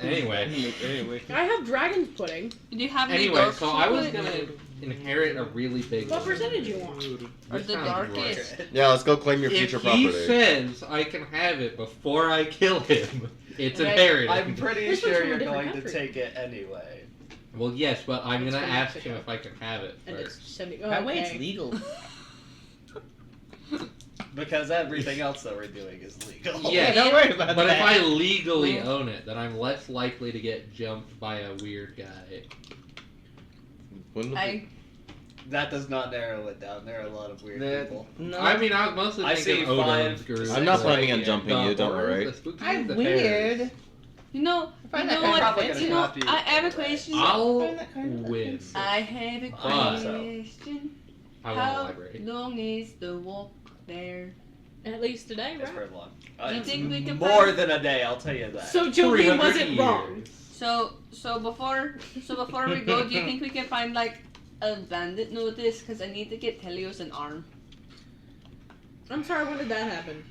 Anyway. I have dragon's pudding. Do you have any Anyway, dark so I was chocolate? gonna inherit a really big. What percentage you want? Or the darkest? Yeah, let's go claim your future If property. he says I can have it before I kill him, it's Right. inherited. I'm pretty This one's sure from a you're different going to country. take it anyway. Well, yes, but I'm It's gonna from ask Mexico. him if I can have it And it's first. 70. That way it's okay. legal. Because everything else that we're doing is legal. Yeah, Don't worry about But that. if I legally own it, then I'm less likely to get jumped by a weird guy. Wouldn't it That does not narrow it down. There are a lot of weird people. No. I mean, I was mostly I thinking see Odin's five- group. I'm not Like, planning on yeah, jumping you, don't worry. I'm the weird. You know find that what? probably gonna You know, have to I have a use it, right? question. I'll find that kind of win. offensive. I have a question. I want a How library. long is the walk there? At least today, It's right? very long. You It's think we can more find- than a day, I'll tell you that. So Jolene 300 wasn't wrong. years. So before we go, do you think we can find like a bandit notice? Because I need to get Telios an arm. I'm sorry, when did that happen?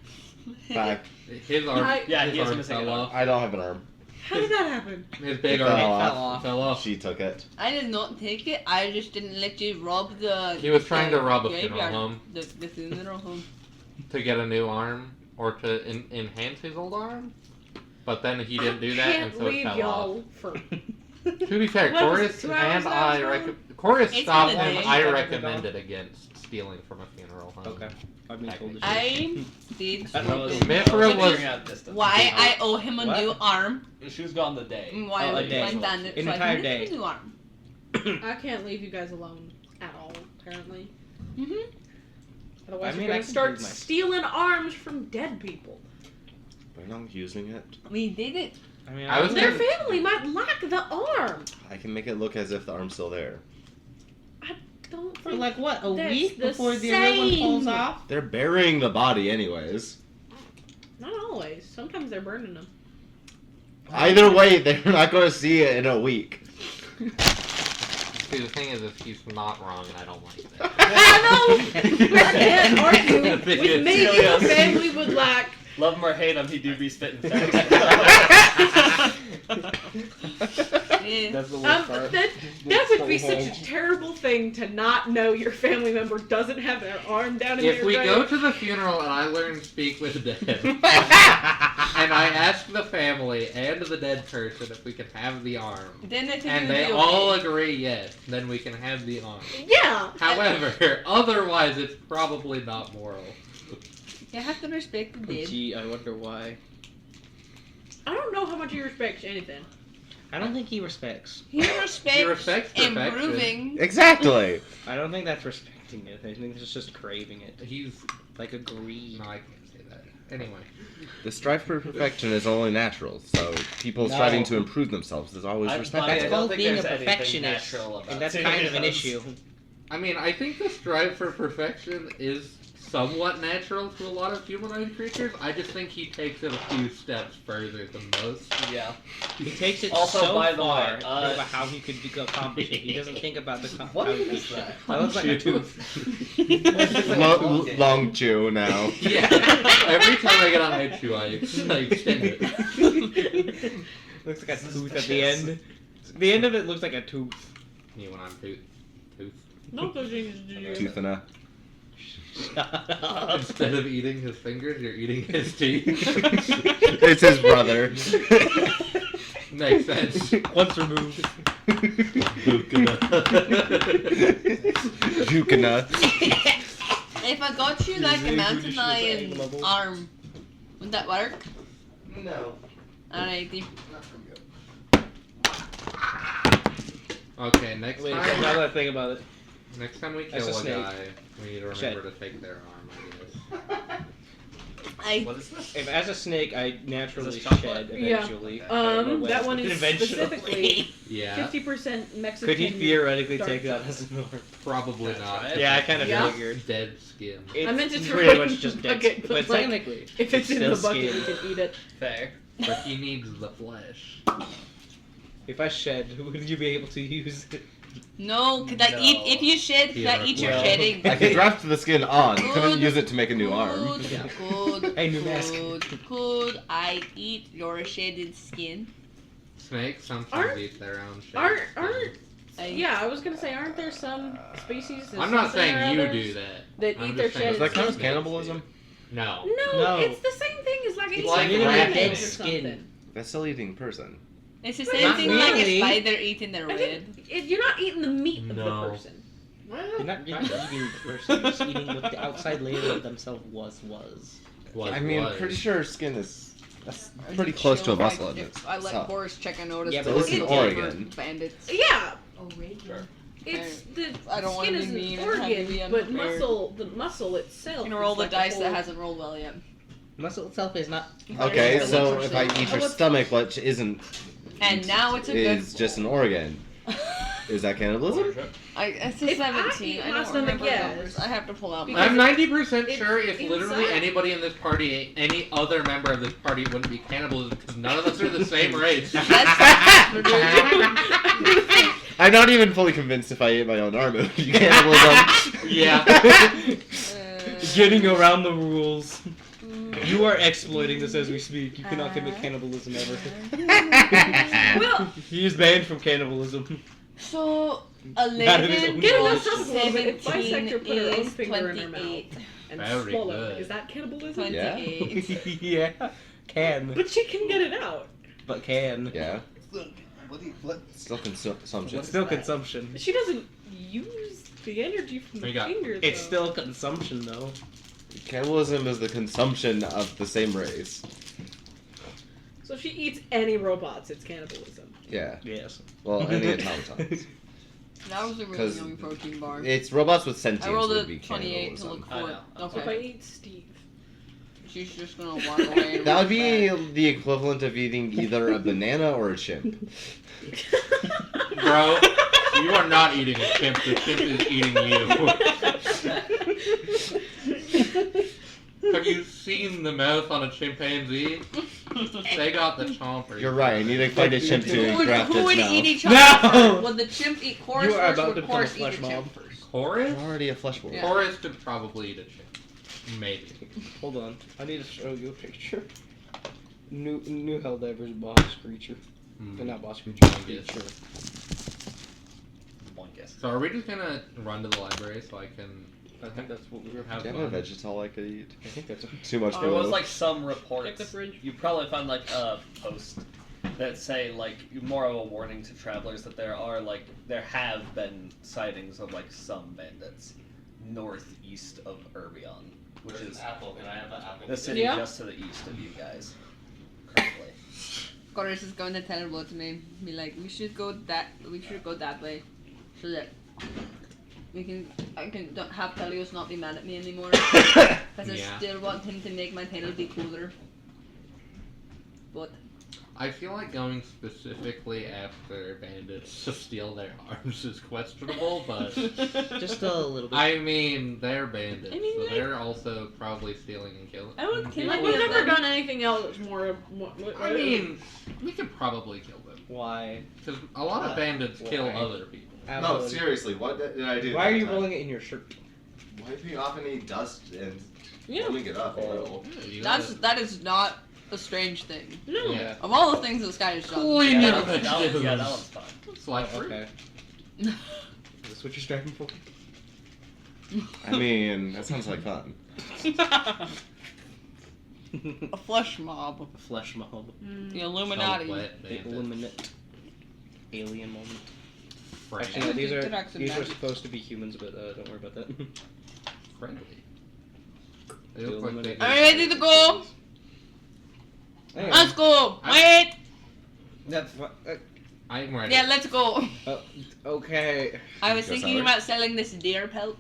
Back. His arm, Yeah, his he is arm missing fell an arm. off. I don't have an arm. How did that happen? His big It arm fell off. fell off. She took it. I did not take it. I just didn't let you rob the. He was trying to rob a funeral graveyard, home The funeral home. to get a new arm or to enhance his old arm, but then he didn't do that, and Can't so it leave fell y'all off. for. To be fair, What was it, Chorus 2 hours and that I was wrong? Chorus It's stopped been a him. day. I It's been recommended against stealing from a funeral home. Okay. I've been told this. I did. I know something. Myfra was Figuring out distance. Why I owe him a What? new arm? She was gone the day. And why Oh, I a would day. find bandit? An so I entire can get day. him a new arm. I can't leave you guys alone at all, apparently. Mhm. Otherwise, I mean, you're I gonna can start leave my- stealing arms from dead people. We're not using it. We did it. I mean, I was Their gonna- family might lack the arm. I can make it look as if the arm's still there. Don't for think like what, a That's week the before the other one falls same. off? They're burying the body anyways. Not always. Sometimes they're burning them. Either way, they're not going to see it in a week. See, the thing is he's not wrong, and I don't like that. I can't argue with Because maybe the Telios. family would lack. Love him or hate him, he do be spitting facts. Yeah. That's the worst part. That would be such a terrible thing to not know your family member doesn't have their arm down in If their we grave. go to the funeral and I learn speak with dead, and I ask the family and the dead person if we can have the arm, Then I think and it would they be all okay. agree yes, then we can have the arm. Yeah. However, otherwise it's probably not moral. You have to respect the dead. Gee, I wonder why. I don't know how much he respects anything. I don't think he respects. He respects, respects perfection. improving. Exactly. I don't think that's respecting it. I think it's just craving it. He's Like a greed. no, I can't say that. Anyway, The strive for perfection is only natural, so people No. striving to improve themselves is always I respected. That's don't called think being a there's anything perfectionist. natural about And that's kind of an Telios. issue. I mean, I think the strive for perfection is somewhat natural to a lot of humanoid creatures. I just think he takes it a few steps further than most. Yeah. He takes it Also, so by the far way, about how he could accomplish it. He doesn't think about the What how he is could- that? That looks like a tooth. Long chew now. Yeah. Every time I get on my chew, I extend it. Looks like a tooth at the end. The end of it looks like a tooth. You when I'm tooth. No such thing as jujitsu. Toothina. Instead of eating his fingers, you're eating his teeth. It's his brother. Makes sense. Once removed. Jukina. If I got you like a mountain lion level. arm, would that work? No. Alrighty. Okay, next Wait, time. another thing about it. Next time we That's kill a a snake. guy, we need to remember Shed. to take their arm, I guess. What is this? If as a snake, I naturally Is this chocolate? shed Yeah. eventually. I don't know when, That one but is eventually. specifically Yeah, 50% Mexican. Could he theoretically dark take that chocolate. as an orb? probably That's not. right. Yeah, I kind of Yeah. figured. Dead skin. It's I meant to throw pretty it much in just the dead. bucket, But but, like, technically, If it's in the still bucket, skin. we can eat it. Fair. But he needs the flesh. If I shed, would you be able to use it? No, could I No. eat? If you shed, could I Yeah, eat your well, shedding? I could draft the skin on. Couldn't Good. use it to make a new arm. Could Hey, new mask. could I eat your shedded skin? Snakes sometimes Aren't- eat their own shit. Aren't I- yeah, I was gonna say, aren't there some species? I'm not something or saying you others do that. that I'm eat their just saying shit. Does that count as snakes cannibalism? do. No. No, No. it's the same thing as like eating like a rat dead snake. skin. That's still eating a person. It's the Not same thing like really. a spider eating their I rib. think you're not eating the meat of No. the person. You're not really eating the person, you're just eating what the outside layer of themselves was. Was, I mean, was. pretty sure skin is that's Are pretty you close sure to a if muscle in if it. I let So- Boris check a notice. Yeah, that but it's this is okay Oregon. for bandits. Yeah, Sure. it's the I don't wanna skin be is mean an and have you be organ, but unprepared. the muscle itself. You can roll is the like a dice that whole- hasn't rolled well yet. Muscle itself is not. Okay, Yeah, so what's if I percent? eat your What's- stomach, which isn't, And now it's a good. is just an organ, is that cannibalism? It's a If I 17. eat I my don't stomach, remember yes. numbers. I have to pull out my. Because I'm 90% it's sure if literally inside. anybody in this party ate any other member of this party, it wouldn't be cannibalism because none of us are the same race. I'm not even fully convinced if I ate my own arm, it would be cannibalism. Yeah. Getting around the rules. You are exploiting this as we speak. You cannot commit cannibalism ever. Well, He is banned from cannibalism. So Out of his 11 own get knowledge. enough plus up a little bit. If 17 bisector put her own is finger in her mouth 28. and Very swallow good. it, is that cannibalism? 28. Yeah, can, But she can get it out. but can. Yeah, What? still consumption. It's still consumption. She doesn't use the energy from the We got- finger. It's though. still consumption though. Cannibalism is the consumption of the same race. So if she eats any robots, it's cannibalism. Yeah, Yes. well, any automatons. That was a really 'Cause yummy protein bar. It's robots with I sentience rolled would a be 28 to cannibalism. look I for it. know. If I Okay. eat Steve. She's just gonna walk away. And That would walk be back. the equivalent of eating either a banana or a chimp. Bro, you are not eating a chimp. The chimp is eating you. Have you seen the mouth on a chimpanzee? They got the chomper. You're right, I need to find a chimp to Who would, graft who its would mouth. eat each other No! first? Would the chimp eat Chorus You are first, or about would to become a Chorus eat flesh the mob. chimp first? Horace? I'm already a flesh wolf. Yeah. Horace could probably eat a chimp. Maybe. Hold on, I need to show you a picture. New Helldivers boss creature. Not boss creature, Yes. creature. One guess. So are we just gonna run to the library so I can I think that's what we were. have Do you have a fun? vegetal I could eat? I think that's. Too much There was food. like some Check reports. the fridge. You probably found like a post that say like more of a warning to travelers that there have been sightings of like some bandits northeast of Urbion, which is apple. Can I have an apple? the city Yeah. just to the east of you guys. Currently. Chorus is going to tell Watame, be like, we should go that way, so that I can don't have Telios not be mad at me anymore, because I Yeah. still want him to make my tail be cooler. But I feel like going specifically after bandits to steal their arms is questionable, but Just a little bit. I mean they're bandits, I mean, so like- they're also probably stealing and killing. I would kill Like, any we've of never them. done anything else more. I mean, we could probably kill them Why? because a lot of bandits kill Why? other people. No, Absolutely. seriously, what did I do? Why are that you time? rolling it in your shirt? Wiping off any dust and Yeah. pulling it up a little. Yeah, you That is not a strange thing. No. yeah. Of all the things this guy has done, Clean Yeah, your that was- vegetables. yeah, that one's fine. It's like fruit. Okay. Is this what you're striving for? I mean, that sounds like fun. a flesh mob, A flesh mob. the Illuminati. Wet The bandits. illuminate. Alien moment. Friendly. Actually, no, these Good are accent, these are magic. supposed to be humans, but don't worry about that. Friendly. They The look like they illuminate- Are you ready to go? Anyway, Let's go. Wait. what- I'm ready. Yeah, let's go. okay. I was Guess thinking I- about selling this deer pelt,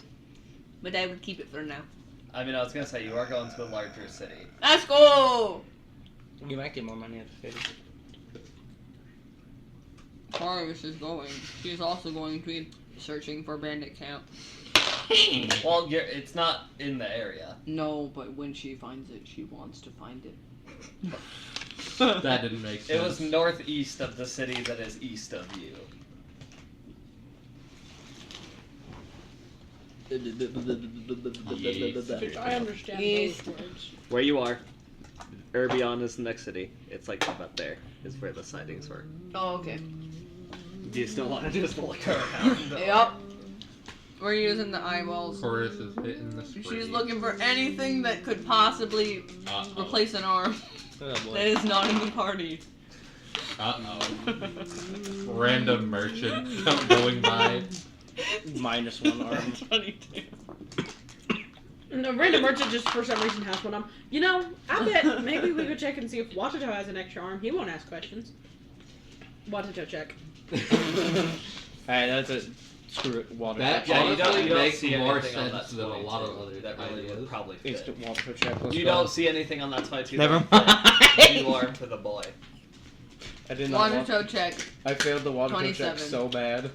but I would keep it for now. I mean, I was gonna say you are going to a larger city. Let's go. You might get more money at the finish. Taurus is going. She's also going to be searching for bandit camp. Well, it's not in the area. No, but when she finds it, she wants to find it. That didn't make sense. It was northeast of the city that is east of you. I understand Yes. those words. Where you are. Urbion is the next city. It's like about there is where the sightings were. Oh, okay. Do you still want to do a full around? Yep. We're using the eyeballs. Chorus is hitting the spree. She's looking for anything that could possibly replace an arm Oh, boy. that is not in the party. Random merchant going by. Minus one arm. Funny too. No, random merchant just for some reason has one arm. You know, I bet maybe we could check and see if Watito has an extra arm. He won't ask questions. Watito check. Alright, that's it. Screw it. Water That check. honestly makes see more anything on sense that than a lot of 22 other that really would ideas. probably fit. Instant water check. Let's You go. don't see anything on that 22. Never that fit. mind. New arm for the boy. I did not Water want- toe check. I failed the water check 27. so bad.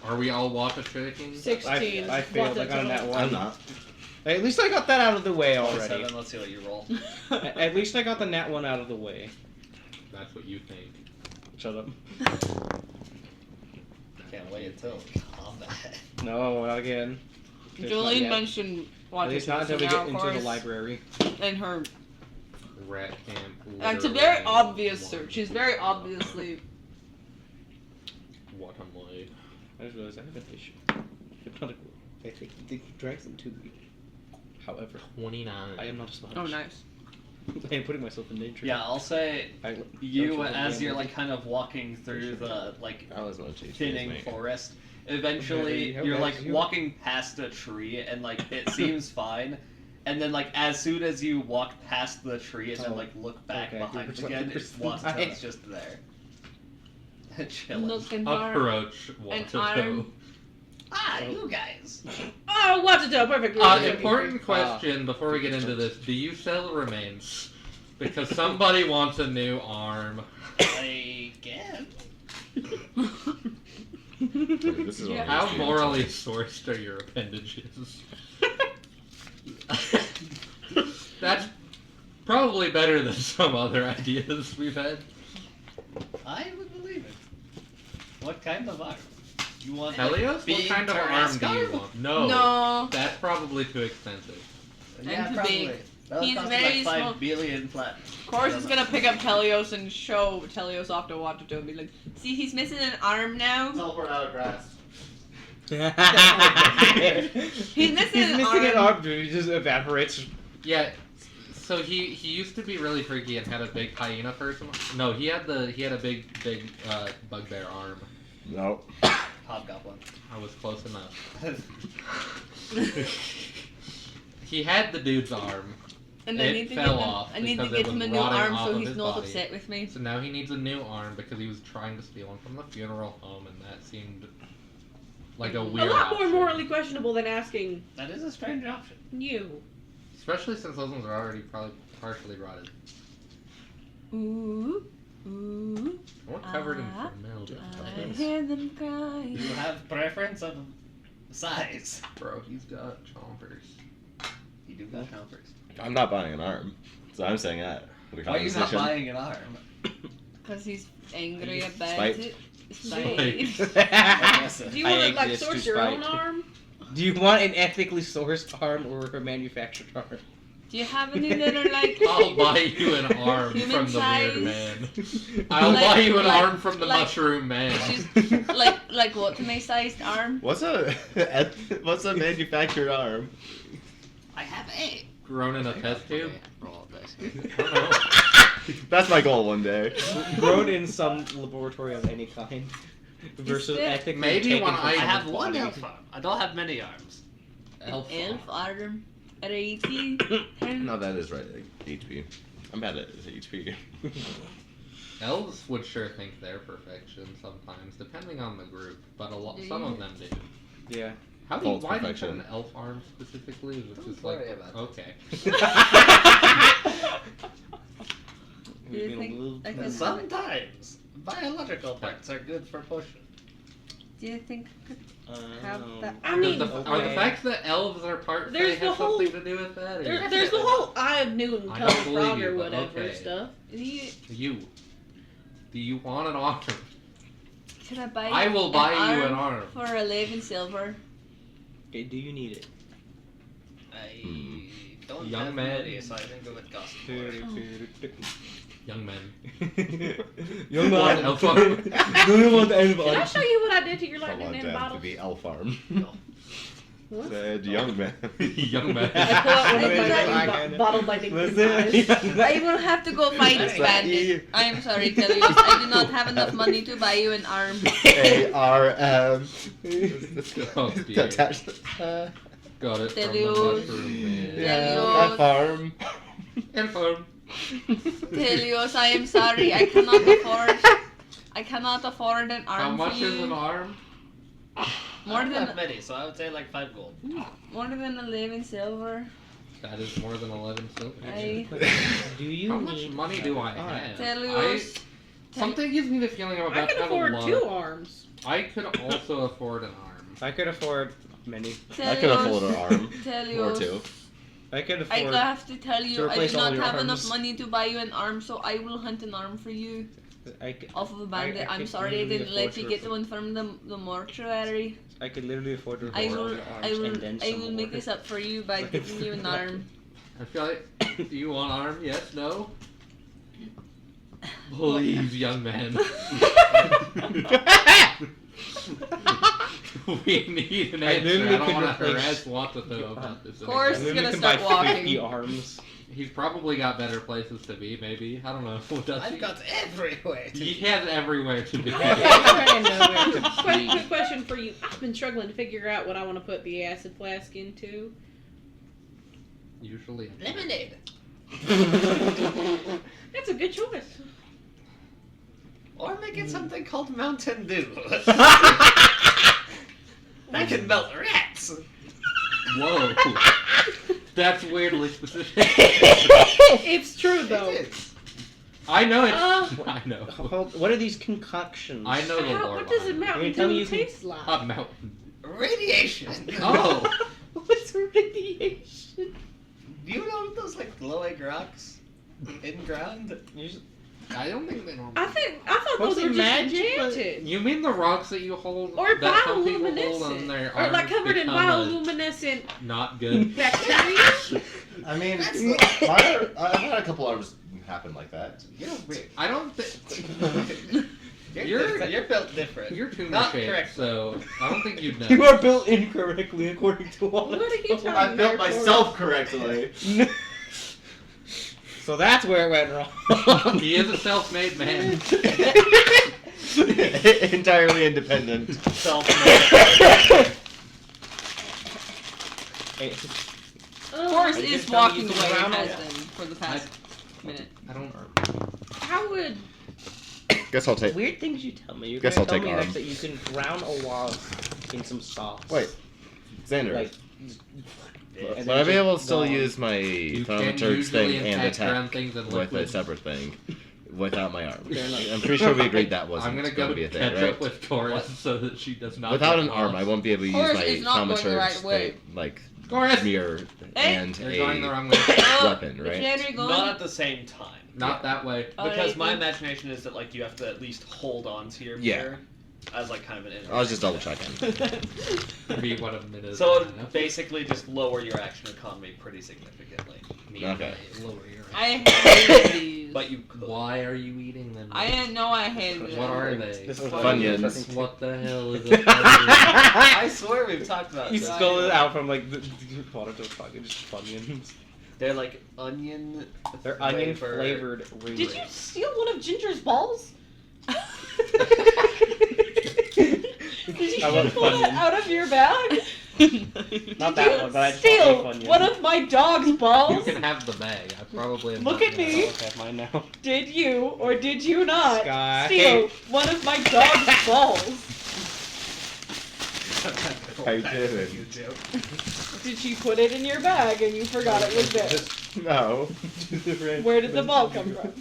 Are we all water checking? 16. I failed. I got on that one. I'm not. At least I got that out of the way already. 27, let's see what you roll. At least I got the nat one out of the way. That's what you think. Shut up. Can't wait until combat. No, not again. There's not Jolene yet. mentioned At Water least not until we now, get of into the course, library. and her. Rat camp. It's a very obvious search. She's very obviously. What I'm like. I just realized I have an issue. Hypnotic. I think they drag them to me. However, 29. I am not a sponge. Oh, nice. I am putting myself in danger. Yeah, I'll say Don't you let as me you're gamble. like kind of walking through the like I was much HP thinning as me. forest. Eventually, Okay, you're okay, like you- walking past a tree, and like it seems fine. And then, like as soon as you walk past the tree and then Oh, like look back okay, behind you're again, like- it's Watato's just there, chilling. Looking for Approach an Watito. arm. Ah, you guys. Oh, Watito, perfect. Important question before we get into this. Do you sell remains? Because somebody wants a new arm. I can. Wait, this is Yeah. what How I'm morally sourced are your appendages? That's probably better than some other ideas we've had. I would believe it. What kind of arm? You want Helios? What big kind of arm do you Tarrasque want? No. No. That's probably too expensive. Yeah, too probably. big. That'll He's cost very like small. 5 billion flat. Of course, it's gonna pick up Telios and show Telios off to Watito and be like, "See, he's missing an arm now. Teleport out of grass. He's missing an an arm." arm, dude. He just evaporates. Yeah. So he used to be really freaky and had a big hyena person. No, he had a big bugbear arm. No. Hobgoblin. I was close enough. He had the dude's arm. And I It need to fell get him. off I need to because it get him was a new rotting arm off so of he's his not body. upset with me. So now he needs a new arm because he was trying to steal one from the funeral home, and that seemed like a A weird lot more option. morally questionable than asking That is a strange option. you. Especially since those ones are already probably partially rotted. Ooh, ooh. Or covered in Ah, formaldehyde. I hear them cry. You have preference of size. Bro, he's got chompers. You do got chompers. I'm not buying an arm. So I'm saying that. For the Why are you not conversation. buying an arm? Because he's angry about Spite. it. Spite. Do you I want to like exist to source your own spite. arm? Do you want an ethically sourced arm or a manufactured arm? Do you have any that are like? I'll buy you an arm Human from the size? weird man. I'll Like- buy you an like- arm from the like- mushroom man. She's like Watame sized arm. What's a manufactured arm? I have a. Grown in a test tube? Roll this. I don't know. That's my goal one day. Grown in some laboratory of any kind. Versus it- ethically Maybe taken when from I I someone's have one body. elf arm. I don't have many arms. Elf. Elf arm. Reiki. No, that is right. Like, HP. I'm bad at HP. Elves would sure think they're perfection sometimes, depending on the group, but some of them do. Yeah. How do you, False why do you put perfection. an elf arm specifically? Is it Don't just like, worry about it. okay. Do you Being a think little I too- can- Sometimes biological parts are good for pushing. Do you think I could have that? I mean, Are the okay. fact that elves are part There's Fae the have whole- something to do with that? Or there's the whole Eye of Newton, I Tongue don't of believe Frog you, or but whatever okay. stuff. Do you, Do you want an arm? could I buy? I will buy you an arm. for 11 silver. Okay, do you need it? I don't Young have man. money, so I think go with Gust. Young men. Young What, man. elf farm? Do you want elf Did I farm? show you what I did to your I lightning want in that to bottle? be elf farm. What? Said young man. Young man. I pull out one of I my did lightning bottled lightning Was eyes. it? I will have to go fight That's bandit. that I am sorry, Telios. I do not have enough money to buy you an arm. ARM. Oh, dear. Attached. Got it from the Telios. mushroom man. Yeah. Elf farm. Elf farm. Telios, I am sorry. I cannot afford an arm How for much you. is an arm? More I don't have than many, so I would say like 5 gold. 11 silver. That is more than 11 silver. Do you How much need- money do I Alright. have? Telios. Something gives me the feeling I'm I about can to have afford a lot. 2 arms. I could also afford an arm. I could afford many. I could afford an arm. Or Telios. 2. I could I afford. have to tell you, I replace do all not your have enough arms. money to buy you an arm, so I will hunt an arm for you I could, off of a bandit. I I'm could sorry I literally didn't let afford you to get one from the mortuary. I could literally afford to I afford all will, your arms I will, and then I some will more. make this up for you by giving you an arm. I feel like. Do you want arm? Yes? No? Please, young man. We need an I answer. literally I don't could want to replace- harass Watato about this. Of course. I He's literally gonna can start buy walking. 50 arms. He's probably got better places to be, maybe. I don't know. Does he? I've got everywhere to He be. has everywhere to be. Quick question for you. I've been struggling to figure out what I want to put the acid flask into. Usually. Lemonade. That's a good choice. Or make it something called Mountain Dew. I can melt rats. Whoa. That's weirdly specific. It's true though. It is. I know it's. Uh, I know. What are these concoctions? I know the How, lore. what does it behind Mountain You tell me Dew you can- taste like? A mountain. Radiation. Oh. What's radiation? Do you know those like glowing rocks in ground? I don't think they normally. I thought What's those were the just magic? enchanted. You mean the rocks that you hold? Or that some people hold bioluminescent. on their Or like arms covered in become a bioluminescent Not good. bacteria. I mean, That's I've had a couple arms happen like that. You're weird. I don't think You're built different. you're tumor Not shaped, correct. so I don't think you'd know. You are built incorrectly according to all. What are you talking I built about? myself correctly. So that's where it went wrong. He is a self-made man. Entirely independent. Self-made. Forrest I is just tell you walking to away drown and has out. been for the past minute. I don't. How would Guess I'll take. Weird things you tell me. You're Guess gonna I'll tell take me arm. next that you can drown a wasp in some sauce. Wait, Xander. Like, Would I be able to still use my You can thaumaturge usually thing and attack ground attack things in with a liquid. separate thing without my arm? Fair enough. I'm pretty sure we agreed that wasn't I'm gonna going go to be a thing, catch right? up with Taurus so that she does not. Without get an arm, I lost. won't be able to use Taurus my is not going the thaumaturge right way. thing, like Taurus, mirror Hey. and you're going the a wrong way. weapon, Which right? way are you going? Not at the same time. Not that way. Because my Alright. imagination is that like you have to at least hold on to your Yeah. mirror as like kind of an. I was just double checking. Be what a minute. So basically, just lower your action economy pretty significantly. Okay. Lower your. I hate these. But you could. Why are you eating them? I know I hate them. What are they? This was Funyuns. What the hell is a funyun? I swear we've talked about You this. spelled it out from like the water to fucking just Funyuns. They're like onion. They're onion flavor- flavored rings. Did you steal one of Ginger's balls? Did you I want pull that Funyun. out of your bag? Not Did that you one, but I just steal want a Funyun. one of my dog's You balls? can have the bag. I probably have Look not at been me. able Okay, mine now. Did you or did you not Sky. steal one of my dog's balls? I didn't. You do. Did she put it in your bag and you forgot it was there? No. Where did the ball come from?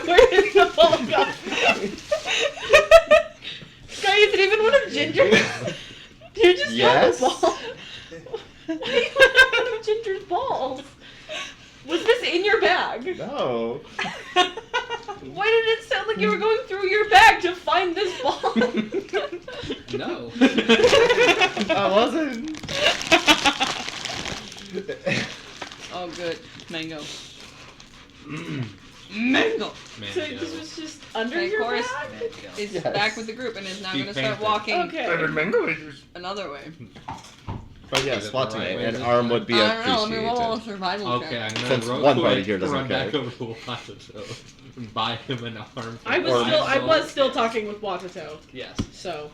Where did the ball come from? Sky, is it even one of Ginger's? You just Yes. got the ball. Why do you have one of Ginger's balls? Was this in your bag? No. Why did it sound like you were going through your bag to find this ball? No. I wasn't. Oh, good. Mango. Mango. Mango! So this was just under Okay, your chorus. back? Is Yes. back with the group and is now He going to start fainted. walking Okay. another way. But yes, Is it the right Watame, way an this arm time? would be I don't know, let me roll a appreciated. survival Okay, check. I'm gonna Since real one quick party here doesn't run care. back over to Watato and buy him an arm. for I was Or- still I $5. was still talking with Watato, Yes. so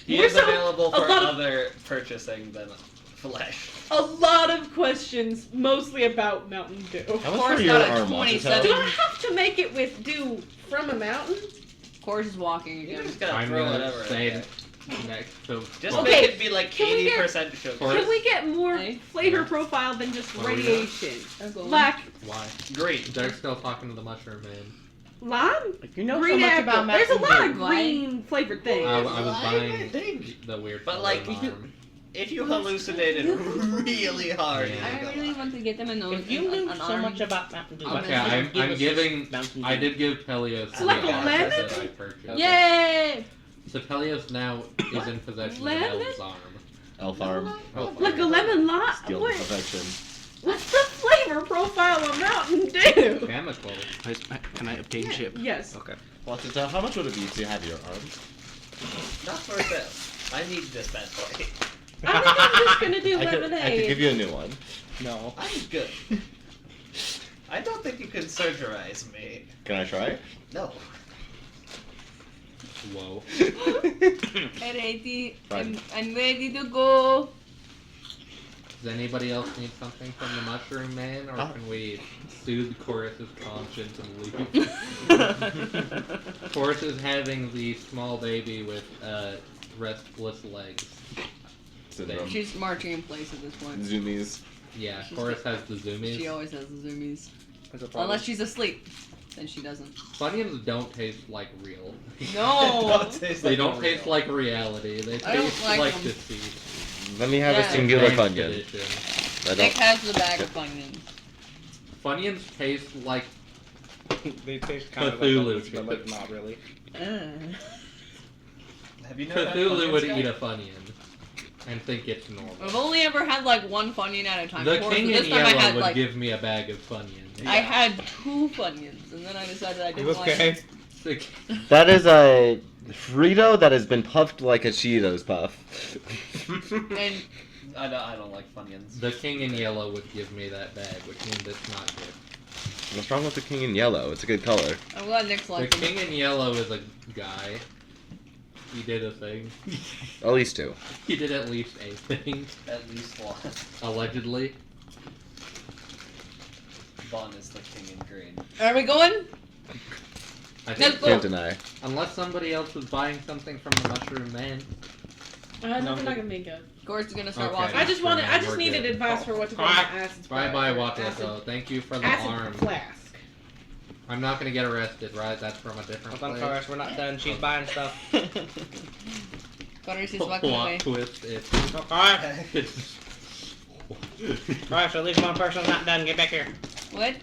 He We're is so- available a for lot of- other purchasing than flesh. a lot of questions, mostly about Mountain Dew. How much Course for your got a arm, 27. Do Watame? I have to make it with dew from a mountain? Course is walking You're again. just gonna I'm throw gonna whatever. say in there. next to Just Okay, make it be like can we get- 80% sugar. Or- Can we get more Hey? flavor Yeah. profile than just What are we radiation? Okay. Like why? Green. They're still talking to the mushroom man. lime, You know green so much apple. about There's a Mountain lot Dew. of green flavored things. I was Why? buying Think. the weird. But, like, colored arm. If you hallucinated really hard, Yeah. I really want to get them a nose. If you knew an so arm. much about Mountain Dew, why Okay, don't you I'm give us giving. Mountain I Dew? did give Telios So like the a arm lemon? that I purchased. Yay! So Telios now is in possession Lemon? of El's arm. Elf arm. Like a lemon lime. Steal Wait, perfection. what's the flavor profile of Mountain Dew? Chemical. Can I obtain chip? Yes. Okay. Watame, how much would it be to have your arm? not for sale. I need this bad boy. I think I'm just gonna do I could lemonade. give you a new one. No. I'm good. I don't think you can surgerize me. Can I try? No. Whoa. Ready. Fine. I'm ready to go. Does anybody else need something from the mushroom man, or can we soothe Chorus's conscience and leave? Chorus is having the small baby with restless legs. Syndrome. She's marching in place at this point. Zoomies. Yeah, Chorus has the zoomies. She always has the zoomies. That's a problem. Unless she's asleep. Then she doesn't. Funyuns don't taste like real. No! They don't taste like reality. They I don't taste like like them. deceit. Let me have Yeah. a singular Advanced Funyun. edition. I Nick don't. has the bag of Funyuns. Funyuns taste like They taste kind of Cthulhu like onions, but like chips. not really. Have you never had Cthulhu would Funyuns, eat guy? a Funyun and think it's normal. I've only ever had like one Funyun at a time. The before, so king this in time I yellow had would like give me a bag of Funyuns. I had 2 Funyuns, and then I decided I You didn't okay? like. That is a Frito that has been puffed like a Cheetos puff. And I don't like Funyuns. The king in yellow would give me that bag, which means it's not good. What's wrong with the king in yellow? It's a good color. I'm glad Nick's The like them. king in yellow is a guy. He did a thing. At least 2. He did at least a thing, At least one. allegedly. Vaughn is the king in green. Are we going? I Let's think go. Can't deny. unless somebody else is buying something from the mushroom man. Nothing I can think of. Course is gonna start Okay. walking. I just wanted. I just We're needed good. advice for what to put in Alright. my acid. Bye bye, acid, Watato. Thank you for the acid arm. flask. I'm not gonna get arrested, right? That's from a different Hold on, place. Chorus, we're not done. She's buying stuff. Chorus is walking away. Plot twist. It's Oh, Chorus! Chorus, at least one person's not done. Get back here. What?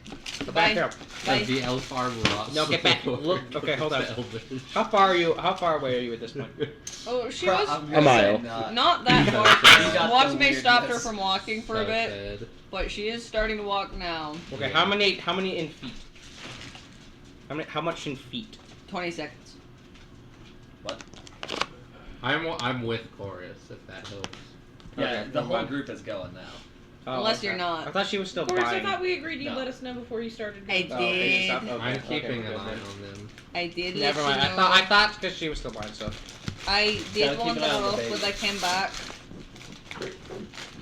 Go back Bye. here. Bye. the elf arm rots. No, get back. Look. Okay, hold on. The elvish. How far are you? How far away are you at this point? Oh, she was A mile. not that You far. got the Watame stopped her weirdness. from walking for a So bit, sad. but she is starting to walk now. Okay, Yeah. how many in feet? How much in feet? 20 seconds. I'm with Chorus, if that helps. Yeah, Okay, the never whole mind. group is going now. Oh, Unless okay. you're not. I thought she was still Of course, I buying. thought we agreed you'd No. let us know before you started. I Oh, okay, you did. stopped? Okay, I'm okay, keeping we're an good eye then. on them. I did Never let mind. you know. I thought because she was still buying stuff. I did Gotta keep want an eye to on the look, baby. but I came back.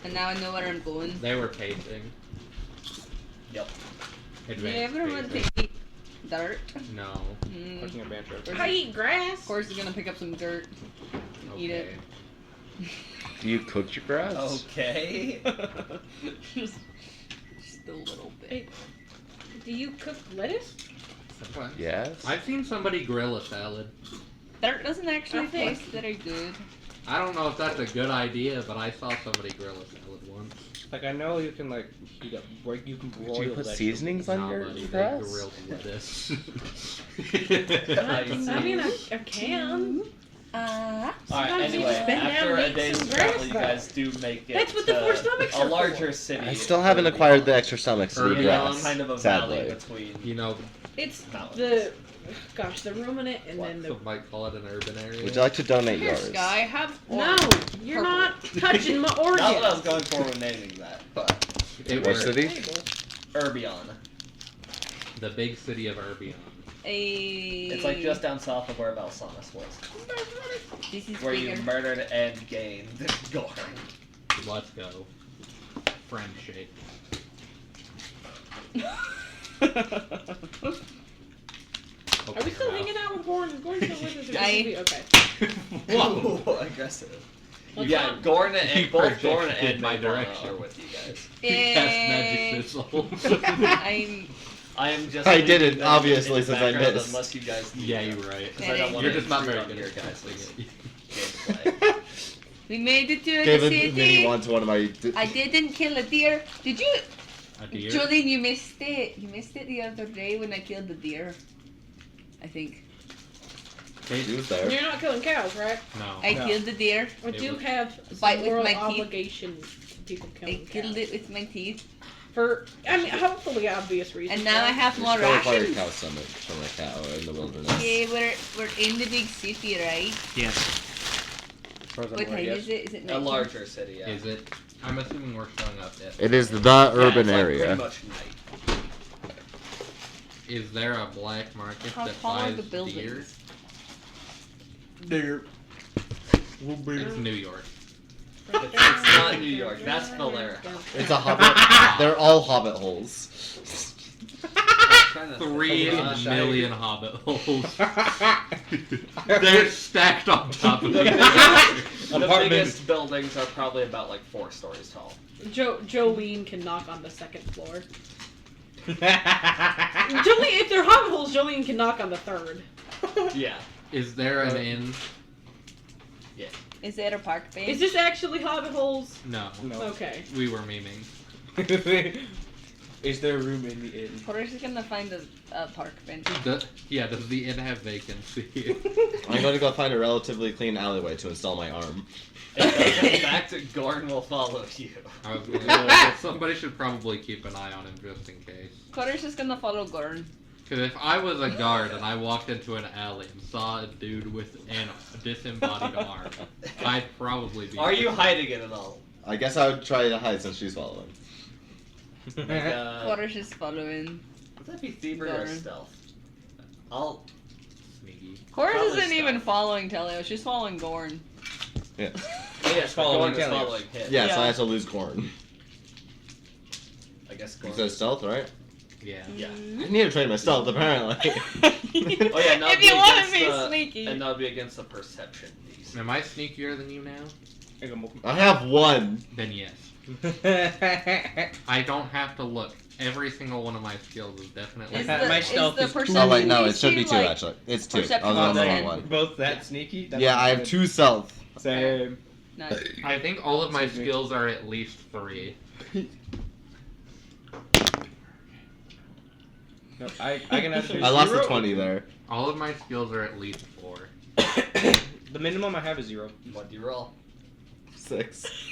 And now I know where I'm going. They were pacing. Yep. Do you Advanced ever want to pacing. eat dirt? No. Mm. Fucking a bad trip. I eat grass. Of course, you're gonna pick up some dirt. Okay. Eat it. Do you cook your grass? Okay. just a little bit. Do you cook lettuce? Yes. I've seen somebody grill a salad. Dirt doesn't actually Okay. taste very good. I don't know if that's a good idea, but I saw somebody grill a salad once. Like I know you can like heat up, you can broil. Do you put vegetables. seasonings on Nah, your buddy, they grass? grilled lettuce. I mean, I can. Alright, Sometimes you anyway, just bend down after and a eat day's some travel, grass, you though. guys do make it That's what the to four stomachs a are larger for. city. I still haven't acquired the extra stomachs to eat Early grass. on, Kind of a sadly. valley between. You know, It's Mountains. the ruminant and then the. some might call it an urban area. Would you like to donate Here, yours? Sky, have No, you're not touching my Not what I was organs. going for when naming that, but It What was city? Urbion. the big city of Urbion. It's like just down south of where Valsanis was, This is where bigger. you murdered and gained Gorn. Let's go. Friendship. Are we still hanging out with Gorn? Is Gorn still with us? Or I- is he- Okay. Whoa, aggressive. Let's Yeah, not- Gorn He and both Gorn projected and my Mayvana direction. are with you guys. Cast magic missile. I'm I am just. I leaving didn't, them obviously, in the since I background missed. Unless you guys. Need Yeah, them, you're right. 'cause I don't wanna You're just not very intrude good on at your casting guys' it. gameplay. We made it to Gave the a mini city. one to one of my. I didn't kill a deer. Did you? A deer? Jolene, you missed it. You missed it the other day when I killed the deer. I think. He was there. You're not killing cows, right? No. I No. killed the deer. I It do was- have Bite some with moral my teeth. obligation to people I killing killed cows. it with my teeth. For, I mean, hopefully obvious reasons. And now I right? have You more still acquire rations. cow stomach from a cow in the wilderness. Okay, we're in the big city, right? Yes. As far as I'm What aware, time yes. is it? Is it A night? larger city, yeah. Is it? I'm assuming we're showing up yet. It is the Yeah, urban it's like area. Pretty much night. Is there a black market How that tall are buys the deer? buildings? There. It's New York. It's not New York. That's Valera. It's a hobbit. They're all hobbit holes. Trying to 3 think. million hobbit holes. They're stacked on top of each The other. The Apartment. biggest buildings are probably about like 4 stories tall. Jolene can knock on the second floor. Jolene, if they're hobbit holes, Jolene can knock on the third. Yeah. Is there an inn? Is there a park bench? Is this actually hobbit holes? No. No. Okay. We were memeing. Is there a room in the inn? Horace is gonna find a park bench. Does the inn have vacancy? I'm going to go find a relatively clean alleyway to install my arm. In fact, Gorn will follow you. I was gonna, somebody should probably keep an eye on him just in case. Horace is gonna follow Gorn. Because if I was a guard and I walked into an alley and saw a dude with a disembodied arm, I'd probably be. Are you hiding it at all? I guess I would try to hide since she's following. Like, Horace is following. would that be thievery or Gorn. stealth? I'll. Sneaky? Horace Probably isn't even stealth. following Telios. She's following Gorn. Yeah. Oh, yes, but Following Gorn is Telios. following him. Yeah, so Yeah. I have to lose Gorn. I guess You Gorn. said stealth, right? Yeah. Yeah. I need to train my stealth, apparently. Oh yeah, no. If you want to be sneaky. And that would be against the perception DC. Am I sneakier than you now? I have one. Then yes. I don't have to look. Every single one of my skills is definitely. Is My stealth is two. perception Oh wait, no, it DC should be 2 like- actually. It's 2. I was perception on on the the wrong end. one. Both that sneaky? That's Yeah, I have good. 2 stealth. Same. Nice. I think all of my Excuse me. skills are at least 3. No, I can have I lost the zero. 20 there. All of my skills are at least 4. The minimum I have is 0. What do you roll? 6.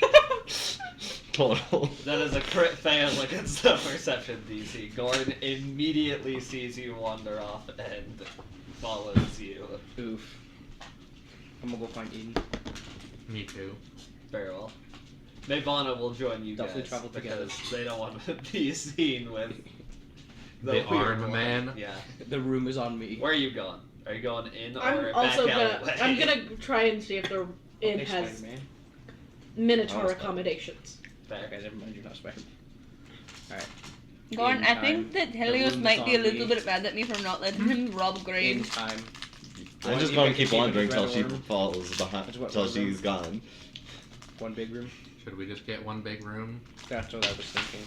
Total. That is a crit fail against the perception DC. Gorn immediately sees you wander off and follows you. Oof. I'm gonna go find Eden. Me too. Very well. Mayvana will join you Definitely guys travel together. because they don't want to be seen with The weird arm one. man? Yeah. The room is on me. Where are you going? Are you going in or I'm back also gonna. alleyway? I'm gonna try and see if the inn Okay, has Spider-Man. minotaur Oh, accommodations. Okay, guys, never mind. You're not Spider-Man. Alright. Gorn, In I think time. that The Helios room might is be a on little me. bit mad at me for not letting him rob In grain. time. I'm One just big going to keep room, wandering till she red room, falls behind, That's what till room. she's gone. One big room. Should we just get one big room? That's what I was thinking.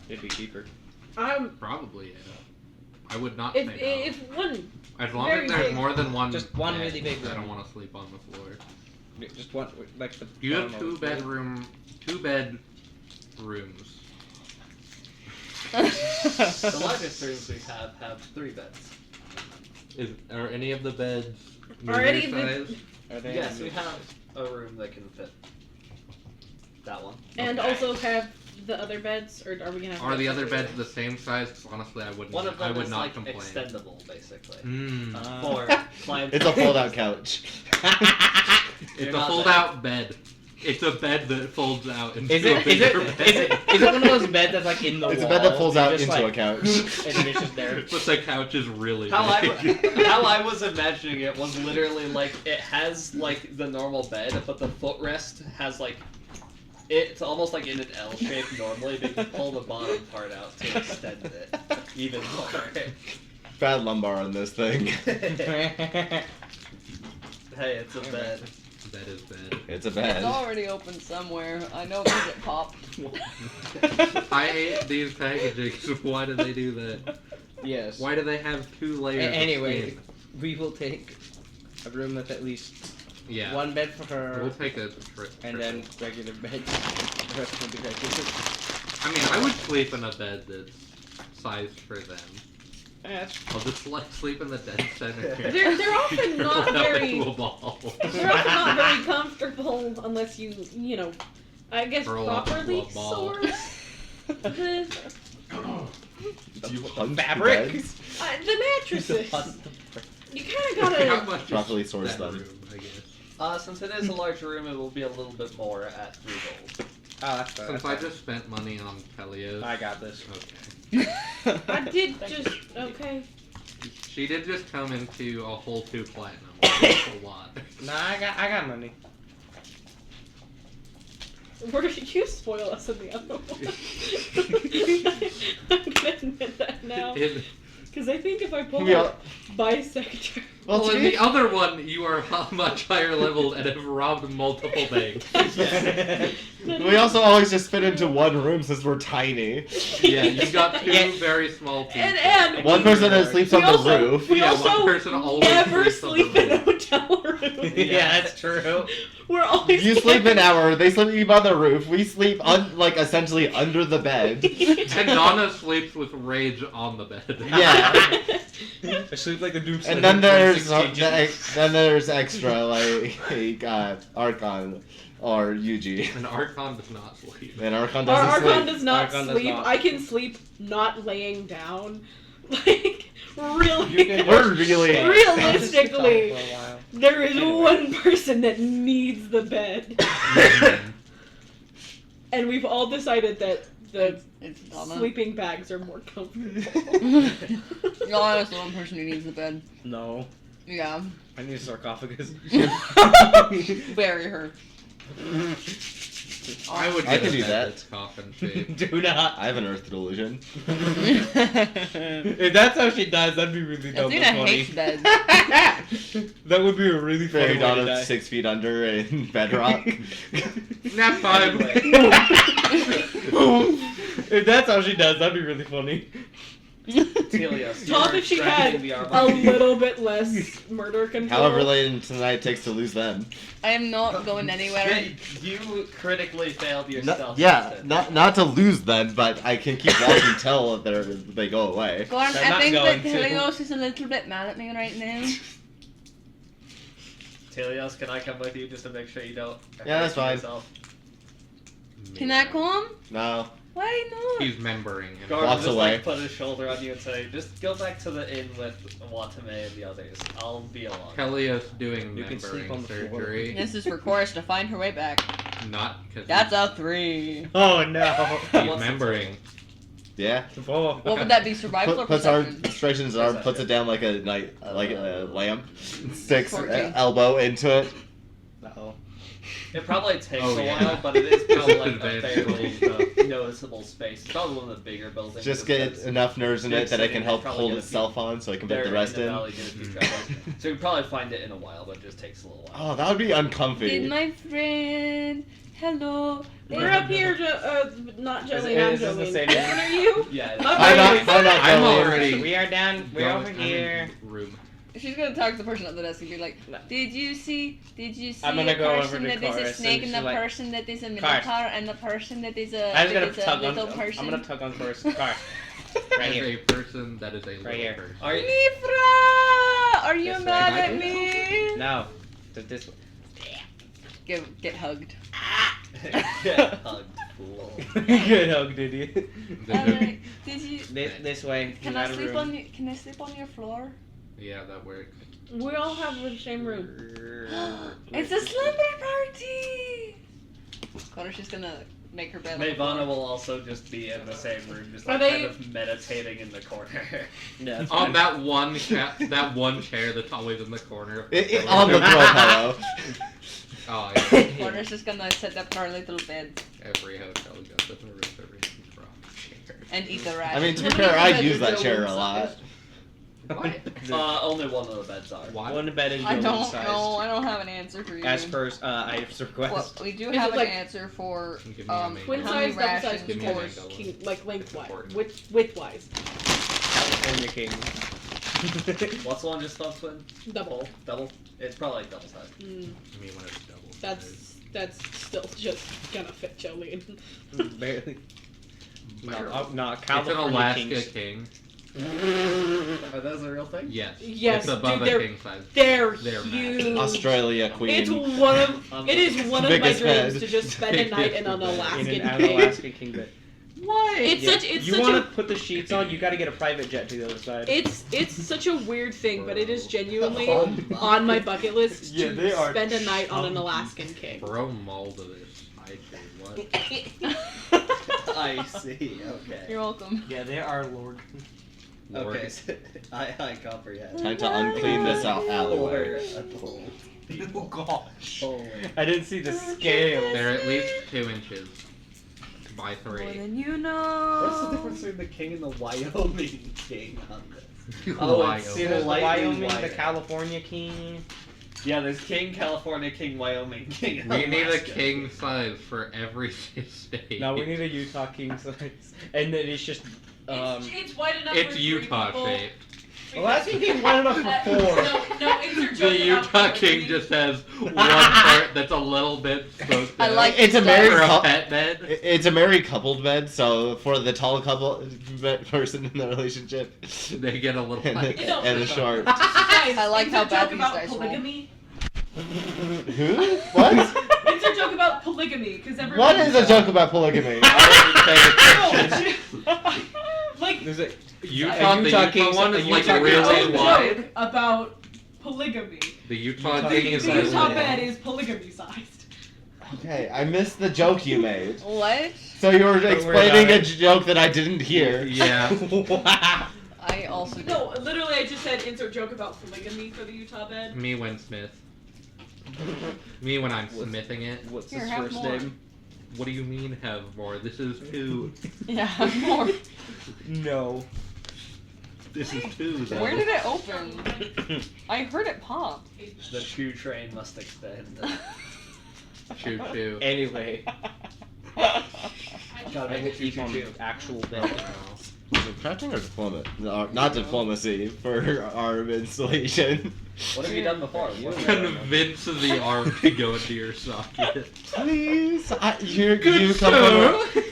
It'd be cheaper. I'm. Probably, yeah. I would not If say no. if one. As long very as there's big- more than one Just one bed, really big I don't room. want to sleep on the floor. Just one, like the. You I have don't know, 2 bed rooms. The largest rooms we have 3 beds. Are any of the beds Are any medium of the- size? Are they Yes, we have a room that can fit that one. And Okay. also have the other beds, or are we gonna have? Are the other separated? beds the same size? 'Cause honestly, I wouldn't. One of them I would is not like complain. extendable, basically. Mm. For clients. It's a fold-out couch. It's You're a not fold-out bed. It's a bed that folds out into Is a it bigger bed. is it one of those beds that's like in the It's a wall? bed that folds You out just, into like, a couch. And it's just there. But the couch is really How big. how I was imagining it was literally like it has like the normal bed, but the footrest has like it's almost like in an L shape normally, but you can pull the bottom part out to extend it even more. Bad lumbar on this thing. Hey, it's a bed. That is bad. It's a It's bed. already open somewhere. I know because it popped. I ate these packages. Why do they do that? Yes. Why do they have 2 layers? of Anyway, skin? we will take a room with at least Yeah. one bed for her, We'll take a and then regular beds. The rest will be regular. I mean, I would sleep in a bed that's sized for them. Yes. I'll just like sleep in the dead center. They're often not Curled up very. into a ball. They're often not very comfortable unless you know, I guess Curl up properly into a ball. source the You hunt fabric? beds? the mattresses. You kind of How gotta. much Properly is sourced that them. room, I guess. Since it is a larger room, it will be a little bit more at 3 gold. Oh, that's fair. Since I just spent money on Telios. I got this. Okay. I did just okay. She did just come into a whole 2 platinum. That's a lot. Nah, I got money. Where did you spoil us in the other one? I'm gonna admit that now. Because I think if I pull We all- up bisector. Well, to in be- the other one, you are much higher leveled and have robbed multiple banks. We also always just fit into one room since we're tiny. Yeah, you got 2 Yeah. very small people. And One person that sleeps we on the also- roof. we Yeah, also one person always never sleeps on the sleep in a roof. hotel room. Yeah, that's true. We're always You sleep in our, they sleep on the roof. We sleep like essentially under the bed. And Donna sleeps with rage on the bed. Yeah. I sleep like the Dukes. And then there's extra like Archon or Yuji. And Archon does not sleep. And Archon Our doesn't Archon sleep. does not Archon does sleep. not. I can sleep not laying down. Like, really. You can We're really Realistically, For a while. there is Anyway. one person that needs the bed. And we've all decided that the It's Donna. sleeping bags are more comfortable. No, that's the one person who needs the bed. No, Yeah. I need a sarcophagus. Bury her. I would I get can a do bed that. that's coffin shaped. Do not. I have an Earth delusion. If that's how she dies, that'd be really dumb. Athena and funny. hates bed. That would be a really funny Fairy way to Donna die. 6 feet under in bedrock. Nap time. If that's how she does, that'd be really funny. Telios, Top you're if she dragging had the armor. a little bit less murder control. However late into the night it takes to lose them. I am not going anywhere. You critically failed your No- stealth. yeah, test. not to lose them, but I can keep walking till they go away. Gordon, They're I not think going that to. Telios is a little bit mad at me right now. Telios, can I come with you just to make sure you don't? Yeah, that's hurt fine. yourself? Can I come? No. Why not? He's membering. And Gordon Walks just away. like put his shoulder on you and say, "Just go back to the inn with Watame and the others. I'll be along." Helios doing You can sleep membering on the floor. surgery. This is for Chorus to find her way back. Not because That's a 3. Oh no. he's What's the membering. Yeah. Oh. What would that be? Survival or Puts our perception? restrictions in his arm, puts it down like a lamp, sticks 14. elbow into it. Uh-oh. It probably takes Oh, a yeah. while, but it is probably like a Advanced fairly noticeable space. It's probably one of the bigger buildings. Just because get enough nerves in big it that it city, can they help probably hold get a itself on so I can put they're the rest in. The in. valley, get a few travelers. So you can probably find it in a while, but it just takes a little while. Oh, that would be uncomfy. Did my friend? Hello. We're up here, not Jolene, I'm Is this the Jolene. same Which name? one are you? Yeah. My I'm not, friend. I'm not I'm Jolene. already- We are down. We're Going- over I'm in here. Room. She's gonna talk to the person at the desk and be like, No. Did you see I'm gonna a go over person to that is a Chorus snake and and she's a like, person that is a Chorus. minotaur and the person that is a, I'm that gonna is a tug on. little person? I'm gonna tug on first. Car. Right As here. a person that is a little here. person. Are you? Myfra! Are you This way. mad Am I at me? No. This Get hugged. Get hugged, fool. Get hugged, idiot. Alright, did you? This way. Can I sleep on you? Can I sleep on your floor? Yeah, that works. We all have the same room. It's a slumber party. Connor's just gonna make her bed. on the Mayvana floor. will also just be in the same room, just Are like they- kind of meditating in the corner. Yeah. On that one that one chair that's always in the corner. Of the On the throw pillow. Oh yeah. Connor's just gonna sit up in our little bed Every hotel got the reservation for a chair. and eat the rat. I mean, to be How many fair, I beds use is that Joe chair a inside? lot. What? Only one of the beds are. Why? One bed is I Jolene don't sized. know. I don't have an answer for you. As per Ives request. Well, we do Is have it an like- answer for Give me a mango. Twin how many size, double size, rations Give me a of for course, mango. king, like lengthwise, Important. widthwise, California King. What's the one just above twin? double. Double? It's probably like double size. Mm, I mean, when it's double. that's still just gonna fit Jolene. Barely. Barely. No, It's an California Alaska Kings. King. Are those a real thing? Yes. Yes, It's above dude, a they're king size. They're They're huge. Australia It's queen. one of it is one of my Biggest dreams bed. to just spend a night in an Biggest bed. Alaskan In an king. Alaska King bed. What? It's Yeah. such it's You such want a to put the sheets on? You got to get a private jet to the other side. it's such a weird thing, but it is genuinely Oh my. on my bucket list Yeah, to they are spend a night on an chunky. Alaskan king. Bro mold of this. I say what? I see, okay. You're welcome. Yeah, they are Lord. Lord. Okay, so I comprehend. Time to unclean this alleyway. Oh gosh. Holy. I didn't see the scale. They're at least 2 inches by More 3. than you know. What's the difference between the king and the Wyoming king on this? Oh, it's- See, there's the Slightly Wyoming, the wider. California King. Yeah, there's king, California king, Wyoming king. We need a Alaska. king size for every state. No, we need a Utah King size. And then it's just, it's wide enough It's Utah shaped. Alaska King wide enough for 4. No, insert joke The about Utah king polygamy. just has one part that's a little bit supposed to I like It's a stuff. married for a couple. pet bed. It's a married coupled bed, so for the tall couple person in the relationship, They get a little and, like You know- and a short. Guys, I like how insert bad joke these about dice roll. polygamy. Who? What? Insert joke about polygamy, because everyone. What is a joke about polygamy? Like There's a Utah, the Utah Utah king's- one a is like Utah really a wide. joke about polygamy. The Utah Utah king king is is The like- Utah really bed wide. is polygamy sized. Okay, I missed the joke you made. What? So you were worry explaining about a joke that I didn't hear. Yeah. Wow. I also did. No, literally, I just said insert joke about polygamy for the Utah bed. Me when Smith. Me when I'm smithing it. What's Here, his have first more. name? What do you mean have more? This is 2. Yeah, more. No. This is 2 though. Where did it open? I heard it pop. The choo train must extend. Choo choo. Anyway, Gotta I make will it keep on choo-choo. the actual bed. Is it crafting or diplomat? No, not diplomacy for our installation. What have you done before? Convince the arm to go into your socket. Please, you come from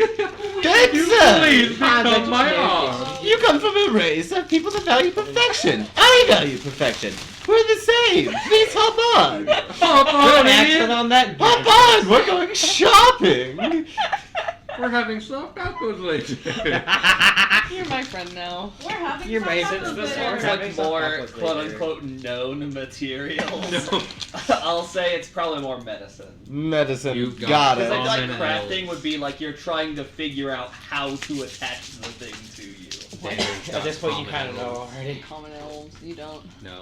Good sir! Please become that's my amazing. arm. You come from a race of people that value perfection. I value perfection. We're the same. Please hop on. Hop Put on an accent in. on that. Hop on. We're going shopping. We're having soft tacos later. You're my friend now. We're having You're some my tacos sister. This later. one's Having like some more tacos quote later. unquote known materials. No. I'll say it's probably more medicine. Medicine. You got got Because it. I feel like Common crafting elves. would be like you're trying to figure out how to attach the thing to you. At this point, you kind of know already. Common elves, you don't. No.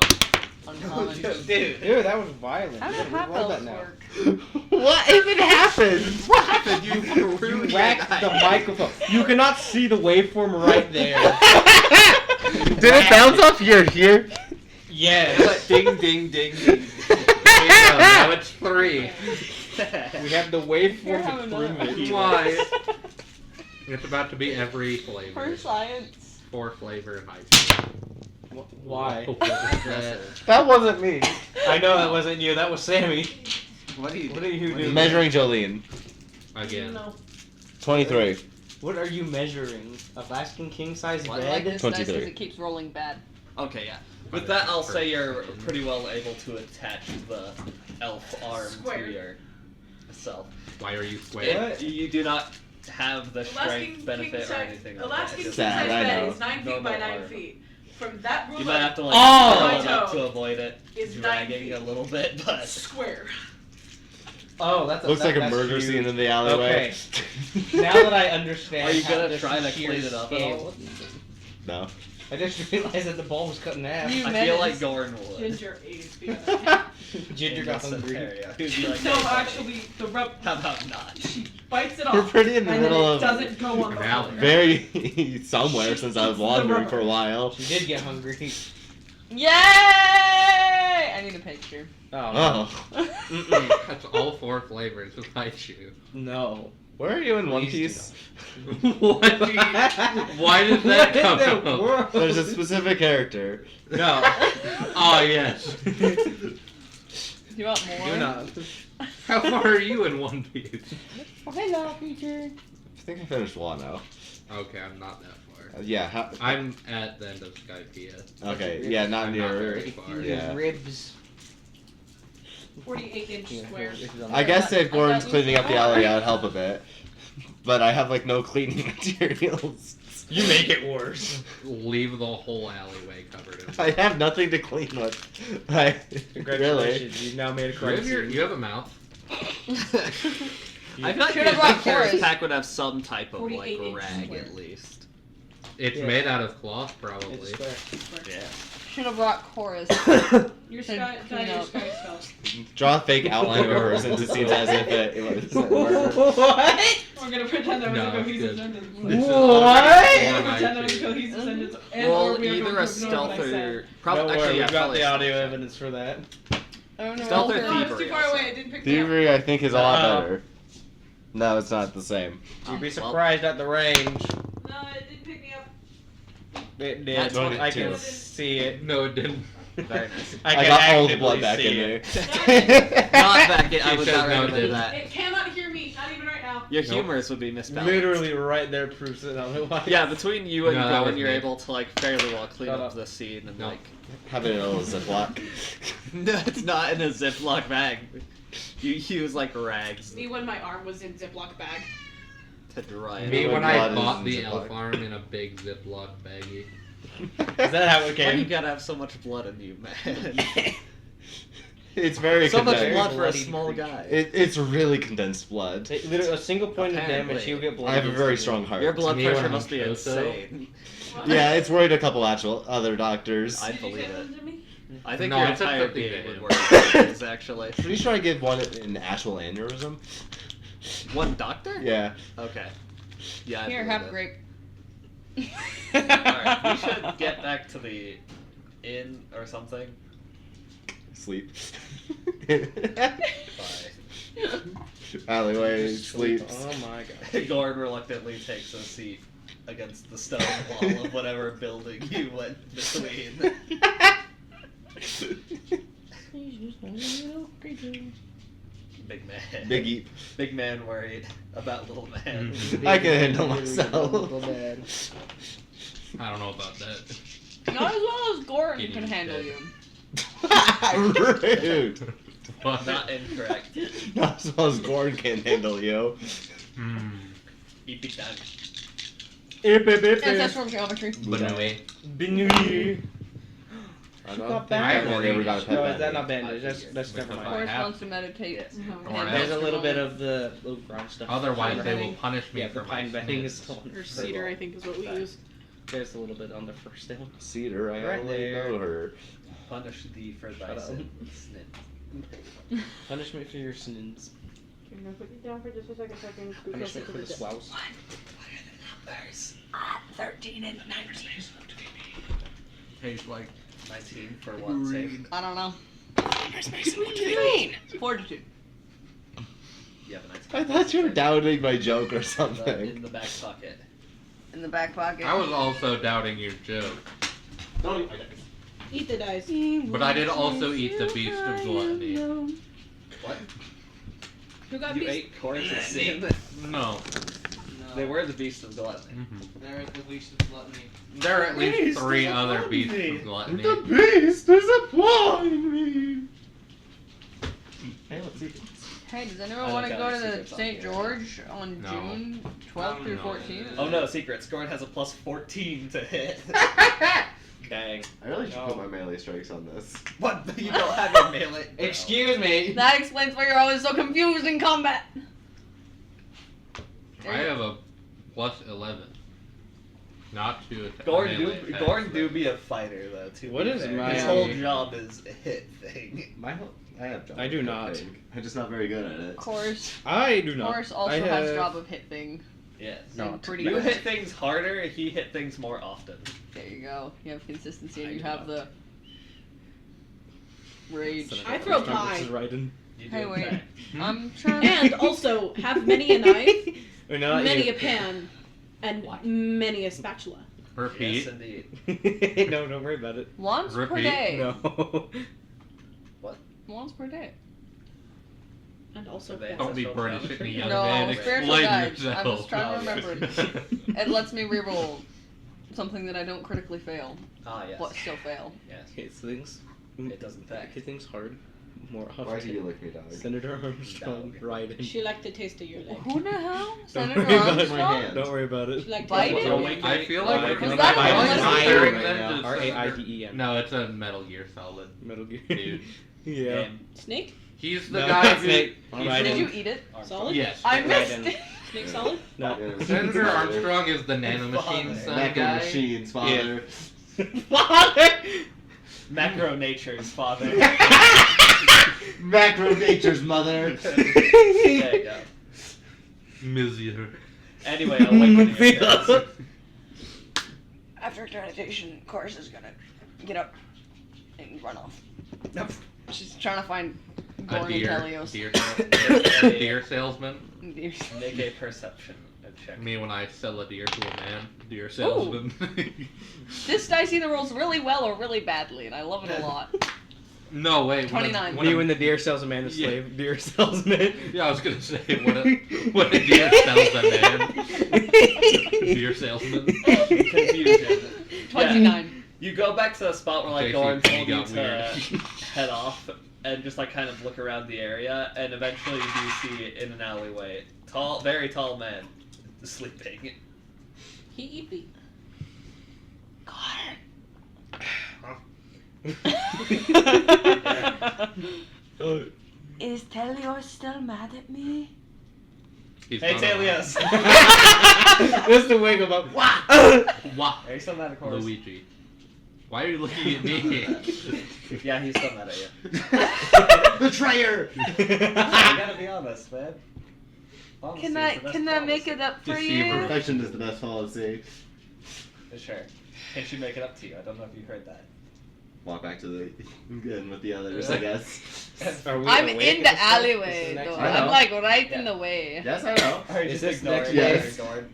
Uncommon. Dude, that was violent. How You did gotta half rewind elves that now. work? What even happened? What happened? You whacked the microphone. You cannot see the waveform right there. Did it bounce off here? Yes. Ding ding ding ding. Now it's 3. We have the Here, waveform have to another prove it. Why? It's about to be every flavor. For science. 4 flavor and high. Why? What was that? That wasn't me. I know that wasn't you. That was Sammy. What are you What are you doing? Measuring Jolene. Again. No. 23. What are you measuring? Alaskan king size What? I like bed? this dice 23. because it keeps rolling bad. Okay, yeah. With that, I'll say you're pretty well able to attach the elf arm Square. to yourself. Why are you square? You do not have the strength Alaskan benefit king or size, anything like Alaskan that. king Sad, size I bed know. is 9 feet Normal by 9 arm. feet. From that You roulette might have to like Oh! pull it up to avoid it is 9 dragging feet. a little bit, but Square. Oh, that's Looks like a that's murder huge. scene in the alleyway. Now that I understand, are you how gonna this try to sheer clean it up at all? scale- No. I just realized that the ball was cut in half. You I feel like menace. Gorn would. Ginger ate it. Ginger In got this hungry. scenario. He'd be like, No, "Hey, buddy, actually, the rub. how about not? She bites it We're off. pretty in the and middle then it of doesn't go on the Now- floor. very somewhere since I was The wandering rubber. for a while. She did get hungry. Yay! I need a picture. Oh, Oh. Mm-mm. That's all 4 flavors of Haichu. No. Where are you in One Please do Piece? What? Why did that come What in the up? world? There's a specific character. No. Oh, yes. Do you want more? Do not. How far are you in One Piece? Oh, hello, Peter. I think I finished Wano. Okay, I'm not that far. Yeah. I'm at the end of Skypea. Okay. Yeah. Not I'm not near. very far. Yeah. Ribs. 48-inch square. I guess if I Gordon's thought you cleaning up the said- alley, I'd help a bit. But I have like no cleaning materials. You make it worse. Leave the whole alleyway covered in. I have nothing to clean with. Really. Congratulations, you've now made a You have, crime you have a mouth. I feel like Should've the brought adventurer's Chorus. pack would have some type of like 48 rag square. at least. It's Yeah. made out of cloth, It's probably. square. Yeah. Should have brought chorus. Your sky, Clean your up. sky spell. Draw a fake outline of hers into scenes as if it was a murder. What? We're gonna pretend that was No, a cohesive good. sentence. This is What? already We're more gonna pretend that was a Haichu. cohesive sentence. And or Well, we are either going a to ignore stealth what I said. or Don't probably worry, actually we've yeah, got probably the a audio stealth. evidence for that. I don't know. Stealth or No, it's too thievery far also. away. It didn't pick me up. Thievery, I think, is a lot Uh-oh. better. No, it's not the same. You'd be well. surprised at the range. No, it didn't pick me up. It That's did. what I it can did. see it. No, it didn't. Very nice. I I can got all the actively blood back see in it. there. Not back in. I She would says not no, it recommend didn't. that. It cannot hear me. Not even right now. Your Nope. humors would be misbalanced. Literally right there proves it otherwise. Yeah, between you and No, that was Gowan, you're me. able to like fairly well clean Shut up up. the scene and No. like. Have it in a little Ziploc. No, it's not in a Ziploc bag. You use like rags Me when my arm was in Ziploc bag. to dry it. Me My when blood I is bought in the Ziploc. elf arm in a big Ziploc baggie. Is that how it Why do you came? gotta have so much blood in you, man? It's very so much condensed. blood for a Bloody small creature. guy. It's really condensed blood. Literally, a single point of Apparently. damage, he'll get blood. I have a very instantly. strong heart. Your blood me when pressure I'm must be so-so. insane. Yeah, it's worried a couple actual other doctors. I'd Did you believe say it. something to me? I think No, your I said entire something to being would him. work with actually. Pretty sure I give one an actual aneurysm. One doctor? Yeah. Okay. Yeah. I Here, believe have it. grape. Alright, we should get back to the inn or something. Sleep. Bye. Alleyway, sleeps. Oh my god. Gord reluctantly takes a seat against the stone wall of whatever building you went between. Big man. Big eat. Big man worried about little man. I can handle myself. I don't know about that. Not as well as Gordon Getting can handle dead. you. Rude. But, Not incorrect. Not as well as Gordon can handle you. Eat it down. Ancestral geometry. but anyway, Benui. I got I've bandage. never got a pet No, is that bandage. not bandage? That's never Because mind. Chorus have- wants to meditate. Mhm. Or There's a else. little bit of the little ground stuff. Otherwise, Pine they will bending. punish me Yeah, for the my pine bending is sins. still on Or her cedar, I table. think, is what we use. There's a little bit on the first hill. Cedar, I Right only there. know her. Punish thee for thy Shut up. sins. Punishment for your sins. I'm gonna put you down for just a second so I can scoot Punishment closer for to the the swells. 13 and 19. Tastes like 19 for what sake? I don't know. Fortitude. You have a nice I thought you were doubting my joke or in something. the back pocket. In the back pocket. I was also doubting your joke, Eat the dice. but I did also eat the beast of gluttony. What? Who got You beast? ate Chorus of Sin? No, They were the beast of gluttony. They're at the least of gluttony. there are at least Beast 3 of other gluttony. beasts of gluttony. The beast is applying me. Hey, let's see. Hey, does I anyone don't want to got go any to the secrets on St. here. George on No. June 12th through No. 14th? Oh no, secret. Scorn has a plus 14 to hit. Dang. I really should No. put my melee strikes on this. What? You don't have your melee? Excuse me. That explains why you're always so confused in combat. I have a plus 11. Not to attack. Gorn do be a fighter though. Too. What is my- His whole job is a hit thing. I have job. I do not. thing. I'm just not very good at it. Of course. I do not. Horse also I has have... job of hit thing. Yes. No. Pretty You good. hit things harder. He hit things more often. There you go. You have consistency I and you do have the rage. I throw This pie. is Raiden. You Hey, do wait. attack. I'm trying And also have many a knife, Or not many you. a pan, and many a spatula. Repeat. Yes, indeed. No, don't worry about it. Once per Repeat. day. No. Once per day. And also They- Don't be Social British, geometry. young No, man. spiritual Explain guides. yourself. I'm just trying to Oh, remember it. It lets me reroll something that I don't critically fail, Ah yes. but still fail. Yes. Hit things. It doesn't attack. Hit things hard. More often. Why do you lick me, dog? Senator Armstrong, Dog. Raiden. She liked the taste of your leg. Who the hell? Don't Senator worry about it. Armstrong? hand. Don't worry about She it. liked Biden? taste of your leg. I feel Like, like was we're that comparing Raiden? them to R-A-I-D-E-N. No, it's a Metal Gear Solid Metal Gear. dude. Yeah. Game. Snake? He's the No, guy that's who. Snake. he's- Raiden. Did you eat it? Solid? Yes. I missed Raiden. it. Snake solid? No. Senator Armstrong is the nanomachine Father. son Macro guy. machines, father. Macro Nature's father. Macro nature's mother. There you go. Monsieur. Anyway, awakening appears. After accreditation, Chorus is gonna get up and run off. She's trying to find A Gorn and deer. Telios. Deer salesman. Deer. Make a perception check. Me when I sell a deer to a man. Deer salesman. This dice either rolls really well or really badly, and I love it a lot. No, wait. 29. Me when the deer sells a man, the Yeah. slave. Deer sells man. Yeah, I was gonna say when a deer sells a man. Deer salesman. Confusion. 29. You go back to the spot where like JCP Gorn told you got to weird. head off and just like kind of look around the area, and eventually you do see in an alleyway, very tall man sleeping. He eat beat. Is Telios still mad at me? He's Hey not Telios! That's the wig of a. alive. Wow. Are you still mad at Chorus? Luigi. Why are you looking at me? Yeah, he's still mad at you. Betrayer! You gotta be honest, man. Honesty Can is I the best can I make policy. it up for Deceiver. you? Perfection is the best policy. Sure. Can she make it up to you? I don't know if you heard that. Walk back to the good with the others, I guess. Are we I'm awake in the at this point? alleyway This is though. next I I'm know. like right in Yeah. the way. Yes, I know. Are you Is just this ignoring next me? Yes. Ignored?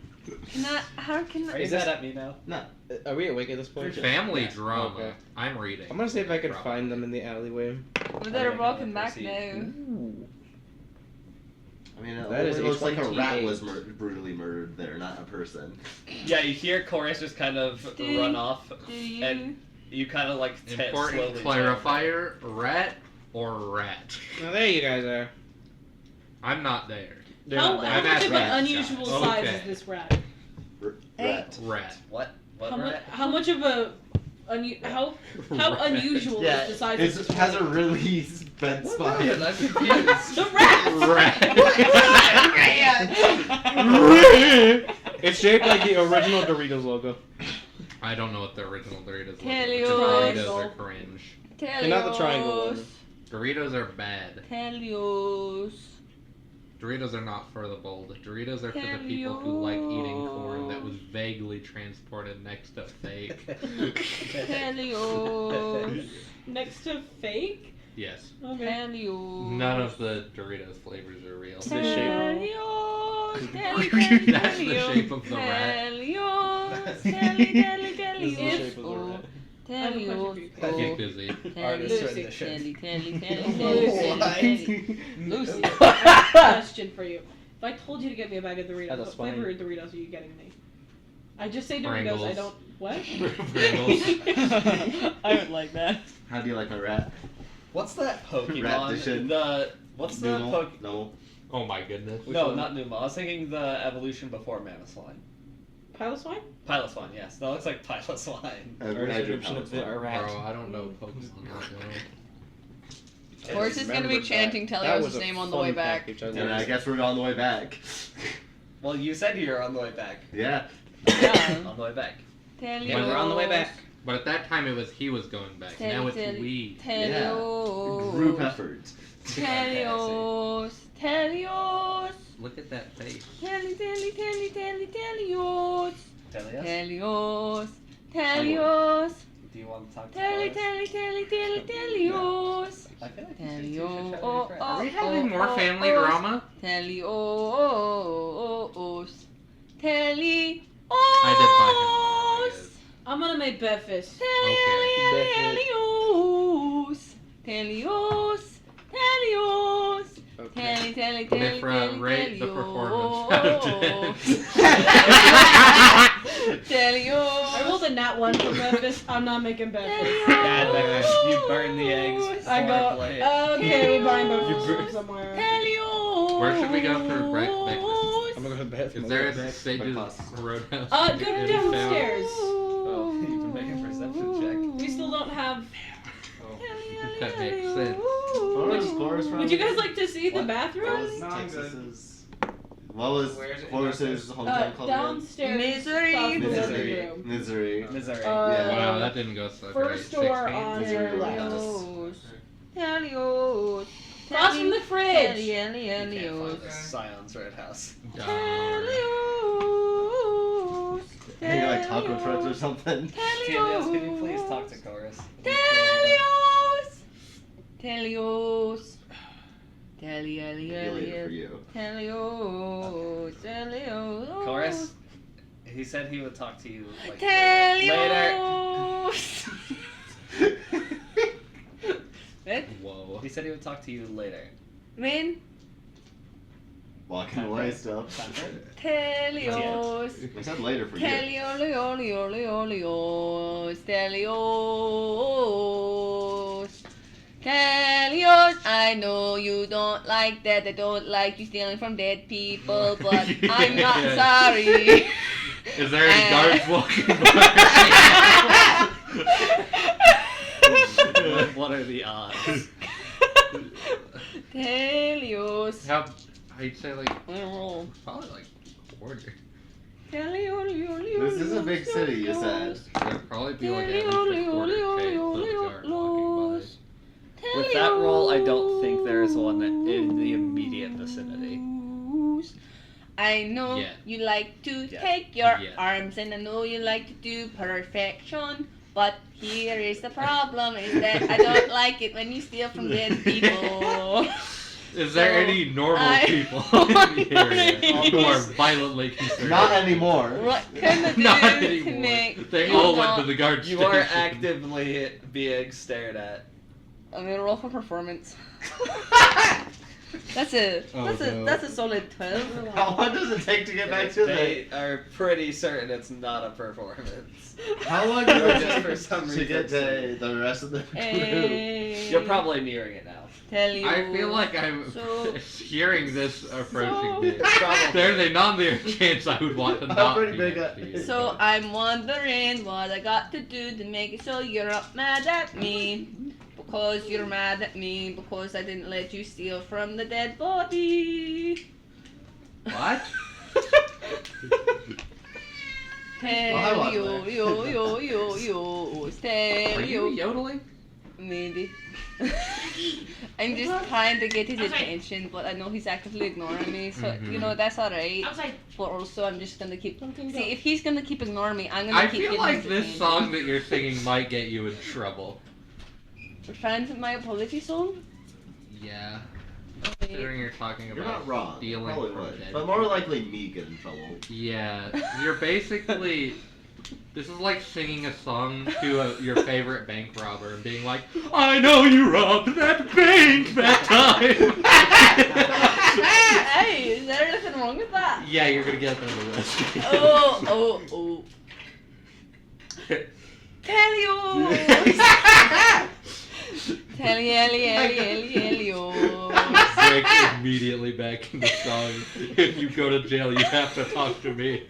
Can I? How can Are I? you Is mad this- at me now? No. Are we awake at this point? Family Yeah. drama. Okay. I'm reading. I'm gonna see if I can Probably. find them in the alleyway. We better Okay, welcome let's back see. now. I mean, it That is looks like a rat A28. was brutally murdered there, not a person. Yeah, you hear Chorus just kind of Do- run off. Do you? And you kind of like Important slowly clarifier: rat or rat? Now there you guys are. I'm not there. They're How not there. I'm much at of an rat, unusual guys. size Okay. is this rat? Rat. Rat. What? What? How much of a how Rat. unusual Yeah, is the size of it this has rat? a really bent What spine. Ryan? I'm confused. The rat! It's shaped like the original Doritos logo. I don't know what the original Doritos was. Telios. Doritos are cringe. They're not the triangle one. Doritos are bad. Telios. Doritos are not for the bold. Doritos are for the people who like eating corn that was vaguely transported next to fake. Telios. Next to fake? Yes. Okay. Telios. None of the Doritos flavors are real. The shape. Telios. That's the shape of the rat. Telios. This is the shape of the rat. I have a question for you. Get busy. Artist Lucy. rendition. Lucy, I have a question for you. If I told you to get me a bag of Doritos, That's what fine. flavor of Doritos are you getting me? I just say Doritos, Pringles. I don't... What? Pringles. I would like that. How do you like my rat? What's that Rat Pokemon? edition. What's the No. No. Oh my goodness. No, not Numa. I was thinking the evolution before Mamoswine. Piloswine? Piloswine, yes. That looks like Piloswine. Or a description of the rat. Bro, I don't know Pokemon. Horse is gonna be Remembered chanting that. Telios' That was a name on the fun way back. package, I And loved I it. guess we're on the way back. Well, you said you were on the way back. Yeah. Yeah. On the way back. Telios. Yeah, we're on the way back. But at that time, he was going back. Now it's we. Telios. Group effort. Telios. Telios. Look at that face. Telios. Telios? Telios. Telios. Do you want to talk to Telios. Taurus? Telios. I feel like you two should Telios. try to be friends. Are we having more family drama? Telios. Telios. I did buy him one. I'm gonna make Bedfist. Telios. Telios. Telios. Okay. Myfra, rate the performance out of 10. Telios. I rolled a nat 1 for Bedfist. I'm not making Bedfist. Bad Beckers, you burn the eggs. I go, horribly. okay, we're buying You Bedfist bur- somewhere. Telios. Where should we go for breakfast? I'm gonna go to bed. Is there a stages roadhouse? Go in town? downstairs. Oh, you can make a perception check. We still don't have. That makes sense. Would you guys like to see the What? bathrooms? No, I'm good. What was Where's it? Forrest's hometown called? Downstairs. Misery. across the Misery. living room. Misery. Misery. Wow, that didn't go so First great. door 16? on your left. Telios. Across from the fridge. Telios. Scion's Red House. Dumb. Telios. Any like taco trucks or something? Telios, can you please talk to Chorus? Telios. Telios. Elated for you. Telios. Telios. Chorus? He said he would talk to you like later. Telios. What? Whoa. He said he would talk to you later. Min. Walking away still. Telios. I said later for you. Telios. Telios. Telios. I know you don't like that. I don't like you stealing from dead people, but I'm not Yeah. sorry. Is there any guards walking by? What are the odds? Telios. How I'd say like I'm gonna roll. probably like a quarter. Telios. This is a big city, you said. There'd probably be like at least a quarter chance of a guard walking With that roll, I don't think there is one in the immediate vicinity. I know Yeah. you like to Yeah. take your Yeah. arms, and I know you like to do perfection. But here is the problem: is that I don't like it when you steal from dead people. by. Is there So, any normal I people in the area who are violently concerned? Not anymore. What can I do Not to anymore. make They you all went not- to the guard You station. are actively being stared at. I'm gonna roll for performance. That's Oh, no. that's a solid 12. How long does it take to get back to the? They are pretty certain it's not a performance. How long does it Just take for some to reason. get to the rest of the group? You're probably nearing it now. Tell you. I feel like I'm So- hearing this approaching me. Probably. There's a non-zero chance I would want to I'm not pretty be big next at- to you. So I'm wondering what I got to do to make it so you're not mad at me. Because you're mad at me because I didn't let you steal from the dead body. What? Tell you. Are Tell you you. yodeling? Maybe. I'm just trying to get his attention, but I know he's actively ignoring me, so you know that's alright. Outside. But also, I'm just gonna keep. Something See, if he's gonna keep ignoring me, I'm gonna I keep feel getting like his this attention. song that you're singing might get you in trouble. We're trying to my apology song. Yeah. Considering you're talking You're about not wrong. stealing Probably from would. dead But more likely me get in trouble. Yeah, you're basically. This is like singing a song to your favorite bank robber and being like, I know you robbed that bank that time! Hey, is there anything wrong with that? Yeah, you're gonna get them the list. Oh. Tell you. Telios. Break immediately back into song. If you go to jail, you have to talk to me.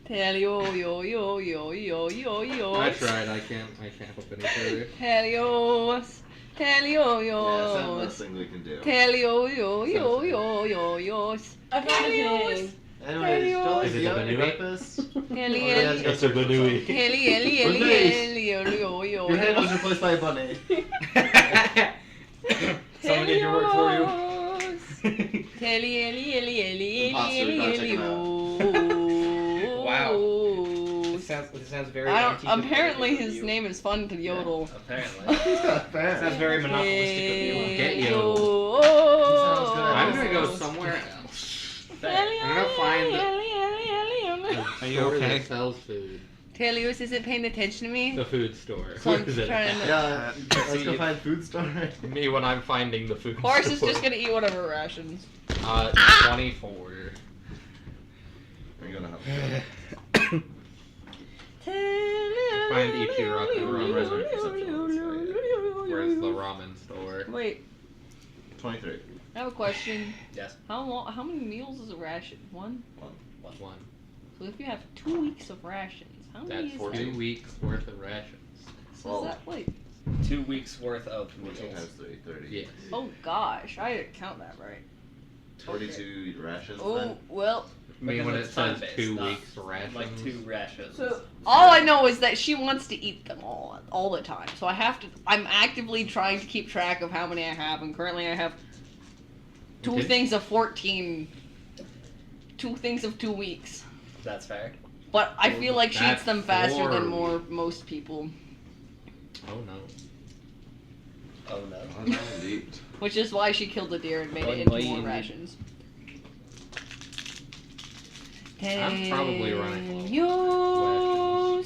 Telio, yo, yo, yo, yo, yo, yo. I tried. I can't help any further. Telios. Telio, Yeah, it's not much yos. thing we can do. Telio, yo, yo, yo, yo, yos. I found a Telios. thing. Anyways, Telios. Joel, Is is it you a have any Banui? breakfast? Heli, Or heli. you guys It's a go for Banui. some? Heli, heli, heli, heli, yo, yo, yo. Your head was replaced by a bunny. Someone did your work for you. Heli, heli, heli, heli, Imposter, heli, gotta heli, check him out. Wow. yo. This sounds very. I don't, anti-competitive apparently of his you. name is fun to yodel. Apparently. He's got Sounds fans. very monopolistic of you. Get Yo. Sounds good. I'm gonna go somewhere else. I'm gonna find a Are you store okay? that sells food. Telios isn't paying attention to me. The food store. So I'm Where is it trying at? to- Yeah, let's See, go find food store. Me when I'm finding the food Horace store. is just gonna eat whatever rations. 24. Are you gonna help? Find Ichiraku ramen. Where's the ramen store? Wait, 23. I have a question. Yes. How many meals is a ration? One? One. So if you have 2 weeks of rations, how many That's is 2 that? weeks worth of rations. So is that like 2 weeks worth of 14 meals. times 3, 30. Yes. oh gosh, I didn't count that right. 42 rations Oh then? well, Me Because when it it's says time-based, 2 not weeks rations. Like 2 rations. So all I know is that she wants to eat them all the time. So I'm actively trying to keep track of how many I have, and currently I have two Okay. things of 14. 2 things of 2 weeks. That's fair. But I feel like she eats That's them faster than 4 most people, Oh no. Oh no. Oh, no, indeed. which is why she killed the deer and made Boy, it into boy, more indeed. rations. I'm probably running Yo,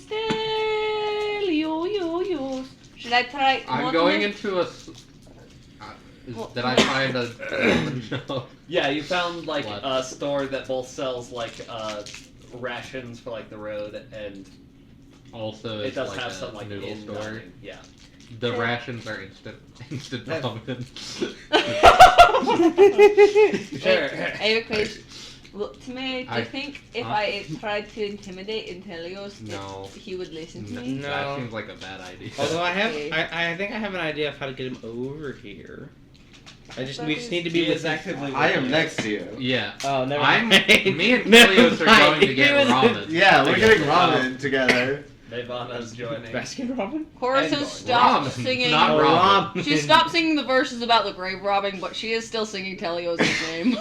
should I try? I'm one going more? into a. Well- Did I find a ramen shop? Yeah, you found like What? a store that both sells like rations for like the road, and Also, it it's does have have some like noodle in store. dining. Yeah. The rations are instant ramen. Sure. I have a question. Look, to me, do you I- think if huh? I tried to intimidate Telios, No. he would listen to No. me? No. That seems like a bad idea. Although I Okay. think I have an idea of how to get him over here. We just need to He be is actively. I am working. next to you. Yeah. Oh, never I'm. mind. Me and Never Telios are mind. going to He get was- ramen. Yeah, we're together. getting ramen together. Devana's joining. Baskin Robin? Horace And has stopped ramen, singing. not Oh, ramen. She stopped singing the verses about the grave robbing, but she is still singing Telios' name.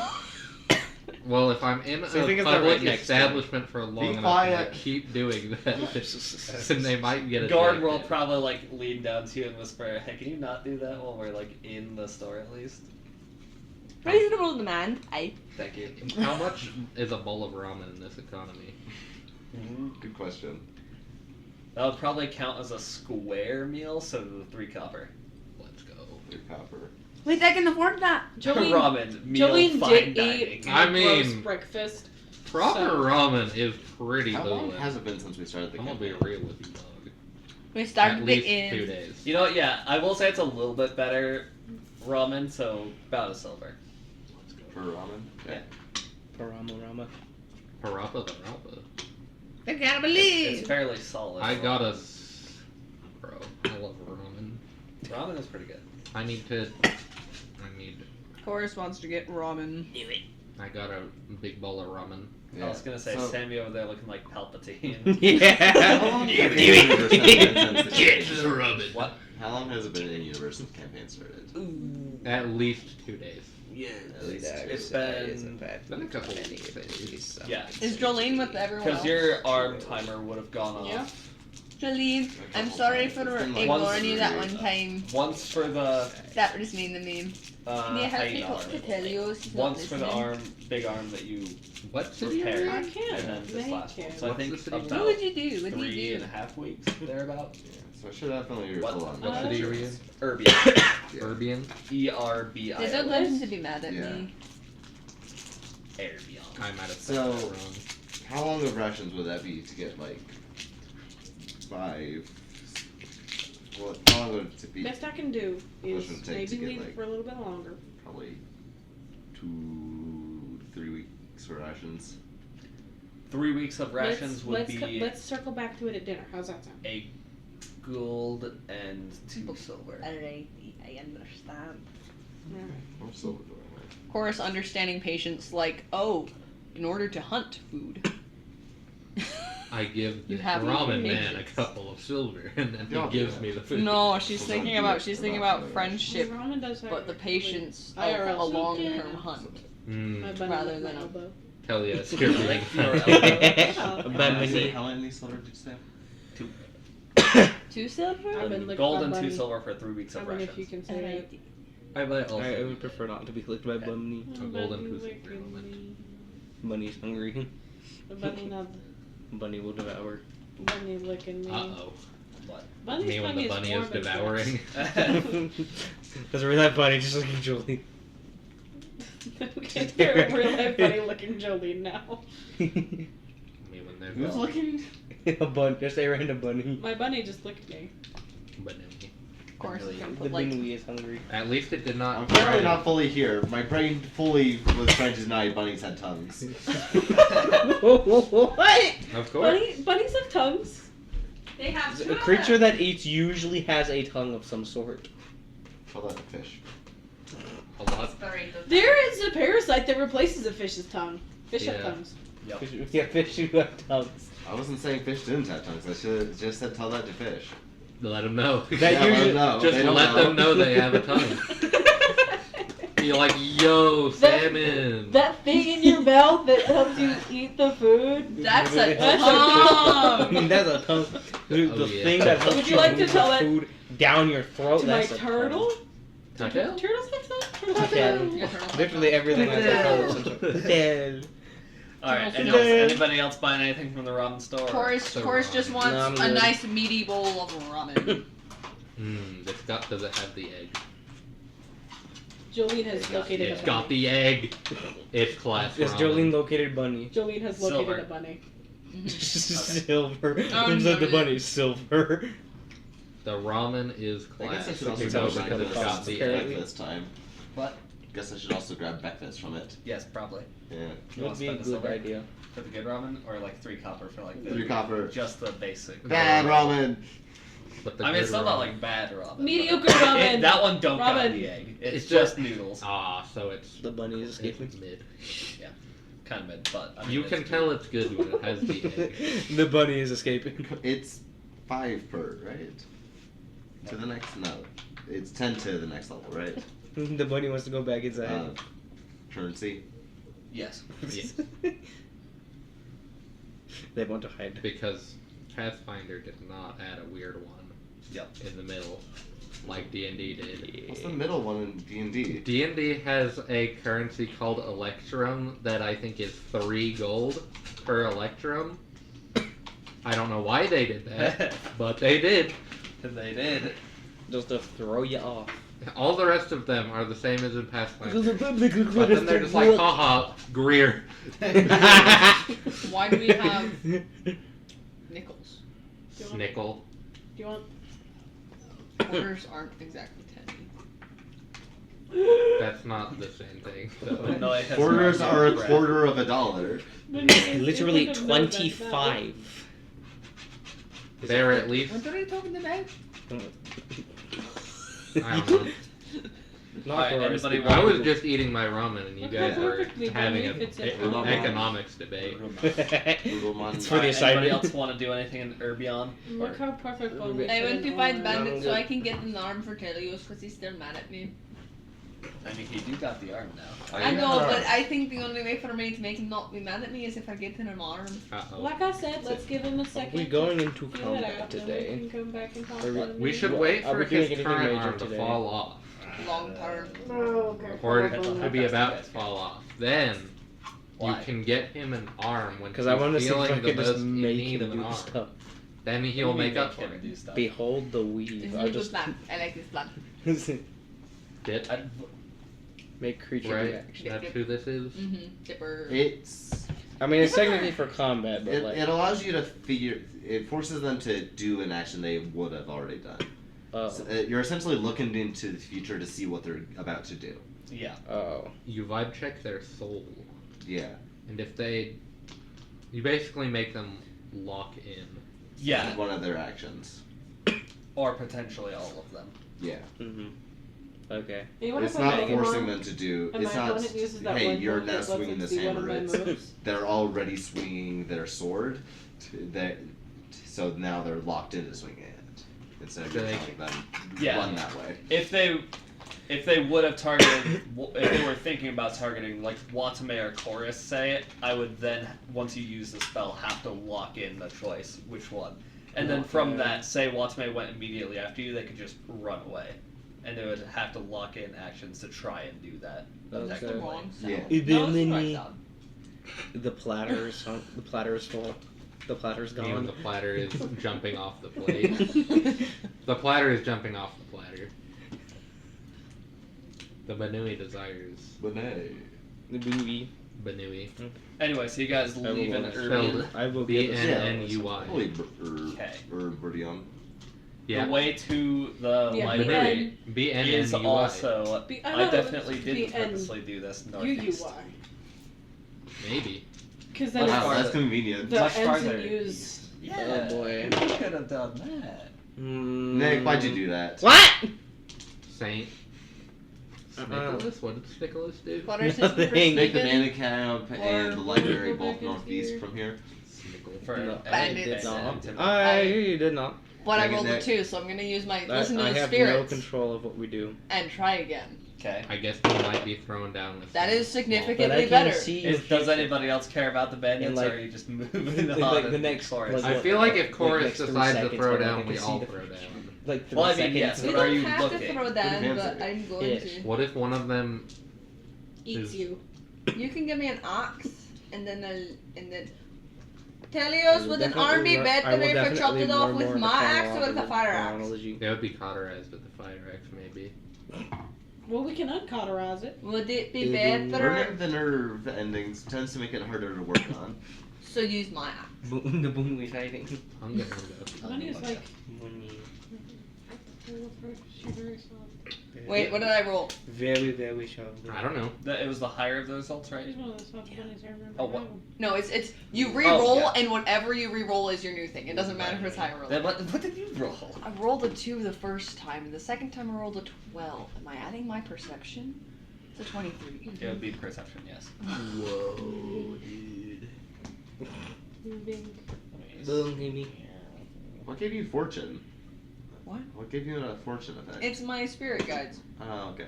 Well, if I'm in So you a think it's public right next to me? establishment for long Be enough quiet. to keep doing that, then they might get Guard addicted. will probably like lean down to you and whisper, "Hey, can you not do that while we're like in the store at least?" Reasonable demand. Thank you. How much is a bowl of ramen in this economy? Good question. That would probably count as a square meal, so 3 copper. Let's go. Good copper. Wait, I can afford that. Ramen meal Jolene fine did dining. eat I a gross mean- breakfast. Proper So- ramen is pretty How long low. has it been since we started the I'm gonna be campaign? real with you, dog. We At started it least 2 in. days. You know what? Yeah, I will say it's a little bit better ramen, so about a silver. For ramen? Yeah. Rama. Parappa the Rappa. I gotta believe. It's fairly solid. I got ramen. Bro, I love ramen. Ramen is pretty good. I need. Horace wants to get ramen. I got a big bowl of ramen. I was gonna say So- Sammy over there looking like Palpatine. How long has it been in universe campaign since the campaign? ramen. What? How long has it been in universe since campaign started? At least 2 days. Yeah, At least it's Been a couple weeks, at least. Yeah. Is Jolene with everyone Because else? your arm timer would have gone off. Yeah. Jolene, I'm sorry for ignoring Once- you that one time. Once for the That was mean to me. Can you help height me talk arm. to Telios? He's not Once for the listening. arm, big arm that you What city are repaired, you I in? can't. and then this Thank last one. you. So I What's think the city? What about would you do? What did you 3.5 weeks thereabout. Yeah, so I should definitely What? full on What city are you in? Erbion. Urbian? E-R-B-I-O. They don't listen to be mad at Yeah. me. Erbion. I might have So- said that wrong. How long of rations would that be to get like 5 Well, how long would it be? Best I can do is What would it take to maybe get, leave like- for a little bit longer. Probably 2 to 3 weeks for rations. 3 weeks of rations would be Let's circle back to it at dinner. How's that sound? a gold and 2 silver. Alright, I understand. I'm still doing Chorus understanding patience like, oh, in order to hunt food. I give You the have ramen man a patience. couple of silver, and then Yeah, he gives yeah. me the food. No, she's Well, thinking don't do about it. friendship, Ramen does have but the patience of IRL. a long-term hunt. My bunny rather licked my than a- elbow. Telios, you're being Bamini. How many silver did you say? 2 silver? I've been licked Gold by and 2 bunny. silver for 3 weeks I of mean, if you rations. can say that. I might also. I would prefer not to be licked by Bumney. A golden Bunny pussy licking ramen. me. Bunny's hungry. Bunny not. Bunny will devour. Bunny licking me. Uh-oh. What? Bunny's Me when tongue the bunny is warm and devouring. Doesn't really that bunny just looking Jolene. Okay, they're real life bunny looking Jolene now. Me when they're Who's looking? A bunny, just a random bunny. My bunny just licked me. Banana. Of course, you can The put like bunny is hungry. At least it did not. I'm clearly not fully here. My brain fully was trying to deny bunnies had tongues. What? Of course. Bunnies have tongues. they have A creature that eats usually has a tongue of some sort. Call that a fish. A lot. There is a parasite that replaces a fish's tongue. Fish have Yeah. tongues. Yeah, fish do have tongues. I wasn't saying fish didn't have tongues. I should have just said tell that to fish. Let them know. That Yeah, let usually- them know. Just They don't let them know they have a tongue. You're like, yo, salmon. That thing in your mouth that helps you eat the food. That's a That's a tongue! That's a tongue. The Oh, yeah. thing that helps Would you like to move tell the it food down your throat. to my that's a turtle? Tail? Turtles have tongues? Tail. Your turtle. Literally everything has a tongue of some sort. Tail. Alright, Turtle. anybody else buying anything from the ramen store? Chorus, So Chorus wrong. just wants No, I'm a good. nice meaty bowl of ramen. Does it have the egg? Jolene has located It's a got bunny. the egg. It's class Yes, ramen. Jolene located bunny. Jolene has located Silver. a bunny. Silver. Oh, Looks like the no. bunny silver. The ramen is I guess class. I should also It's grab over because it's got breakfast the apparently. egg. this time. What? Guess I should also grab breakfast from it. Yes, probably. Yeah. You Would want to be a spend a good silver idea. for the good ramen, or like 3 copper for like the 3 copper. just the basic? Bad ramen. But the I mean, it's good still not ramen- like bad ramen. Mediocre but ramen. that one don't got Ramen. the egg. It's It's just noodles. Ah, so it's The bunny is escaping. mid. Kind of mid, but I mean, You it's can good. tell it's good when it has the egg. The bunny is escaping. It's 5 per, right? To the next, no. It's 10 to the next level, right? The bunny wants to go back inside. Currency. Yes. Yes. They want to hide. Because Pathfinder did not add a weird one Yep. in the middle, like D&D did. What's the middle one in D&D? D&D has a currency called Electrum that I think is 3 gold per Electrum. I don't know why they did that, but they did. They did. Just to throw you off. All the rest of them are the same as in Pathfinder. But then they're just like, haha, Greer. Why do we have nickels? Nickel. Do you want? Quarters aren't exactly 10. That's not the same thing. No, So. it has Quarters not are a bread. quarter of a dollar. Literally It wouldn't have known that. 25. They're at least, What are you talking about? I don't know. Not Alright, for us. anybody I want- was just eating my ramen and you Look guys how were perfectly having bunny fits in. an economics debate. It's for the Anybody assignment. else want to do anything in Urbion? Look how perfect one I went to fight I'm bandits so good. I can get an arm for Telios because he's still mad at me. I mean, he do got the arm now. I know, but I think the only way for me to make him not be mad at me is if I get him an arm. Uh-oh. Like I said, let's give him a second. Are we going into to feel it combat out, then today? we can come back and talk Are we- about it We should again. wait Are for we doing his anything current major arm to today? fall off. Long term. Oh, okay. Or Depends on to how be fast about you to guys fall off. Then Why? you can get him an arm when Because he's I want to see if I feeling the can most just in make need him of an do arm. stuff. Then he'll What do you make mean up for him it. do stuff? Behold the This weave. is I'll a good just plan. I like this plan. Did make creature right? reaction. That's who this is. Dipper. It's I mean, it's Dipper. technically for combat, but it, like, it allows you to figure. It forces them to do an action they would have already done. Oh. So, you're essentially looking into the future to see what they're about to do. Yeah. Oh. You vibe check their soul, Yeah. and if you basically make them lock in. Yeah. One of their actions. Or potentially all of them. Yeah. Mm-hmm. Okay. It's not forcing them to do. And It's my not. opponent uses that Hey, one you're move now that lets swinging them this see one of hammer. my It's, moves. they're already swinging their sword. So now they're locked into swinging it instead of So they- telling them Yeah. run that way. If they would have targeted, if they were thinking about targeting like Watame or Chorus, say, I would then, once you use the spell, have to lock in the choice, which one. And then from that, say Watame went immediately after you, they could just run away. And they would have to lock in actions to try and do that. Okay. That's the wrong sound. Yeah. No, it's the right sound. The platter's full. The platter's When gone. the platter is jumping off the plate. The platter is jumping off the platter. The Banui desires Benay. The movie. Banui. Anyway, so you guys I will leave in want to Urban. Spelled I will get the B-N-N-U-Y. Holy Okay. Berdion. Yeah. The way to the Yeah, library B-N-N-U-Y. is also. B- I thought it was definitely didn't B-N- purposely do this northeast. UUY. Maybe. Because Much then Wow, farther. that's convenient. the much N's farther and U's. Yeah. Oh, boy. You could have done that. Nick, why'd you do that? What? Saint. Nicholas? What did Nicholas do? What are Nothing. some Make the even? mana camp and the library both northeast from here. For No, I Bandits. did not. Bandits. I did not. But I Make it rolled a Nick. 2, so I'm gonna use my I listen to the have no spirits control of what we do. and try again. Okay. I guess we might be thrown down with That some is But significantly I can better. see. Does anybody else care about the bandits, In, like- or are you just moving like, on? the and next, chorus? like, I feel like if like, Chorus next 3 decides to seconds, throw but I down, can we see all the- throw down. Like 3 Well, I mean, seconds. yes, We but are don't you have looking? to throw Good down, answer. but I'm going Ish. to. What if one of them Eats Is- you. You can give me an ox, and then I Telios, will would an definitely arm be I will better if I chopped definitely it off learn with more my the axe or with a chronological- fire axe? chronology. they would be cauterized with the fire axe, maybe. Well, we can uncauterize it. Would it be Learning better? Learning the nerve endings tends to make it harder to work on. So use my axe. Boom, the boom we fighting. Hunga. Money is like. Wait, what did I roll? Very, very sharp. I don't know. It was the higher of the results, right? He's one of the soft bunnies I remember. Oh, what? No, it's you re-roll, yeah. and whatever you re-roll is your new thing. It doesn't matter if it's high or Then low. what did you roll? I rolled a 2 the first time, and the second time I rolled a 12. Am I adding my perception? It's a 23. It would be perception, yes. Whoa, dude. Moving. Boom, baby. What gave you fortune? What? What gave you a fortune effect? It's my spirit guides. Oh, okay.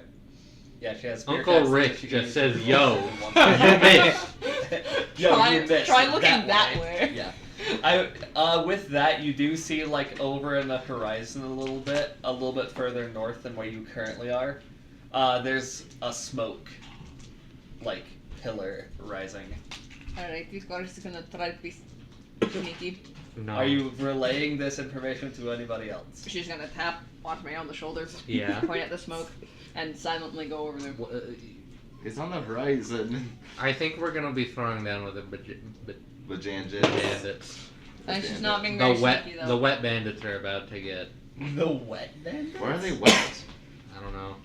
Yeah, she has spirit Uncle guides that Rick she just can says, use "Yo, to roll in one you time." missed." Yo, Try- you missed. try looking that way. Yeah. With that, you do see like over in the horizon a little bit further north than where you currently are. There's a smoke, like pillar rising. Alright, this girl is gonna try to be sneaky. No. Are you relaying this information to anybody else? She's gonna tap me on the shoulder, Yeah. point at the smoke, and silently go over there. It's on the horizon. I think we're gonna be throwing down with the Bajanjit. bandits. And she's not being very sneaky though. The wet bandits are about to get. The wet bandits? Why are they wet? I don't know.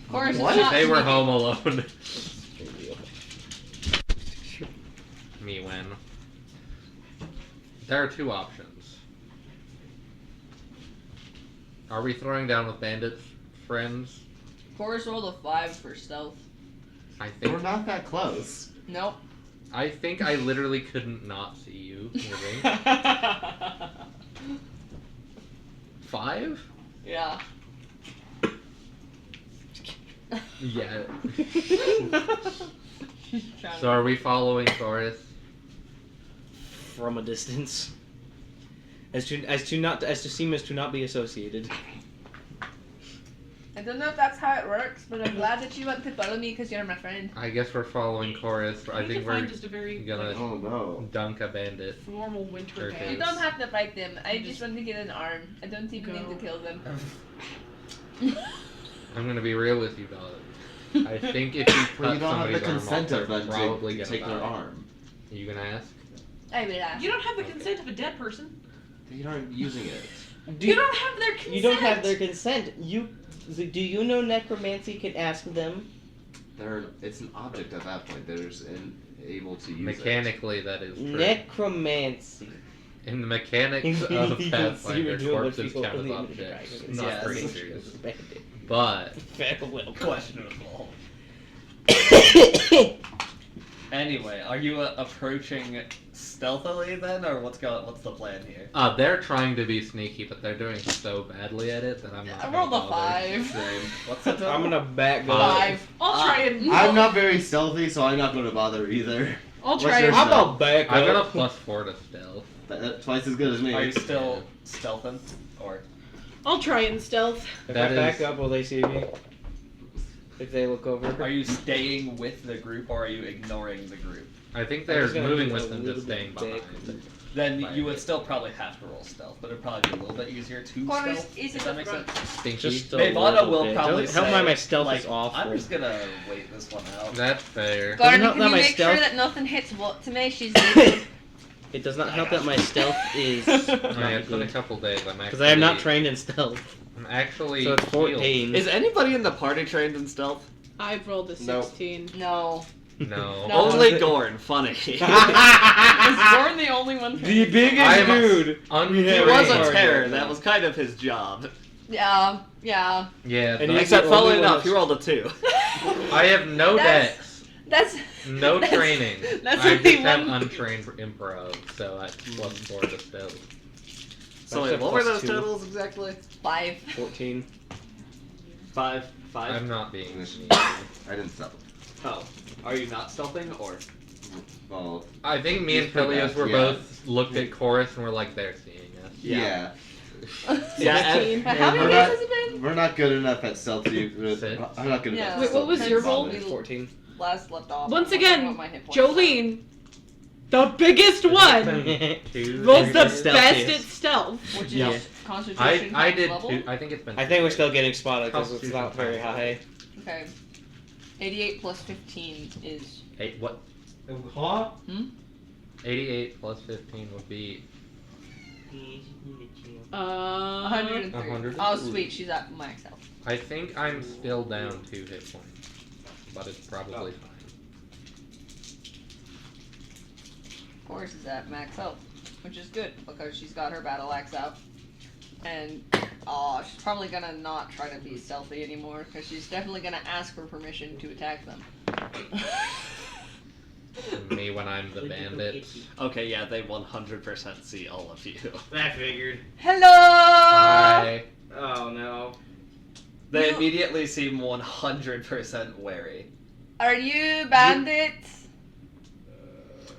Of course, it's What? not They were sneaky. home alone. Me win. There are 2 options. Are we throwing down with bandits, friends? Chorus rolled a 5 for stealth. I We're think. not that close. Nope. I think I literally couldn't not see you moving. 5? Yeah. Yeah. So are we following Taurus? From a distance. As to seem as to not be associated. I don't know if that's how it works, but I'm glad that you want to follow me because you're my friend. I guess we're following Chorus. I think we're just a very gonna Oh no. dunk a bandit. formal winter Okay. dance. You don't have to fight them. I You just just want to get an arm. I don't even need go. to kill them. I'm gonna be real with you, dog. I think if you Well, cut you don't have the somebody's arm consent off, of they're them probably to gonna take their die. arm. Are you gonna ask? I will ask. You don't have the consent of a dead person. They aren't using it. You don't have their consent. You don't have their consent. Do you know necromancy can ask them? It's an object at that point. They're just able to use Mechanically, that is true. Necromancy. In the mechanics of You can see Pathfinder, you're doing corpses what count as people objects, believe in the not dragon. creatures. Yes. But Farewell. Questionable. Anyway, are you approaching stealthily then, or what's the plan here? they're trying to be sneaky, but they're doing so badly at it that I'm not. I gonna rolled a bother. 5. What's the total? I'm gonna back go. 5. I'll try and. I'm not very stealthy, so I'm not going to bother either. I'll What's try your and. How about back I got a up? +4 to stealth. That's twice as good as me. Are you still stealthing, or? I'll try and stealth. If That I back is- up, will they see me? If they look over? Are you staying with the group, or are you ignoring the group? I think I'm they're just gonna moving do with a them, little just staying bit behind. Then Right. you would still probably have to roll stealth, but it'd probably be a little bit easier to Corners stealth, is if in that the makes front. sense. Stinky. Just a Bavana little will bit. probably Don't tell say, my stealth like, is awful. I'm just gonna wait this one out. That's fair. Gordon, help can that you my make sure stealth- that nothing hits Watame? She's leaving. It does not help that my stealth is Oh, yeah, not it's been a good. couple days. I'm actually. Because I am not trained in stealth. I'm actually. So it's healed. 14. Is anybody in the party trained in stealth? I've rolled a No. 16. No. No. No. Only Gorn. Funny. Is Gordon the only one? The biggest I am dude. He untrained. was a Sorry. terror. That was kind of his job. Yeah. Yeah, And but he's Except, the funnily only one enough, he rolled a 2. I have no That's- dex, That's. no that's- training. That's I only just have one. untrained improv, so that's +4 to stealth. So That's wait, a what were plus those 2. totals exactly? 5. 14. 5. I'm not being sneaky. I didn't stealth. Oh. Are you not stealthing, or? Well, I think me and He's pretty Telios bad, were yeah. both looked at Chorus and were like, they're seeing us. yeah. Yeah, 16. How many We're days not- has it been? We're not good enough at stealth. I'm not good Yeah. enough. Wait, at what was stealth. your roll? 14. Last left off. Once I don't know again, what my hit points Jolene, the biggest one, Two, rolls the three, best at stealth. are, which is Yeah. Constitution I times did level. two. I think it's been. I think we're still getting spotted because it's Constitution not very times high. Okay. 88 plus 15 is. 8. What? Huh? 88 plus 15 would be 103. 100. Oh, sweet. She's at max health. I think I'm still down 2 hit points, but it's probably fine. Of course, is at max health, which is good because she's got her battle axe out. And, she's probably gonna not try to be stealthy anymore because she's definitely gonna ask for permission to attack them. Me when I'm the bandit. Okay, yeah, they 100% see all of you. I figured. Hello! Hi. Oh no. They You- immediately seem 100% wary. Are you bandits?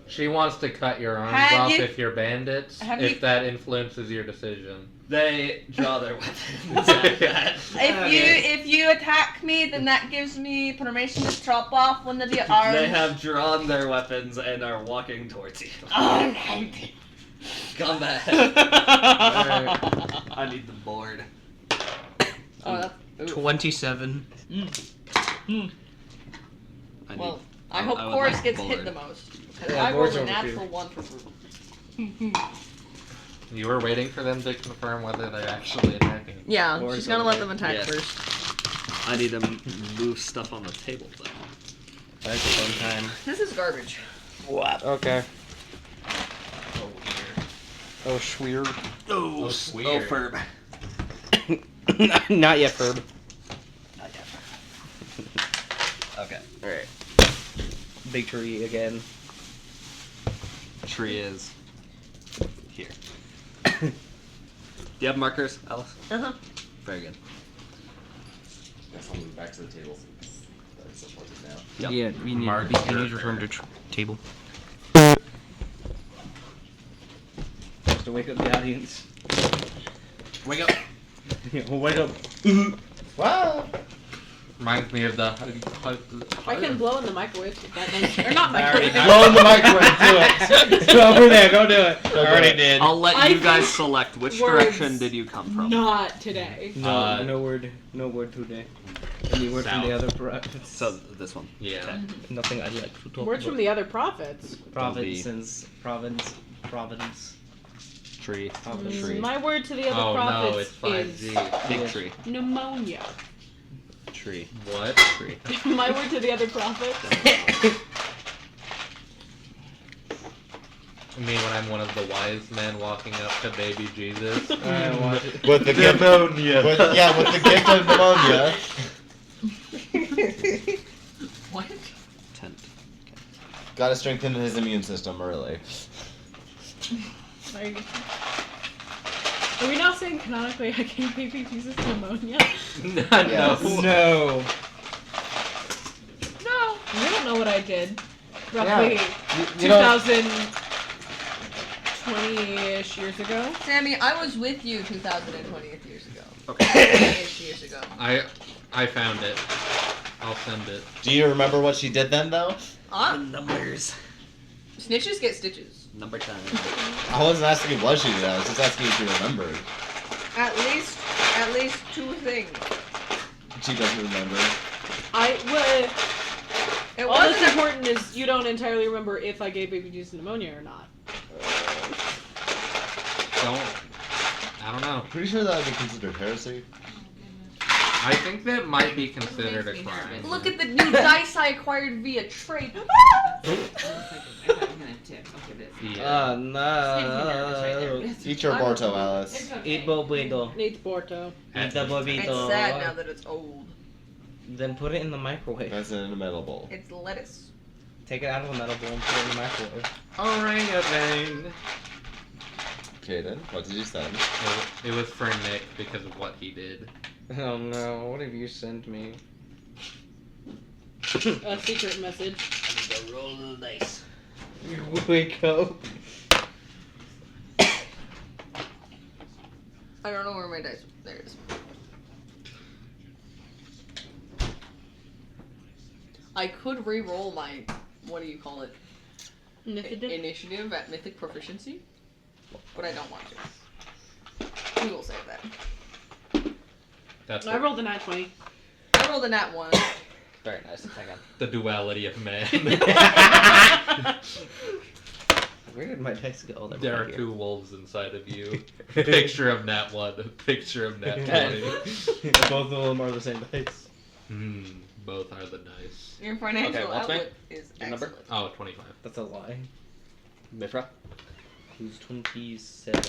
She wants to cut your arms Have off you- if you're bandits, have if you- that influences your decision. They draw their weapons at that. If you attack me, then that gives me permission to chop off one of your arms. They have drawn their weapons and are walking towards you. Alright. Come back. I need the board. Oh, that's. Ooh. 27. Well, I I hope would Chorus like gets board. hit the most. Because Yeah, I rolled board's a over natural two. 1 for proof. You were waiting for them to confirm whether they're actually attacking. Yeah, Board's she's gonna over let two. them attack Yeah. first. I need to move stuff on the table, though. That's a fun time. This is garbage. What? Okay. Oh, Schweer. Oh, weird. Ferb. Not yet, Ferb. Not yet. Okay. Alright. Big tree again. Tree is here. Do you have markers, Alice? Uh-huh. Very good. Guess I'll move back to the table since that's supported now. Yep. Yeah, we need, Mark we your need to return to table. Just to wake up the audience. Wake up. Wake up. Wow. Reminds me of the. I can blow in the microwave. If that makes, or not I already microwave. blow in the microwave. Do it. Go over there. Go do it. I already did. I'll let I you guys think select which words direction did you come from. Not today. No, no word today. Any word from the South. other prophets? So this one. Yeah. Okay. Nothing I'd like to talk Words about. from the other prophets. Province. Tree. My word to the other Oh no, it's prophets 5G. Big tree. is pneumonia. Tree. What? Tree. My word to the other prophets. I mean, when I'm one of the wise men walking up to baby Jesus. I watch it. With the gift, Pneumonia. with the gift of pneumonia. What? Tent. Gotta strengthen his immune system early. Are we not saying canonically I gave baby Jesus pneumonia? No. Yes. No. No. You don't know what I did. Roughly You know, 20-ish years ago. Sammy, I was with you 2020 years ago. Okay. 20-ish years ago. I found it. I'll send it. do you remember what she did then, though? Numbers. Snitches get stitches. Number 10. I wasn't asking what she did. I was just asking if she remembered. At least 2 things. She doesn't remember. It All that's wasn't. important is you don't entirely remember if I gave baby Jesus pneumonia or not. I don't know. Pretty sure that would be considered heresy. I think that might be considered a crime. Look at the new dice I acquired via trade. Yeah. No. Eat your Borto, Alice. Eat bobido. Needs Borto. Eat the It's bobito. sad now that it's old. Then put it in the microwave. That's in a metal bowl. It's lettuce. Take it out of the metal bowl and put it in the microwave. Orangutan. Kaden, what did you send? It was for Nick because of what he did. Oh no, what have you sent me? A secret message. Go roll the dice. Wake up. I don't know where my dice. There it is. I could re-roll my, what do you call it? Initiative at Mythic Proficiency, but I don't want to. We will save that. That's I rolled a nat 20. I rolled a nat 1. Very nice. Hang on. the duality of man. Where did my dice go? They're There right are here. 2 wolves inside of you. Picture of Nat 1, picture of Nat 20. Both of them are the same dice. Both are the dice. Your financial Okay, what's output is Your number? excellent. Oh, 25. That's a lie. Myfra. Who's 27?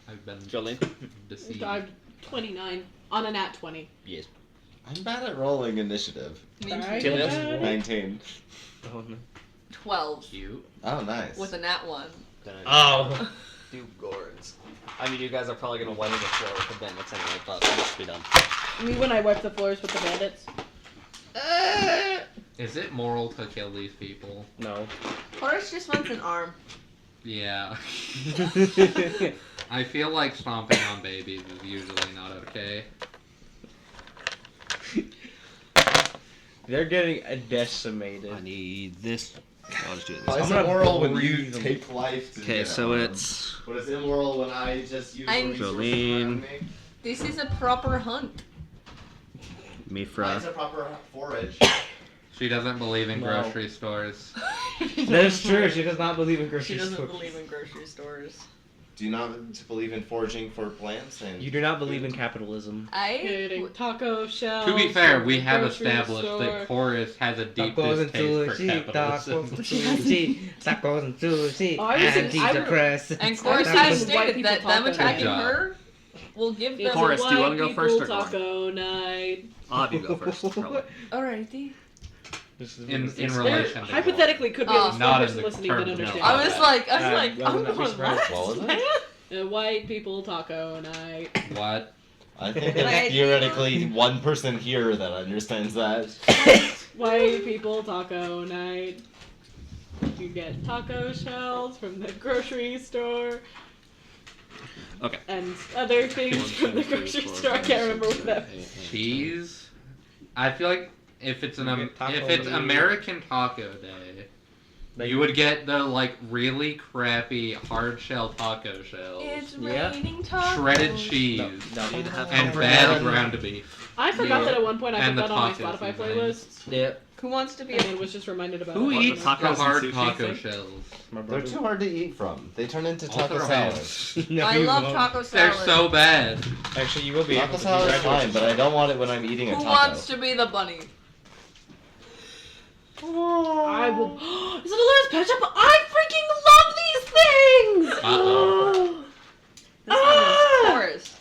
I've been Jolene. deceived. I'm 29 on a nat 20. Yes. I'm bad at rolling initiative. Me Alright. too. Telios. 19. Oh no. 12 Cute. Oh, nice. with a nat 1. Oh. Do gourds. I mean, you guys are probably gonna wipe the floor with the bandits anyway, but it must be done. Me when I wipe the floors with the bandits. Is it moral to kill these people? No. Horace just wants an arm. Yeah. I feel like stomping on babies is usually not okay. They're getting decimated. I need this. I'll just do this. Why is I'm it gonna immoral when you breathe them. take life to Okay, so it's What is immoral when I just use I'm- the resources Jolene. around me? This is a proper hunt. Why Myfra. is it proper forage? She doesn't believe in No. grocery stores. That is true. She does not believe in She grocery doesn't stores. believe in grocery stores. Do you not believe in foraging for plants and You do not believe in capitalism. Hitting taco shells. To be fair, from we the have grocery established store. that Horace has a deep Tacos and distaste for sushi, capitalism. tacos and sushi, tacos and sushi, Oh, I was in- I re- anti-depressed. And Chorus Tacos has and white stated people that them taco attacking night. her will give It's them. Chorus, a do you wanna white go people first or Gordon? taco night. I'll have you go first. Probably. Alrighty. This is In There relation to hypothetically could be Oh. a Not in person the listening terms that of understands. I was like, rather I'm not be going, surprised. What was what? it? A white people taco night. What? I think Like- there's theoretically one person here that understands that. White people taco night. You get taco shells from the grocery store. Okay. And other things from the grocery store. I can't remember what that. Cheese? I feel like if it's You get taco if it's meat. American Taco Day, you would get the like really crappy hard shell taco shells, It's Yeah. raining tacos. shredded cheese, No. Need to have and comfort. bad ground beef. I forgot Yeah. that at one point I And put the that on my taco Spotify seasoning. playlist. Yep. Who wants to be And was just reminded about Who it. eats Tacos The and hard sushi taco thing? shells. My They're too hard to eat from. They turn into Also taco ham. salad. No, I you love won't. taco They're salad. so bad. Actually, you will be Taco able to. salad is Congratulations. fine, but I don't want it when I'm eating a Who taco. wants to be the bunny? I will. Is it a Lewis Pet Shop? I freaking love these things! Uh-oh. This one is Taurus.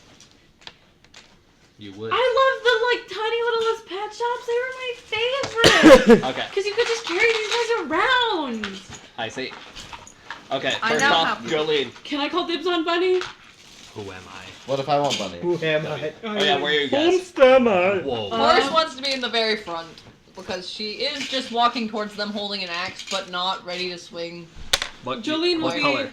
You would. I love the tiny little pet shops. They were my favorite. Okay, Because you could just carry these guys around. I see. Okay, I first now off, have- Jolene. Can I call dibs on Bunny? Who am I? What if I want bunny? Who am I? Oh yeah, where are you guys? Whoa. Taurus wants to be in the very front because she is just walking towards them holding an axe, but not ready to swing. What, Jolene what will be- color?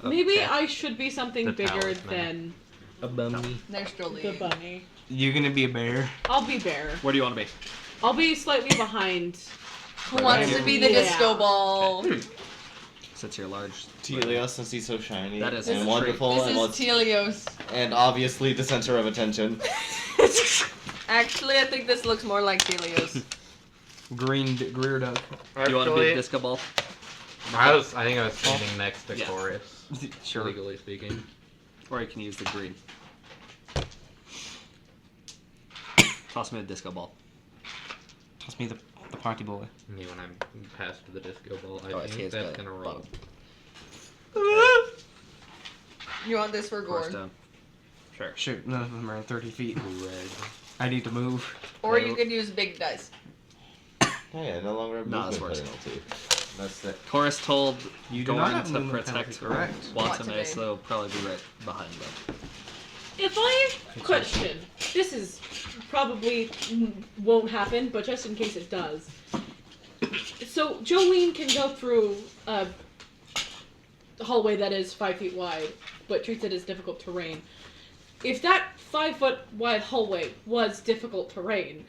Maybe Okay. I should be something The bigger talisman. than A bunny. There's the Jolene. bunny. You're gonna be a bear. I'll be bear. Where do you want to be? I'll be slightly behind. Who wants to be the Yeah. disco ball? Since you're large. Telios, since he's so shiny That is and a wonderful This and, is wants- Telios. and obviously the center of attention. Actually, I think this looks more like Telios. Green Greer duck. Do you want to be a disco ball? I think I was standing next to Yeah. Chorus, Sure. legally speaking. Or you can use the green. Toss me a disco ball. Toss me the party boy. Me when I'm past the disco ball, Oh, I I see think it's that's the gonna roll. bottom. You want this for Force Gord? down. Sure. Shoot, none of them are 30 feet. Red. I need to move. Or you could use big dice. Oh yeah, no longer have No, that's movement worse. penalty. That's it. Chorus told You do not Gorn have to movement protect penalty, correct. Watame, Watame. so they'll probably be right behind them. If I question, this is probably won't happen, but just in case it does. So Jolene can go through a hallway that is 5 feet wide, but treats it as difficult terrain. If that 5 foot wide hallway was difficult terrain,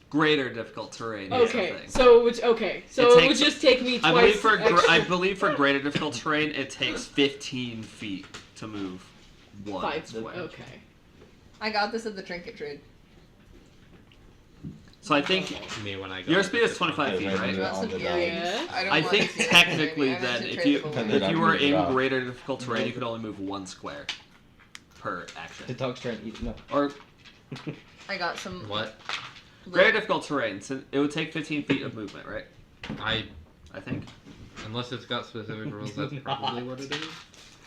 Greater difficult terrain. okay, Is the thing. so it would, okay, so It it, takes- would just take me I twice. believe extra. I believe for greater difficult terrain, it takes 15 feet to move one 5 square. okay. I got this at the trinket trade. So I think Me when I go. your to speed is this 25 one. feet, Okay, right? You want some On the earrings? dice. I don't I want think this earring, technically maybe. I then, meant to if trade you them away. Depending if you were in Yeah. greater difficult terrain, you could only move one square per The action. dog's trying to eat. No. Or I got some. What? greater difficult terrain, so it would take 15 feet of movement, right? I I think. unless it's got specific rules, that's probably what it is.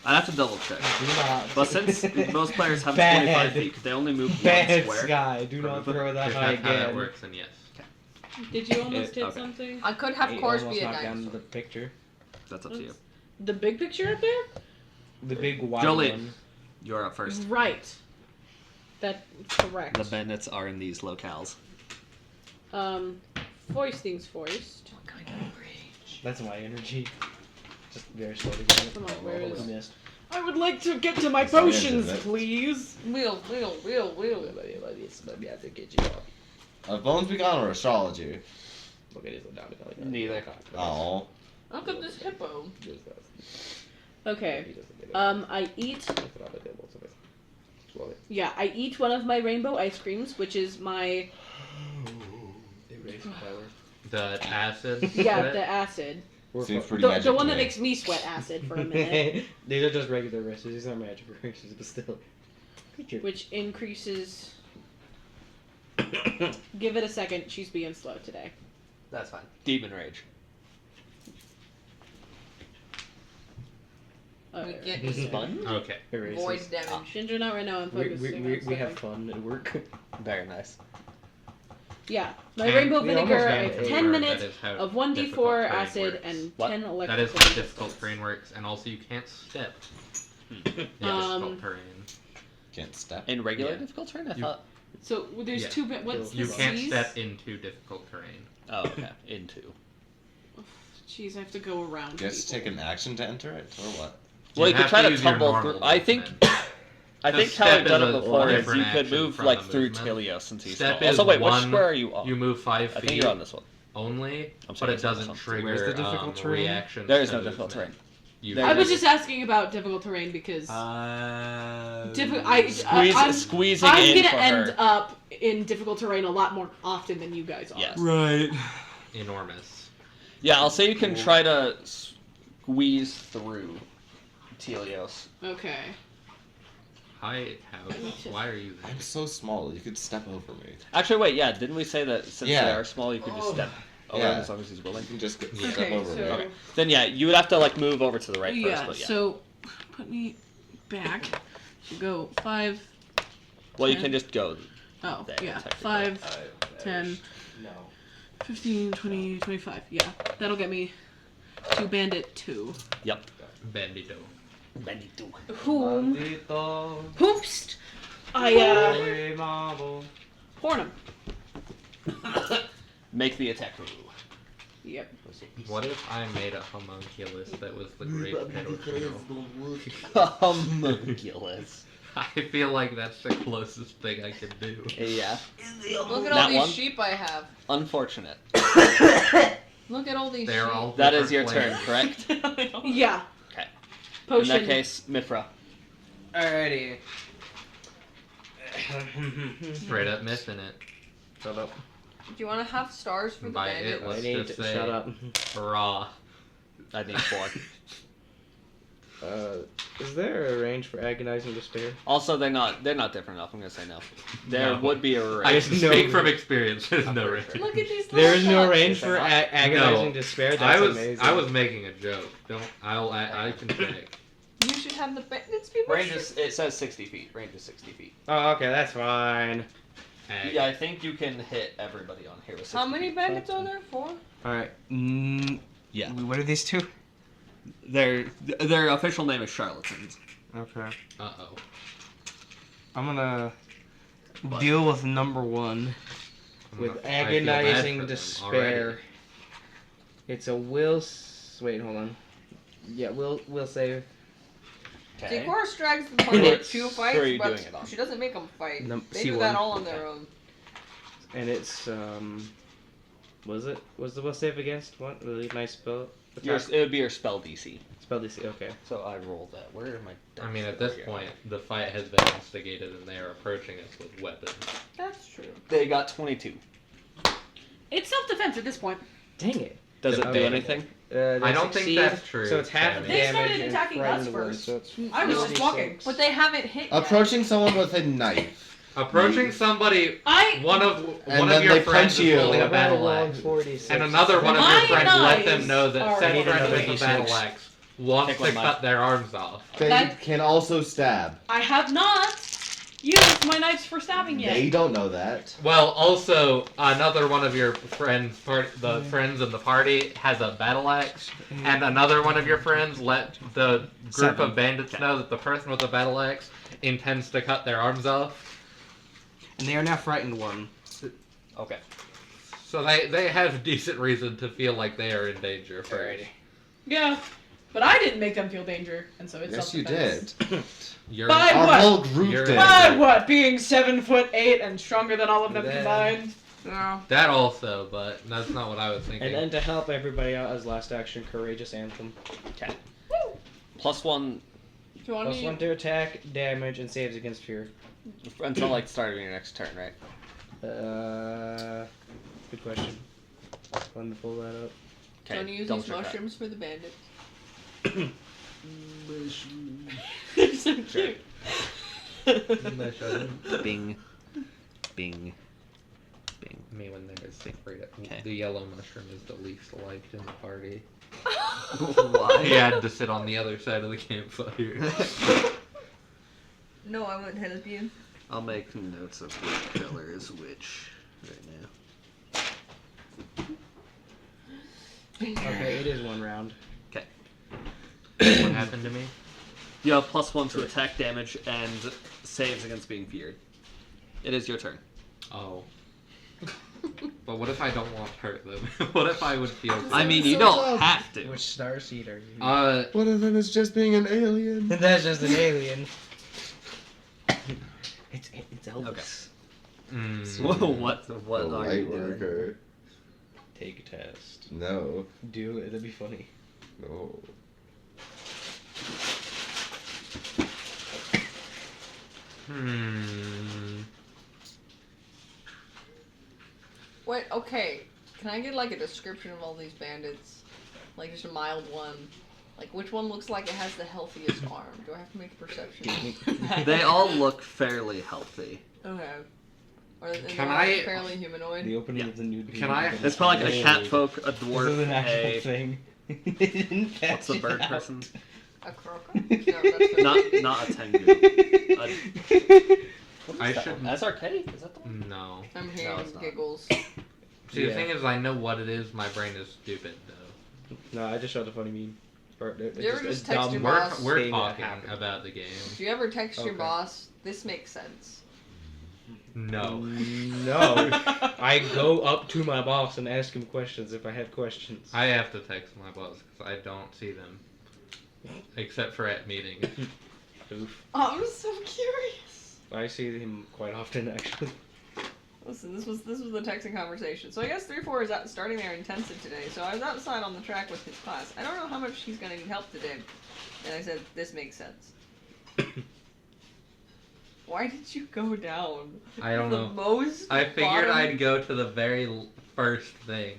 I'd have to double check. Do not. But since most players have Bad. 25 feet, they only move one Bad square. Sky, do not throw that If high that's how that again. works, then yes. Did you almost hit okay. something? I could have He course almost be a knocked down dinosaur. the picture. That's up to you. The big picture up there? The big wide Jolene. one. You're up first. Right. That's correct. The bandits are in these locales. Voice things voiced. What kind of rage? That's my energy. Just very slow to get it. Come on, where You is- missed. I would like to get to my It's not potions, into it. please. Wheel. Bones Begun or astrology? Neither. Oh. Look at this hippo. Okay. I eat. Yeah, I eat one of my rainbow ice creams, which is my The acid. yeah sweat? the acid. Seems pretty The magic one to that me. makes me sweat acid for a minute, These are just regular races. These aren't magic races, but still. Creature. which increases. Give it a second. She's being slow today. That's fine. Demon Rage. We get This is fun. Okay. Erases. void damage. Ginger, not right now. I'm We, focusing. we, we, on we have something. fun at work. Very nice. Yeah, my Can- rainbow we vinegar. almost I got have it. 10 minutes That is how of difficult 1d4 terrain acid works. and What? 10 That electrical. is how difficult terrain works, and also you can't step in difficult terrain. Can't step. In regular Yeah. difficult terrain, I You- thought. So there's Yeah. two. What's You the can't C's? step into difficult terrain. Oh, okay. Into. Jeez, I have to go around. You have to people. take an action to enter it, or what? Well, you could have try to use your tumble normal through. I think. movement. I think The how I've step done is it a before is different you could action move from like the through movement. Telios since he's Step small. is Also, wait, which one- square are you on? You move 5 I feet think you're on this one. only, I'm but sorry, it doesn't this one. trigger Where's the difficult terrain? reactions. There is to no difficult terrain. movement. You There I is. was just asking about difficult terrain because Uh, I'm squeezing I'm in gonna for end her. up in difficult terrain a lot more often than you guys are. Yes. Right. Enormous. Yeah, I'll say you can try to squeeze through Telios. Okay. Hi, House. Why are you there? I'm so small. You could step over me. Actually, wait, yeah, didn't we say that since Yeah. they are small, you could just step over Yeah. them as long as he's willing? You can just step Okay, over me. so Okay. Then yeah, you would have to like move over to the right yeah, first, but yeah. so put me back. You go 5. Well, you 10. can just go. Oh, There, yeah. technically. 5, 10, No. 15, 20, 25. Yeah, that'll get me to Bandit 2. Yep. Bandito. Bandito. Whom? Maldito, Hoopst! I, holy marble. horn him. Make the attack roll. Yep. What if I made a homunculus that was the great pedophile? Homunculus. I feel like that's the closest thing I can do. Yeah. Look at all That these one? sheep I have. Unfortunate. Look at all these They're sheep. all That is your different turn, flavors. correct? Yeah. Okay. Potion. In that case, Myfra. Alrighty. Straight up missing it. Shut up. Do you want to have stars for the By bandit? it, let's I need just to say shut up. raw. I need 4. Is there a range for agonizing despair? Also, they're not different enough. I'm gonna say no. There No. would be a I range. can no speak from range. experience. There's no range. Look at these. There is little no dots. range for agonizing despair. That's amazing. I was making a joke. I can check. You should have the bandits be Range is, it says 60 feet. Range is 60 feet. Oh, okay, that's fine. Yeah, I think you can hit everybody on here with 60 How many feet. bandits are there? 4? All right. Yeah. What are these two? Their official name is charlatans. Okay. Uh-oh. I'm gonna But- deal with number 1 I with feel bad agonizing for them despair. already. It's a will. Wait, hold on. Yeah, will save. Okay. Decorus drags the party It's- to who are fights, you but doing it on? she doesn't make them fight. They C1. do that all on their own. And it's was it? Was the will save against what? Really nice spell. It would be your spell DC. Spell DC. Okay. So I rolled that. Where am I? I mean, at this point, the fight has been instigated and they are approaching us with weapons. That's true. They got 22. It's self-defense at this point. Dang it. Does it do Okay. anything? They I don't think succeed, that's true, So it's half Sammy. They damage. started and attacking us frightened one, first. so it's I was just 4d6. walking. But they haven't hit yet. Approaching someone with a knife. Approaching somebody, one of then your they friends punch is you. holding a battle Roll axe, 4d6. and another one of My your friends let them knives know that are- said Need friend another with a battle D6. axe wants Take to one of cut their arms off. They That- can also stab. I have not used my knives for stabbing yet. They don't know that. Well, also another one of your friends, the friends in the party, has a battle axe, and another one of your friends let the group 7. of bandits know that the person with the battle axe intends to cut their arms off. And they are now frightened one. Okay. So they have decent reason to feel like they are in danger. Alrighty. Yeah. But I didn't make them feel danger, and so it's Yes, you self-defense. did. You're By Our what? whole group You're did. right. By what? Being 7'8" and stronger than all of them Then- combined? Yeah. that also, but that's not what I was thinking. And then to help everybody out as last action, Courageous Anthem. Okay. +1 Do you want Plus 1 to attack, damage, and saves against fear. until like the start of your next turn, right? Good question. Let me pull that up. Do you want to use double these check that. mushrooms for the bandits? They're so cute. Bing. Bing. Bing. I mean, when they're secret, Okay. the yellow mushroom is the least liked in the party. Why? He had to sit on the other side of the campfire. No, I wouldn't help you. I'll make notes of which color is which right now. Okay, it is 1 round. What happened to me? You have +1 to attack damage and saves against being feared. It is your turn. Oh. But what if I don't want to hurt them? What if I would feel good? I mean, you So don't tough. have to. Which starseed are you? One of them is just being an alien. That's just an alien. It's Elvis. Whoa, what The are light you doing? worker. Take a test. No. Do it. It'll be funny. No. Wait, okay. Can I get like a description of all these bandits? Like just a mild one. Like which one looks like it has the healthiest arm? Do I have to make a perception? They all look fairly healthy. Okay. Or is Can it I- fairly humanoid? The opening of the new. Can I- It's probably like a cat folk, a This is dwarf, an actual a thing. what's the bird person? A croco? No, that's the Not a tengu. I should- SRK? Is that the one? No. I'm No, hearing it's not. giggles. See, the thing is, I know what it is. My brain is stupid, though. No, I just showed a funny meme. You ever just text your We're, boss? we're thing that talking happened. about the game. If you ever text your Okay. boss, this makes sense. No. No. I go up to my boss and ask him questions if I have questions. I have to text my boss because I don't see them. Except for at meetings. Oof. I'm so curious. I see him quite often, actually. Listen, this was the texting conversation. So I guess 3-4 is out, starting their intensive today. So I was outside on the track with his class. I don't know how much he's gonna need help today. And I said, this makes sense. Why did you go down? I don't the know. most I figured bottom- I'd go to the very first thing.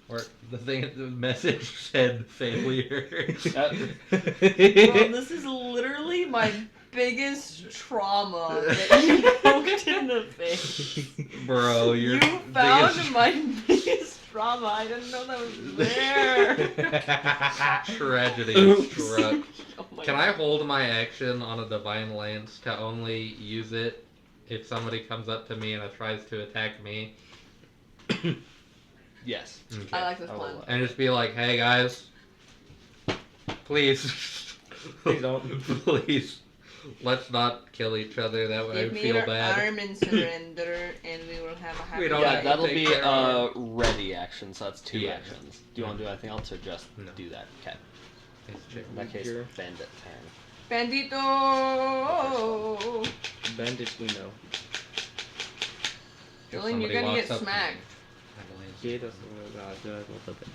Or the thing, the message said failure. Bro, this is literally my biggest trauma that you poked in the face. Bro, you're You found my biggest trauma. I didn't know that was there. tragedy Oops. struck. Oh my Can I hold my action on a divine lance to only use it if somebody comes up to me and tries to attack me? Yes. Okay. I like this I will plan. let- And just be like, hey guys, please, Please don't. please, let's not kill each other. That way I Give me feel your bad. arm and surrender, and we will have a happy We don't Yeah, have to that'll take be care of a ready action, so that's 2 Yeah. actions. Do you want to do anything else or just No. do that? Okay. Let's check. In that case, Sure. bandit turn. Bandito! Bandits we know. Jolene, you're Somebody gonna walks get up to me, smacked. I believe. Get us. Oh god, no, I won't let that.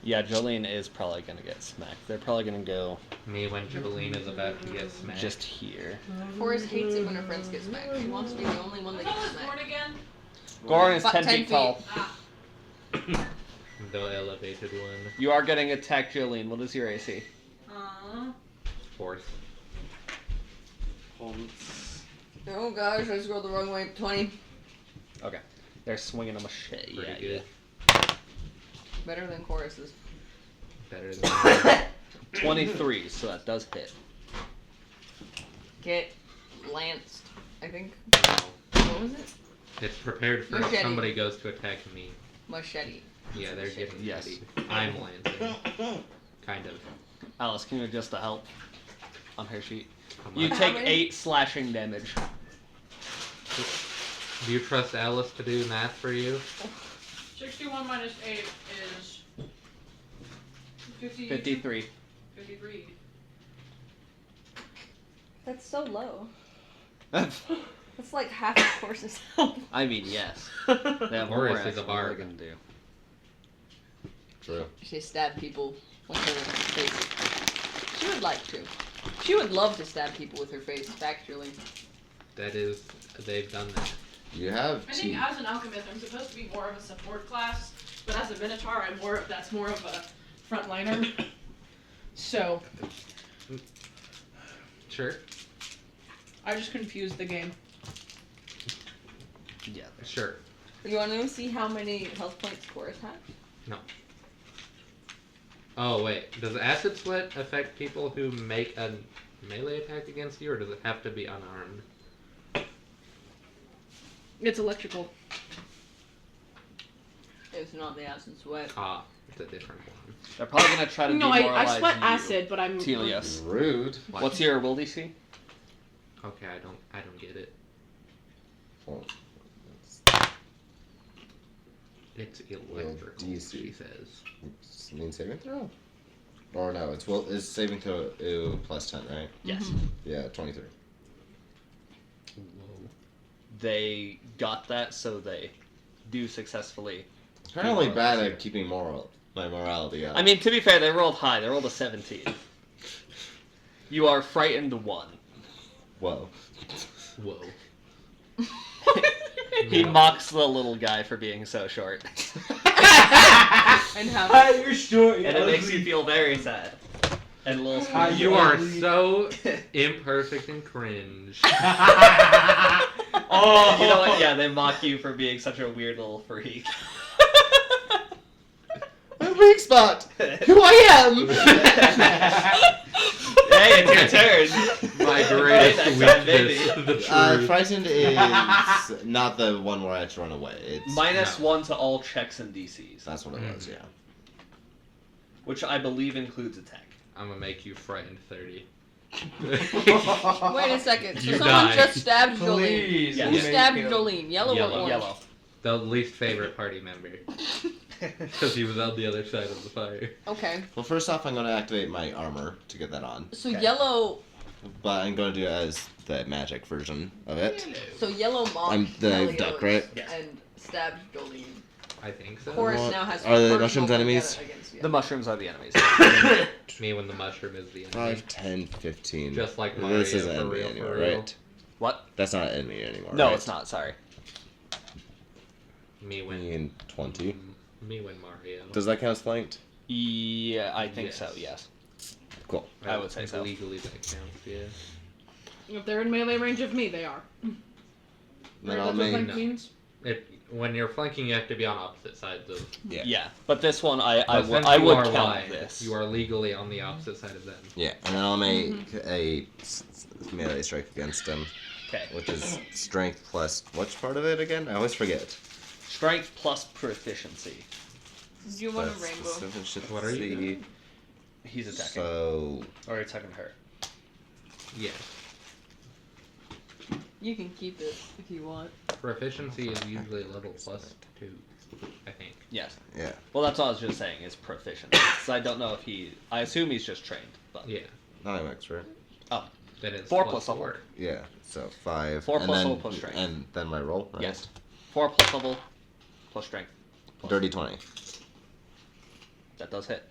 Yeah, Jolene is probably gonna get smacked. They're probably gonna go Me when Jolene is about to get smacked. just here. Forrest hates it when her friends get smacked. She wants to be the only one that How gets tall is Gorn smacked. again? Goran is About 10 10 feet tall. Ah, The elevated one. You are getting attacked, Jolene. What is your AC? Fourth. Oh gosh, I scrolled the wrong way. 20. They're swinging a machete. Pretty at good. Better than choruses. Better than 23, so that does hit. Get lanced. I think. no. What was it? It's prepared for if Machete. somebody goes to attack me. Machete. Yeah, they're Machete. getting Yes. ready. I'm lancing. Kind of. Alice, can you adjust the help on her sheet? Come You on. How take many? 8 slashing damage. Do you trust Alice to do math for you? 61 minus 8 is 50, 53. 53. That's so low. That's like half the course's health. I mean, yes. They have Or more is it the actions. What are bard? they gonna do? True. She stabbed people with her face. She would like to. She would love to stab people with her face, actually. That is, they've done that. You have I think two. as an alchemist, I'm supposed to be more of a support class, but as a minotaur, that's more of a frontliner. So Sure. I just confused the game. Yeah. Sure. You want to see how many health points chorus has? Oh wait, does acid sweat affect people who make a melee attack against you, or does it have to be unarmed? It's electrical. It's not the acid sweat. Ah, it's a different one. They're probably gonna try to No, demoralize I sweat you. acid, but I'm Telios. Rude. What's your will DC? Okay, I don't get it. Well, It's electrical. DC. She says. it's mean saving throw. Or no, it's saving throw plus 10, right? Yes. Yeah, 23. Whoa. They got that, so they do successfully. Apparently bad at keeping my morality up. I mean, to be fair, they rolled high. They rolled a 17. You are frightened 1. Whoa. Whoa. He mocks the little guy for being so short. And how? You're short. And it makes you feel very sad. And little You are so imperfect and cringe. Oh, You know what? Yeah, they mock you for being such a weird little freak. My weak spot. Who I am. Hey, it's your turn. My greatest Hey, next time, weakness, baby. the truth. Frightened is not the one where I had to run away. It's -1 to all checks and DCs, That's what it was. Yeah. which I believe includes attack. I'm gonna make you frightened 30. Wait a second. So You someone die. just stabbed Jolene. please. Yeah. Who make stabbed it- Jolene? Yellow, or Yellow. orange? Yellow. The least favorite party member. Because he was on the other side of the fire. Okay. Well, first off, I'm going to activate my armor to get that on, So Okay. yellow. but I'm going to do it as the magic version of it. So yellow mocked I'm the Telios duck, right? Yeah. and stabbed Jolene. I think so. Chorus What? now has Are the personal mushrooms enemies? vendetta against you. The mushrooms are the enemies. Me when the mushroom is the enemy. 5, 10, 15. Just like Mario. This isn't for enemy real, anymore, for real. right? What? That's not enemy anymore. No, right? it's not. Sorry. Me when. Me and 20. Me when Mario. Does that count as flanked? Yeah, I think Yes. so. Yes. Cool. I would say so. Legally that counts, yeah. If they're in melee range of me, they are. Then Right, I'll that's what make. flank means? When you're flanking, you have to be on opposite sides of. Yeah. Yeah, but this one I But since I you would are count wide, this. You are legally on the opposite side of them. Yeah, and then I'll make a melee strike against him, Okay. which is strength plus. Which part of it again? I always forget. Strength plus proficiency. Do you want a That's rainbow? specific- What are you see. doing? He's attacking. So Or attacking her. Yeah. You can keep it if you want. Proficiency is usually level plus 2, I think. Yes. yeah, Well, that's all I was just saying is proficiency. So I don't know if he. I assume he's just trained. But Yeah. not I'm expert. Then it's 4 plus plus 4. level. Yeah, so 5. 4 and plus then, level plus strength. And then my roll. Right? Yes. 4 plus level plus strength. Plus- Dirty 20. That does hit.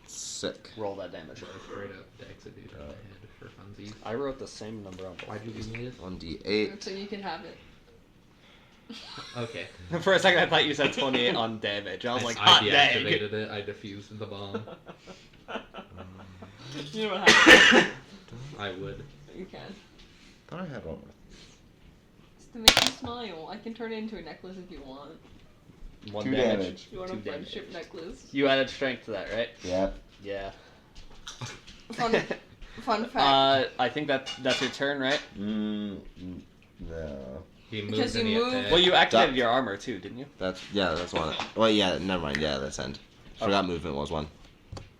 Sick. Roll that damage. So straight up dex a dude on the head for funsies. I wrote the same number on both. Why'd you give me this? 1d8. So you can have it. Okay. For a second, I thought you said 28 on damage. I was like, I hot dang. deactivated it. I defused the bomb. You know what happens? I would. You can. Thought I had one. It's to make you smile. I can turn it into a necklace if you want. 1 2 damage. damage. You want 2 a friendship damage. necklace? You added strength to that, right? Yep. Yeah. Fun fact. I think that's your turn, right? No. He moved Because you and he moved- attacked. Well, you activated Duck. your armor too, didn't you? That's one. Well, yeah, never mind. Yeah, that's end. Forgot movement was one.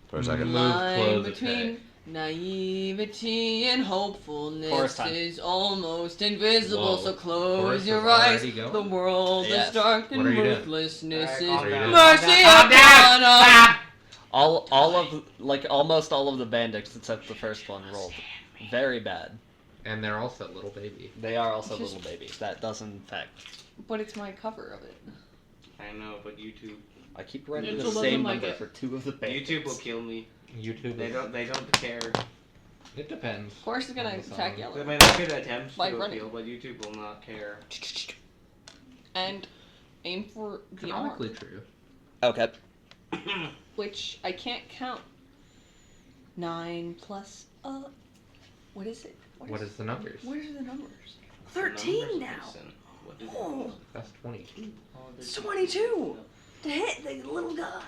For a second. Move, Line close, between attack. naivety and Chorus hopefulness time. is almost invisible, Whoa. so close Chorus your is eyes. already going? The world Yes. is dark and What are you doing? ruthlessness Alright, is calm down. mercy Calm down. upon us. All of almost all of the bandits except the first one rolled very bad. And they're also little baby. They are also Just- little babies. That does in fact. But it's my cover of it. I know, but YouTube. I keep writing Angel the doesn't same like number it. for 2 of the bandits. YouTube will kill me. YouTube. They is- don't. They don't care. It depends. Of course, it's gonna On the attack song. yellow. I mean, I could attempt By to go running. kill, but YouTube will not care. And aim for the arm, Canonically true. Okay. which I can't count. 9 plus what is it? What is the numbers? What are the numbers? 13 now. What is Oh, That's 22. it's 22 to hit the little guy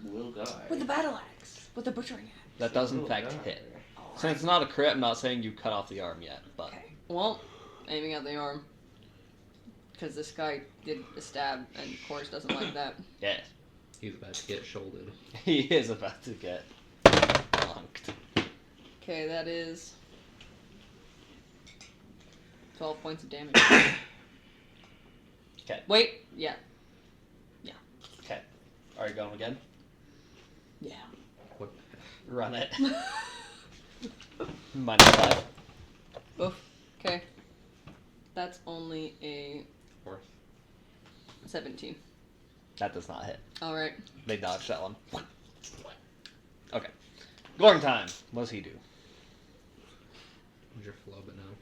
Little guy. with the battle axe, with the butchering axe. That does in fact hit. Since it's not a crit, I'm not saying you cut off the arm yet, but Okay. Well, aiming at the arm. Because this guy did a stab, and of course doesn't like that. yes, He's about to get shouldered. he is about to get bonked. Okay, that is 12 points of damage. Okay. Wait, yeah. Okay. Are you going again? Yeah. What? Run it. -5. Oof. Okay. That's only a Fourth. 17. That does not hit. Alright. They dodged that one. Okay. Gorn time. What does he do? What's your Flobino?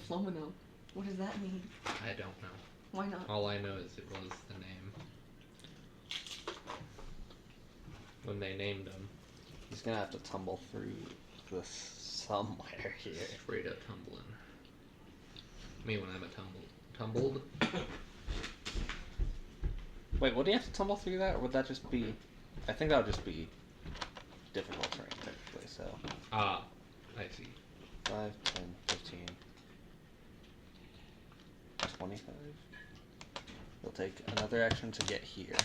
Flomino. What does that mean? I don't know. Why not? All I know is it was the name. When they named him. He's gonna have to tumble through this somewhere here. Straight up tumbling. Me when I'm a tumbled? Wait, would he have to tumble through that, or would that just be... I think that would just be difficult terrain, technically, so... Ah, I see. 5, 10, 15... 25... He'll take another action to get here.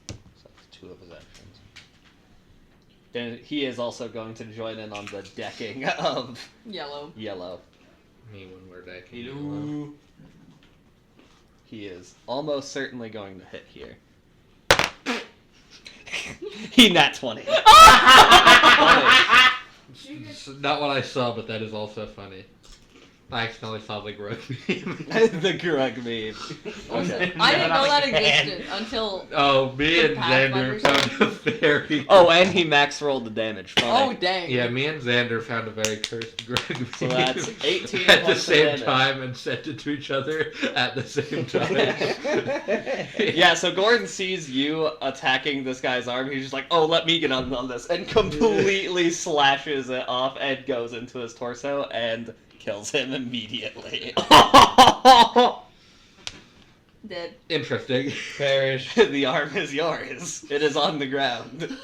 So that's 2 of his actions. Then he is also going to join in on the decking of Yellow. yellow. Me when we're decking. Hello. He is almost certainly going to hit here. He nat 20. It's not what I saw, but that is also funny. I accidentally saw the growth meme. The Grug meme. Okay. I didn't know that existed until. Oh, me The and Xander Pathfinder found a very... Oh, and he max rolled the damage. Oh dang. Yeah, me and Xander found a very cursed Greg meme. So that's 18 at the points of same damage. time and sent it to each other at the same time. Yeah, so Gordon sees you attacking this guy's arm. He's just like, oh, let me get on this. And completely slashes it off and goes into his torso and kills him immediately. Dead. Interesting. Perish. The arm is yours. It is on the ground.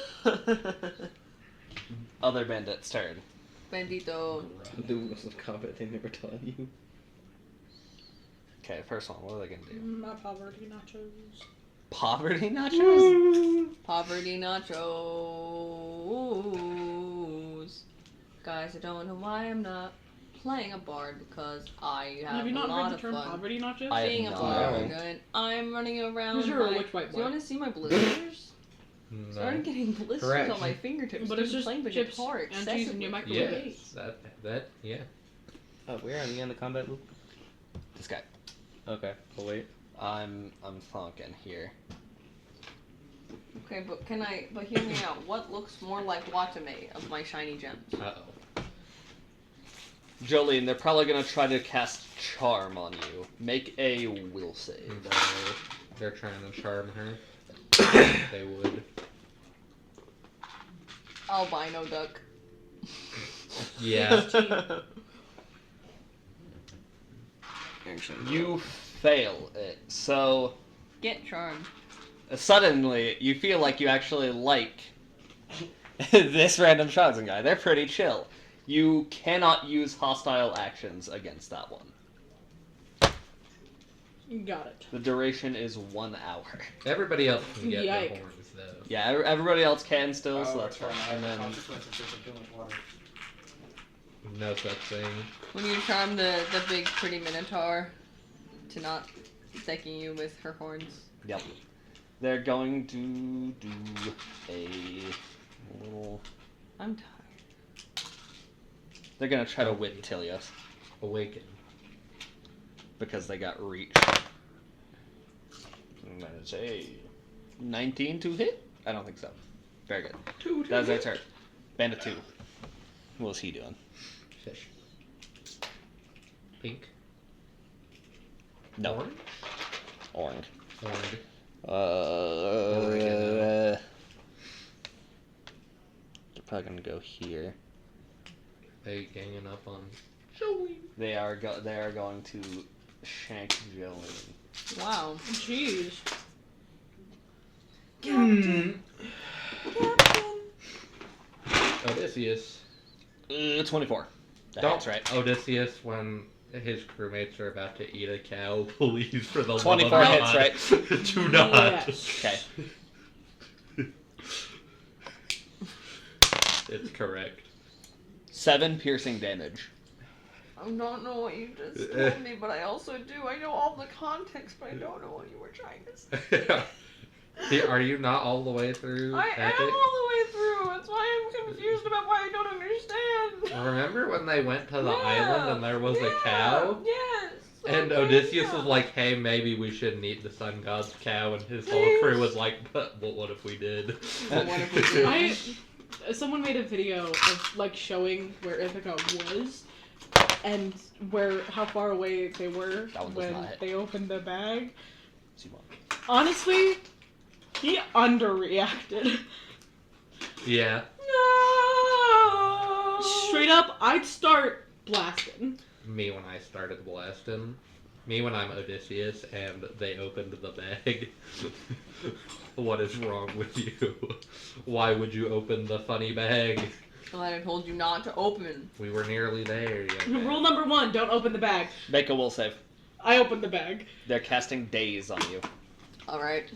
Other bandit's turn. Bandito. The rules of combat they never taught you. Okay, first one. What are they gonna do? My poverty nachos. Poverty nachos? Poverty nachos. Guys, I don't know why I'm not playing a bard because I have you a not lot heard the of term fun poverty nachos? I have being a not. bard. And I'm running around. These are like, rich white do you boy. want to see my blisters? No. Started getting blisters Correct. on my fingertips. But it's due to just playing the chips guitar and cheese in excessively. your microwave. Yes, that, yeah. Oh, where are we on the combat loop? This guy. Okay, I'll wait. I'm thunking here. Okay, but hear me out. What looks more like Watame of my shiny gems? Uh-oh. Jolene, they're probably gonna try to cast Charm on you. Make a will save. They're trying to charm her. They would. Albino duck. Yeah. You fail it. So Get charmed. suddenly you feel like you actually like this random chosen guy. They're pretty chill. You cannot use hostile actions against that one. Got it. The duration is 1 hour. Everybody else can get Yike. the horns, though. Yeah, everybody else can still, Oh, so that's fine. And then consequences of too much water. No such thing. When you charm the big pretty minotaur to not decking you with her horns. Yep. They're going to do a little... I'm tired. They're gonna try to whip Telios Awaken. because they got reach. And that is a 19 to hit? I don't think so. Very good. That's their turn. Bandit 2. What's he doing? Fish. Pink. No. Orange? Orange. Orange. They're probably gonna go here. They ganging up on... They are going to shank Jolene. Wow. Jeez. Odysseus. 24. That Don't hits, right? Odysseus, when his crewmates are about to eat a cow, please, for the 24 love of hits, God, right? do not. Yes. Okay. It's correct. 7 piercing damage. I don't know what you just told me, but I also do. I know all the context, but I don't know what you were trying to say. Are you not all the way through I am Epic? all the way through. That's why I'm confused about why I don't understand. Remember when they went to the island and there was a Yeah, cow? Yes. And okay, Odysseus yeah. was like, hey, maybe we shouldn't eat the sun god's cow, and his whole crew was like, but what if we did? But what if we did? Someone made a video of like showing where Ithaca was, and how far away they were That one does when not hit. they opened the bag. Summa. Honestly, he underreacted. Yeah. No. Straight up, I'd start blasting. Me when I started blasting. Me when I'm Odysseus and they opened the bag. What is wrong with you? Why would you open the funny bag? Well, I told you not to open. We were nearly there. Rule number 1: don't open the bag. Make a will save. I opened the bag. They're casting daze on you. Alright.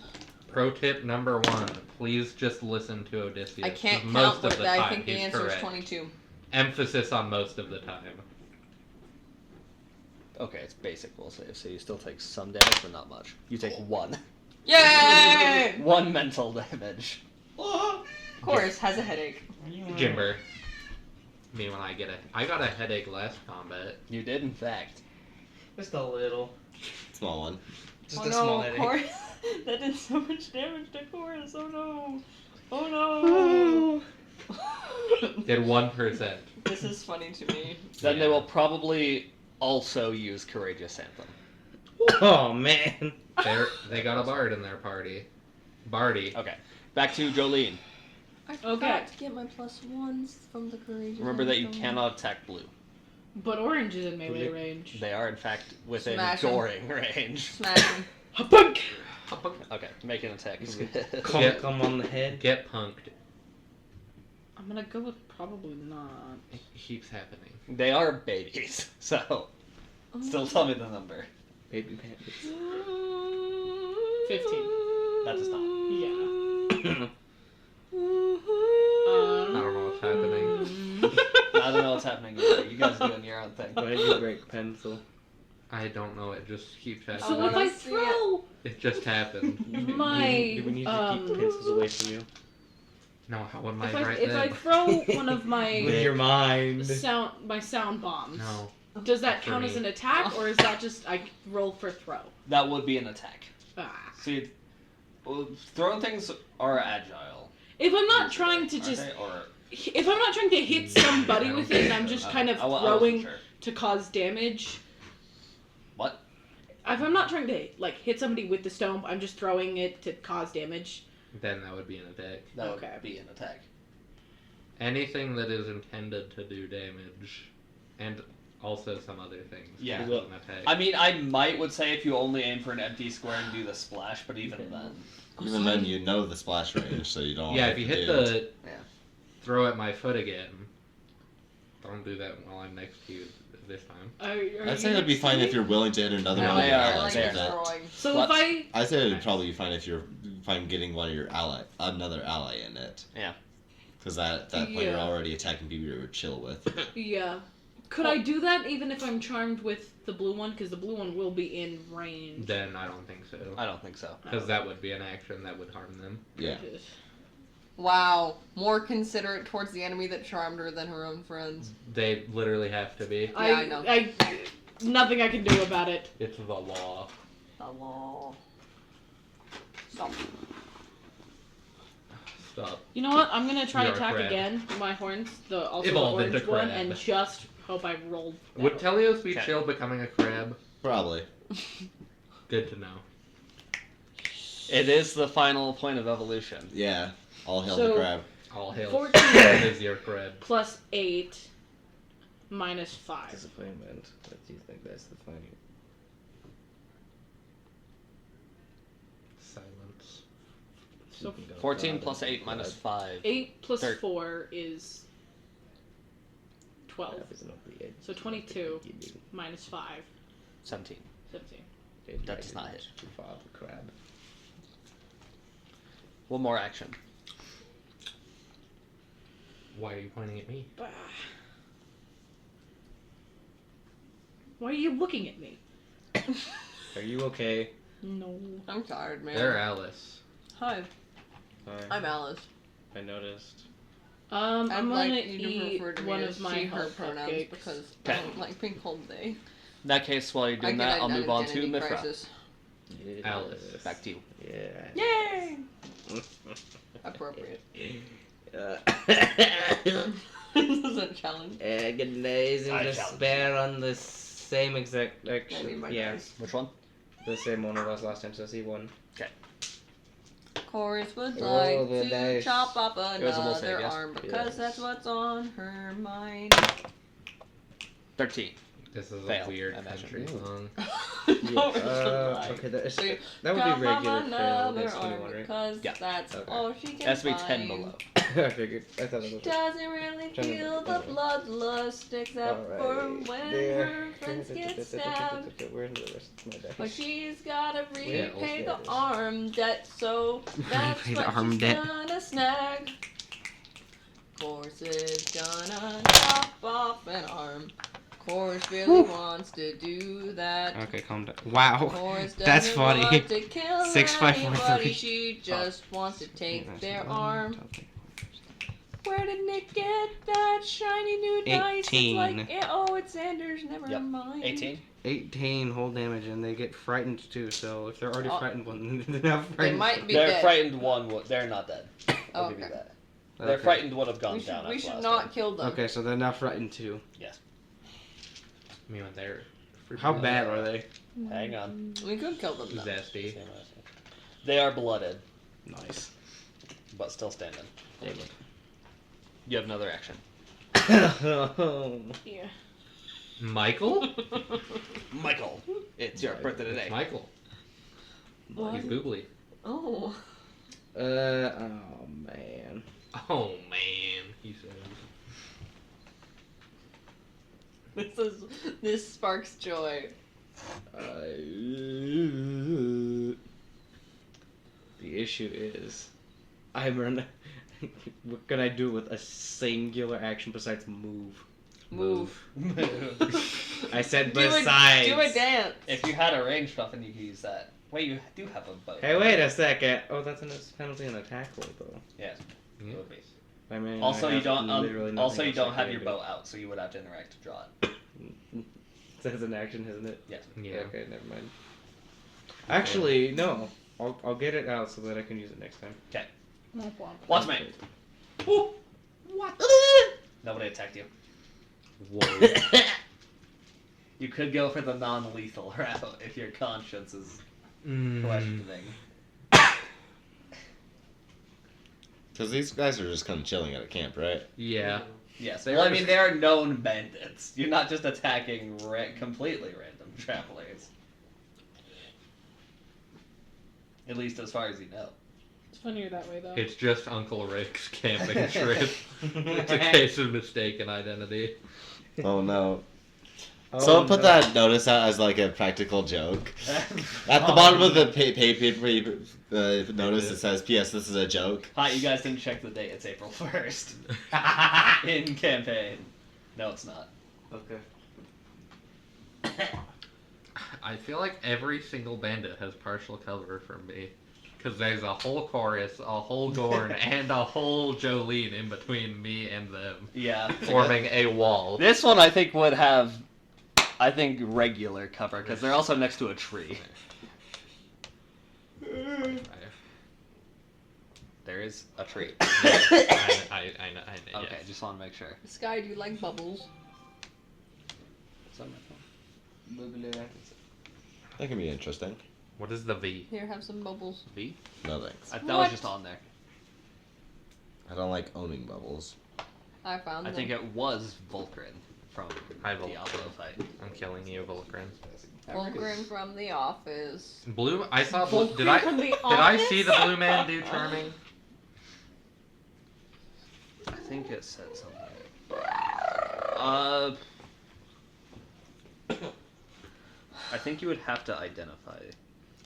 Pro tip number 1: please just listen to Odysseus. I can't 'cause count, most but of the I time think the he's answer correct. is 22. Emphasis on most of the time. Okay, it's basic will save, so you still take some damage, but not much. You take 1. Yay! 1 mental damage. Chorus has a headache. Jimber. Me when I got a headache last combat. You did, in fact. Just a little. Small one. Just Oh a small no, headache. Chorus. That did so much damage to Chorus. Oh no. Oh no. Did 1%. This is funny to me. Then Yeah. they will probably also use Courageous Anthem. Oh man. They got a bard in their party. Bardy. Okay, back to Jolene. I Okay. forgot to get my +1s from the courageous. Remember that you Anthem. cannot attack blue. But orange is in melee Really? range. They are, in fact, within Smash 'em. goring range. Smash him. Hapunk! Okay, make an attack. Conk them on the head. Get punked. I'm gonna go with probably not. It keeps happening. They are babies, so still tell me the number. Baby pandas. 15. That does not. Yeah. I don't know what's happening. I don't know what's happening either. You guys doing your own thing. Why did you break pencil? I don't know. It just keeps So happening. if I wanna see throw It just happened. my Do we need to keep pencils away from you? No, how am I if I right if I then? throw one of my With your mind. sound bombs, No. does that For count me. as an attack or is that just I roll for throw? That would be an attack. Ah. See, well, throwing things are agile. If I'm not usually, trying to aren't just they? Or if I'm not trying to hit somebody with it and I'm just kind of I wasn't throwing sure. to cause damage. What? If I'm not trying to like hit somebody with the stone, I'm just throwing it to cause damage. Then that would be an attack. That Okay. would be an attack. Anything that is intended to do damage, and also some other things. Yeah. is an attack. I mean, I would say if you only aim for an empty square and do the splash, but even then. Even then, you know the splash range, so you don't. Yeah, have if you to hit do- the Yeah. throw at my foot again, don't do that while I'm next to you this time. I'd say it'd be fine if you're willing to hit another No, one of they your are, I allies like with it. destroying. So What? if I I'd say it'd probably be fine if you're fine getting one of your another ally in it. Yeah. Because at that point you're Yeah. already attacking people you're chill with. yeah, could I do that even if I'm charmed with the blue one? Because the blue one will be in range. Then I don't think so. I don't think so. Because that would be an action that would harm them. Yeah. Wow, more considerate towards the enemy that charmed her than her own friends. They literally have to be. I know. Nothing I can do about it. It's the law. The law. Stop. Stop. You know what? I'm gonna try You're a attack crab. again. My horns, also Evolve the into orange one, crab. and just hope I rolled. Would that. Telios be Okay. chill becoming a crab? Probably. Good to know. It is the final point of evolution. Yeah. All hail So- the crab. All hail. 14 That is your crab. plus 8 minus 5. Disappointment. What do you think that's the funny? Silence. So 14 plus 8 minus 5. 8 plus Third. 4 is 12. So 22 minus 5, 17. 17. That does not hit. Too far of a crab. One more action. Why are you pointing at me? Bah. Why are you looking at me? Are you okay? No. I'm tired, man. They're Alice. Hi, Sorry. I'm Alice. I noticed. I'm I'd gonna like you to eat refer to me one as of my she, her health pronouns cupcakes. because Okay. I don't like being called they. In that case, while you're I doing get that, I'll an move on to identity Myfra. crisis. Alice. Back to you. Yeah. Yay! Appropriate. This is a challenge. Agonizing I challenge despair on the same exact I need action. my Yeah, dice. Which one? the same one it was last time, so C1. Chorus would Roll like the to dice. chop up It was a will another save, yes? arm because Yes. that's what's on her mind. 13. This is Fail, a weird I imagine. country song. No, it's a lie. Okay, that So you would chop be up regular fail. another That's arm 21, right? because Yeah. that's Okay. all she can Has to be find. 10 below. I figured. I thought it was. Doesn't really Trying to- feel the bloodlust except for Alright, when there. her friends get stabbed. Where's the rest of my dice? But she's gotta Yeah, repay there the it is. arm debt, so that's Repay the what arm she's debt. gonna snag. Course is gonna chop off an arm. Course really wants to do that. Okay, calm down. Wow. Course That's doesn't funny. want to kill 6, 5, 4, 3. anybody, she just wants to take their arm. Where did Nick get that shiny new dice? It's 18. like, oh, it's Anders, never Yep. mind. 18. 18 whole damage, and they get frightened too. So if they're already Oh. frightened one, they're not They frightened. might be They're dead. frightened one. They're not dead. I'll give you Okay. that. Okay. Their frightened would have gone We down. should, we after should last not time. kill them. Okay, so they're not frightened too. Yes. I mean, when they're How bad are they? Hang on. We could kill them though. zesty. They are blooded, Nice. but still standing. Damn it. You have another action. Yeah. Michael? Michael, it's your birthday today. Michael. What? He's googly. Oh. Oh man. Oh man, he says. This sparks joy. The issue is, I'm running. What can I do with a singular action besides move? Move. I said Do a, besides. do a dance. If you had a ranged weapon, you could use that. Wait, you do have a bow. Hey, wait a second. Oh, that's a penalty on attack roll, though. Yes. Yeah. It would be. I mean, Also, I you have don't. literally nothing Also, you else don't I have can your do. bow out, so you would have to interact to draw it. That's an action, isn't it? Yes. Yeah. Okay, never mind. Actually, no. I'll get it out so that I can use it next time. No problem. Watch me. What? Nobody attacked you. Whoa. You could go for the non-lethal route if your conscience is Mm. questioning. Because these guys are just kind of chilling at a camp, right? Yeah. Yes. They Well, I were- mean, they are known bandits. You're not just attacking completely random travelers. At least as far as you know. It's funnier that way, though. It's just Uncle Rick's camping trip. It's a case of mistaken identity. Oh no. Oh, Someone put no. that notice out as like a practical joke. At the bottom of the paper notice, it says, "P.S. This is a joke." Hi, you guys didn't check the date. It's April 1st. In campaign. No, it's not. Okay. I feel like every single bandit has partial cover from me. Because there's a whole chorus, a whole Gorn, and a whole Jolene in between me and them. Yeah. Forming a wall. This one I think would have, regular cover, because they're also next to a tree. There is a tree. I know, Okay, yes. just want to make sure. Sky, do you like bubbles? That can be interesting. What is the V? Here, have some bubbles. V? No thanks. That What? was just on there. I don't like owning bubbles. I found I them. think it was Volcrin from Hi, the Volcrin. Diablo fight. I'm killing you, Volcrin. Fulgrim from The Office. Blue. I saw. Volcrin Did I? from The Did I Office? see the blue man do charming? I think it said something. I think you would have to identify.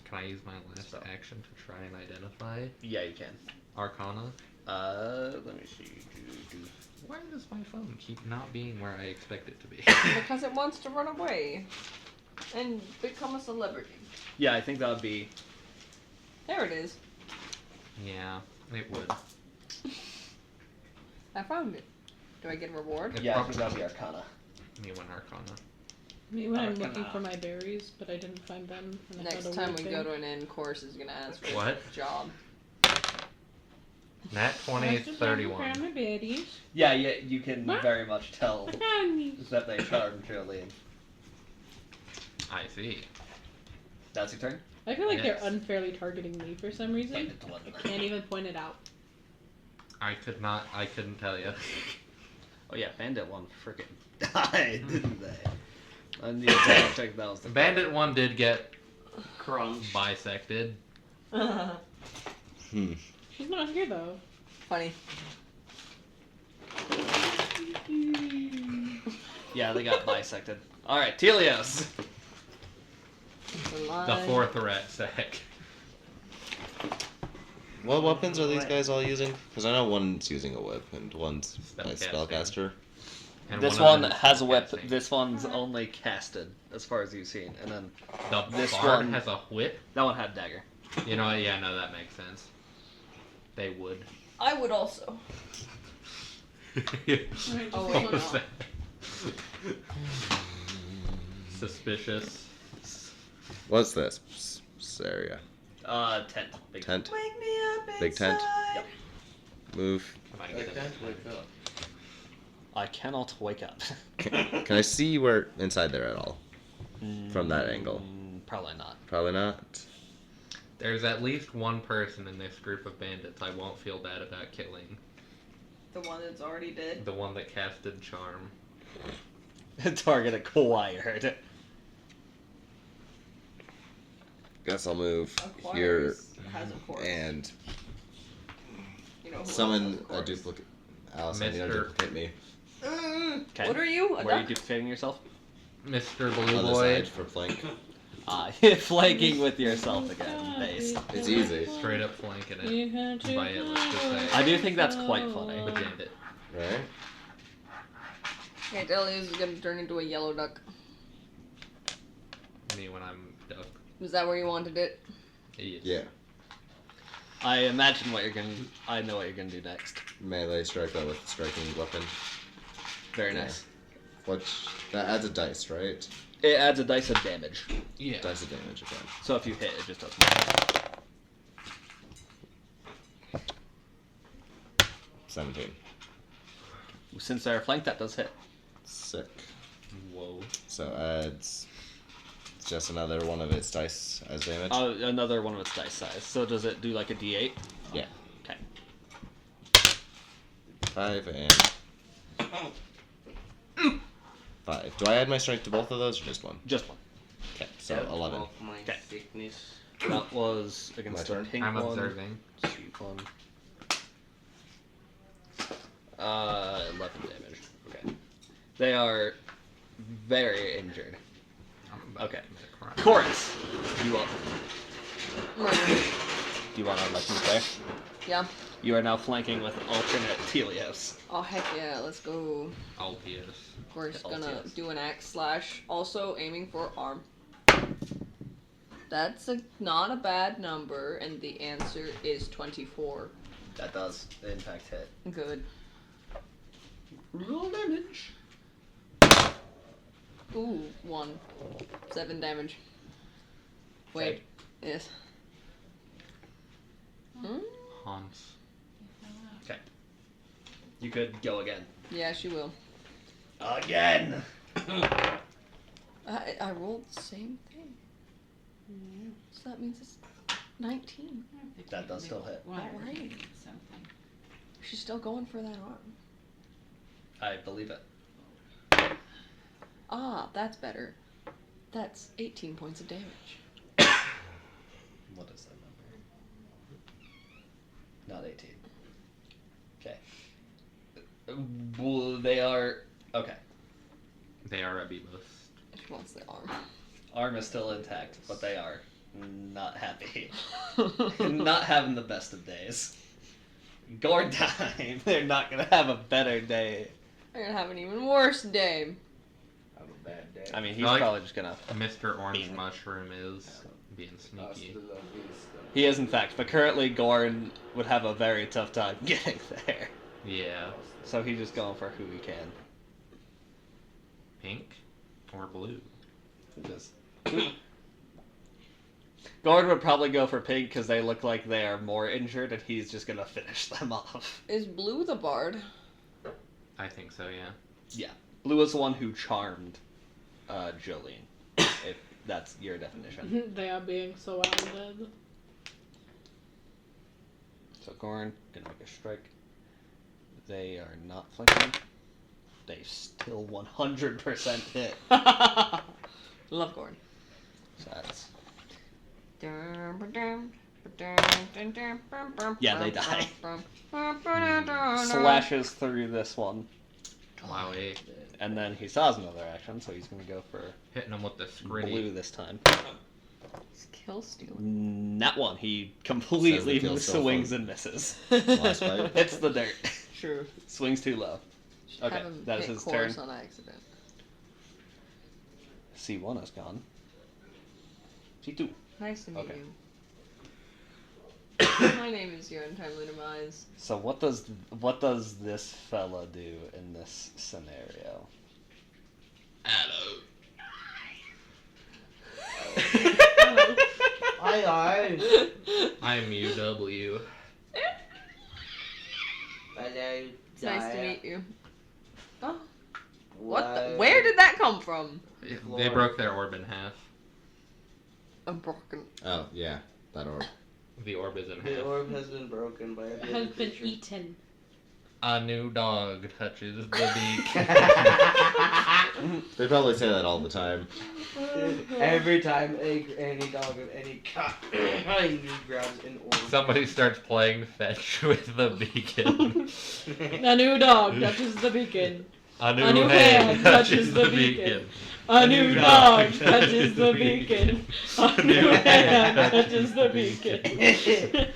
Can I use my last action to try and identify Yeah, you can. Arcana? Let me see. Why does my phone keep not being where I expect it to be? Because it wants to run away. And become a celebrity. Yeah, I think that would be. There it is. Yeah, it would. I found it. Do I get a reward? It Yeah, I probably think that would be Arcana. me one Arcana. Me when I'm looking Arcana. for my berries, but I didn't find them. And I Next found a time weird we thing. go to an end, course is gonna ask for What? a job. Nat 20, 31. Grab my baddies. Yeah, you can What? very much tell Honey. that they charmed Jolene. I see. That's your turn? I feel like Yes. they're unfairly targeting me for some reason. Bandit one. I can't even point it out. I couldn't tell you. Oh yeah, Bandit one freaking died, didn't they? On the attack check, that was the Bandit 1 did get Crunch. bisected. She's not here though. Funny. Yeah, they got bisected. Alright, Telios! The fourth rat sack. What weapons are these guys all using? Because I know one's using a whip and one's a spellcaster. And This of one them is has a whip. casting. This one's only casted, as far as you've seen. And then The this bard one- has a whip. that one had dagger. You know what? Yeah, no, that makes sense. They would. I would also. Oh, wait, What was no. that? Suspicious. What's this? Area. Tent. Big Tent. Wake me up Big tent. inside. Yep. Move. If I can get it. I cannot wake up. Can I see where inside there at all? From that angle? Probably not. Probably not. There's at least one person in this group of bandits I won't feel bad about killing. The one that's already dead. The one that casted charm. Target acquired. Guess I'll move Acquires here has a corpse. and You know who else summon has a corpse? duplicate. Allison, you don't Mister- duplicate me. Okay. What are you? A Where are you duck? duplicating yourself? Mr. Blue Other Boy. side for flank. Flanking with yourself again. Based. It's easy, Straight up flanking it. You had to By it, let's just say. I do think that's quite funny. The bandit. right? Okay, Telios is gonna turn into a yellow duck. Me when I'm duck. Is that where you wanted it? Yes. Yeah. I imagine what you're gonna. I know what you're gonna do next. Melee strike that with striking weapon. Very Yeah. nice. That adds a dice, right? It adds a dice of damage. Yeah. Dice of damage again. So if you hit, it just does more. 17. Since they're flanked, that does hit. Sick. Whoa. So adds just another one of its dice as damage. Another one of its dice size. So does it do like a D8? Yeah. Okay. 5 and 5. Do I add my strength to both of those or just one? Just one. Okay, so 11. Of my Okay. sickness. That was against My the turn. pink I'm one. observing. Sweet one. 11 damage. Okay. They are very injured. I'm about Okay. to commit a crime. Chorus! You up? Murder. Do you want to let me play? Yeah. You are now flanking with alternate Telios. Oh heck yeah, let's go. Altius. We're just gonna LTS. do an axe slash. Also aiming for arm. That's not a bad number, and the answer is 24. That does, in fact, hit. Good. Roll damage. Ooh, 1. 7 damage. Wait. Yes. Hmm? Haunts. You could go again. Yeah, she will. Again! I rolled the same thing. So that means it's 19. That does still hit. Alright. She's still going for that arm. I believe it. Ah, that's better. That's 18 points of damage. What is that number? Not 18. Okay. Well, they are... Okay. They are at most. She wants the arm. Arm is still intact, but they are not happy. Not having the best of days. Gore time. They're not gonna have a better day. They're gonna have an even worse day. Have a bad day. I mean, he's I like- probably just gonna... Mr. Orange Being- Mushroom is being sneaky. He is, in fact, but currently Gorn would have a very tough time getting there. Yeah. So he's just going for who he can. Pink or blue? Just... Gord would probably go for pig because they look like they are more injured, and he's just gonna finish them off. Is Blue the bard? I think so, yeah. Yeah, Blue is the one who charmed Jolene. If that's your definition. They are being surrounded. So Gorn gonna make a strike. They are not flanking. They still 100% hit. Love Gordon. So that's... Yeah, they die. Slashes through this one. Wow, And then he saw another action, so he's gonna go for hitting him with the blue scritty. this time. It's kill stealing. Not one. He completely Says the kill swings steal and misses. Last fight. Hits the dirt. True. Swings too low. Okay, Have him that is hit his chorus turn. on accident. C1 is gone. C2. Nice to meet Okay. you. My name is Your Untimely Demise. So what does this fella do in this scenario? Hi. I'm UW. Hello. It's nice to meet you. Oh. What the? Where did that come from? They broke their orb in half. I'm broken. Oh, yeah. That orb. The orb is in The half. orb has been broken by a Has living been creature. eaten. A new dog touches the beak. They probably say that all the time. Every time any dog of any kind grabs an orb. Somebody starts playing fetch with the beacon. A new dog touches the beacon. A A new hand touches the beacon. A new dog touches the beacon. A new hand touches the beacon.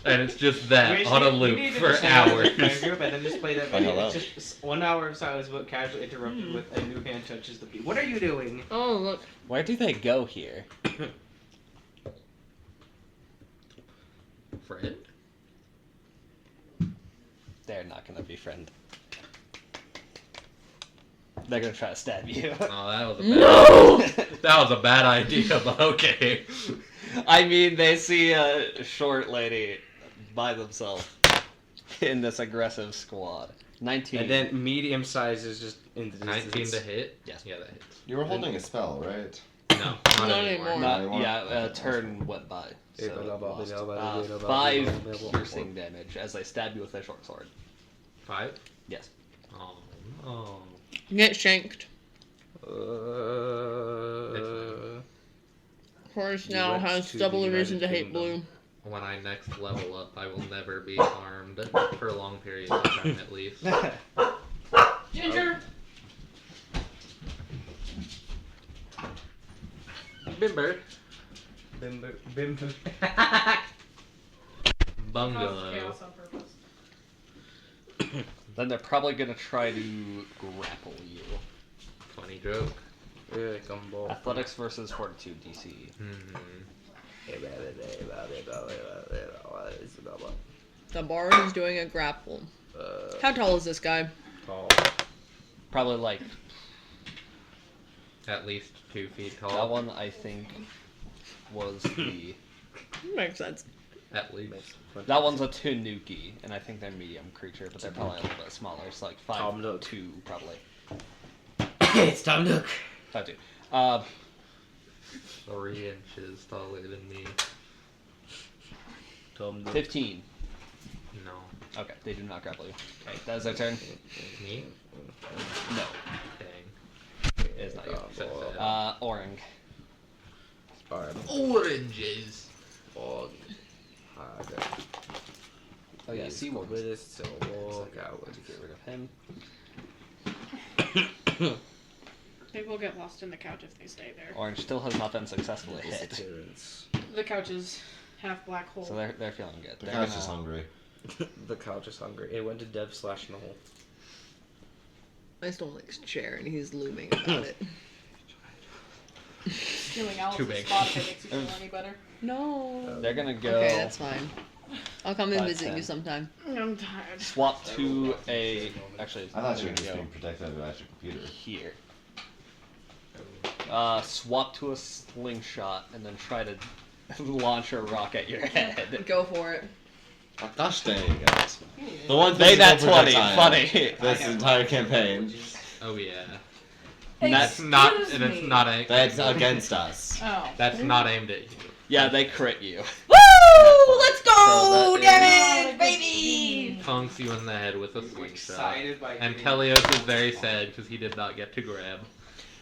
And it's just that We on a should- we loop need to for just have hours. a group and then just play that Oh, video. hello. It's just 1 hour of silence, but casually interrupted with a new hand touches the beat. What are you doing? Oh, look. Where do they go here? Friend? They're not gonna befriend. They're gonna try to stab you. Oh, that was a bad No! That was a bad idea, but okay. I mean, they see a short lady by themselves in this aggressive squad. 19. And then medium size is just in the 19 distance. to hit? Yes. Yeah, that hits. You were holding a spell, right? No, not Not anymore. anymore. Not, anymore? yeah, Okay. turn went by. So Lost. 5 piercing damage as they stab you with a short sword. 5? Yes. Oh, no. Get shanked. Horse You now went has to double the the reason to United hate Blue. Kingdom. When I next level up, I will never be harmed for long periods of time at least. Ginger! Bimber. Bimbo. Bungalow. Chaos on purpose. Then they're probably gonna try to grapple you. Funny joke. Athletics versus Fortitude DC. The bard is doing a grapple. How tall is this guy? Tall. Probably like At least 2 feet tall. that one. I think was the Makes sense. At least. that one's a Tanuki, and I think they're medium creature, but they're probably a little bit smaller. It's like Tom Nook. 5'2", probably It's Tom Nook. 5'2". 3 inches taller than me. Tom Nook. 15. No. Okay, they do not grapple you. Okay, that is their turn. Me? No, Dang. it is not you. So sad. Orang. Oranges. Fog. Oh yeah, He's C1. Covetous, so walk out. To get rid of him. They will get lost in the couch if they stay there. Orange still has not been successfully hit, Disappearance. The couch is half black hole. so they're feeling good. The They're couch gonna- is hungry. The couch is hungry. It went to dev slash no. I stole Nick's chair and he's looming about it. Stealing Alice's Too big. spot if it makes you feel any better. No. They're gonna go Okay, that's fine. I'll come and 5, visit 10. you sometime. I'm tired. swap to a. Actually, I thought you they're were just gonna being protected by your computer. go here. Swap to a slingshot and then try to launch a rock at your head. Go for it. Gosh dang it, guys. The one They physical nat 20. projectile Funny. This entire campaign. Oh yeah. Excuse That's not. And me. it's not aimed. That's against us. Oh. That's not aimed at you. Yeah, they crit you. Woo! Let's go! So that Damage, baby! Punks you in the head with a slingshot. Excited by And getting- Telios is very sad because he did not get to grab.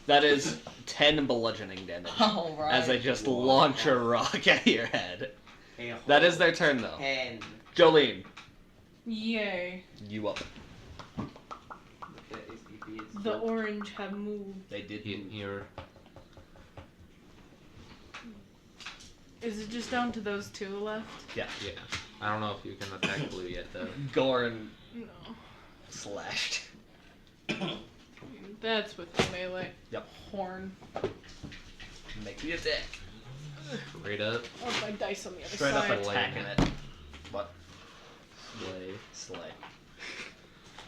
That is 10 bludgeoning damage. Alright. As they just launch a rock at your head. A That is whole their turn, though. 10. Jolene, Yay. you up. The orange have moved. They did move. You're Is it just down to those two left? yeah. I don't know if you can attack blue yet though. Gorn No. slashed. That's with the melee. Yep. Horn. Make the attack. Straight up. Oh, my dice on the other Straight up side. attacking it. What? Slay. Slay.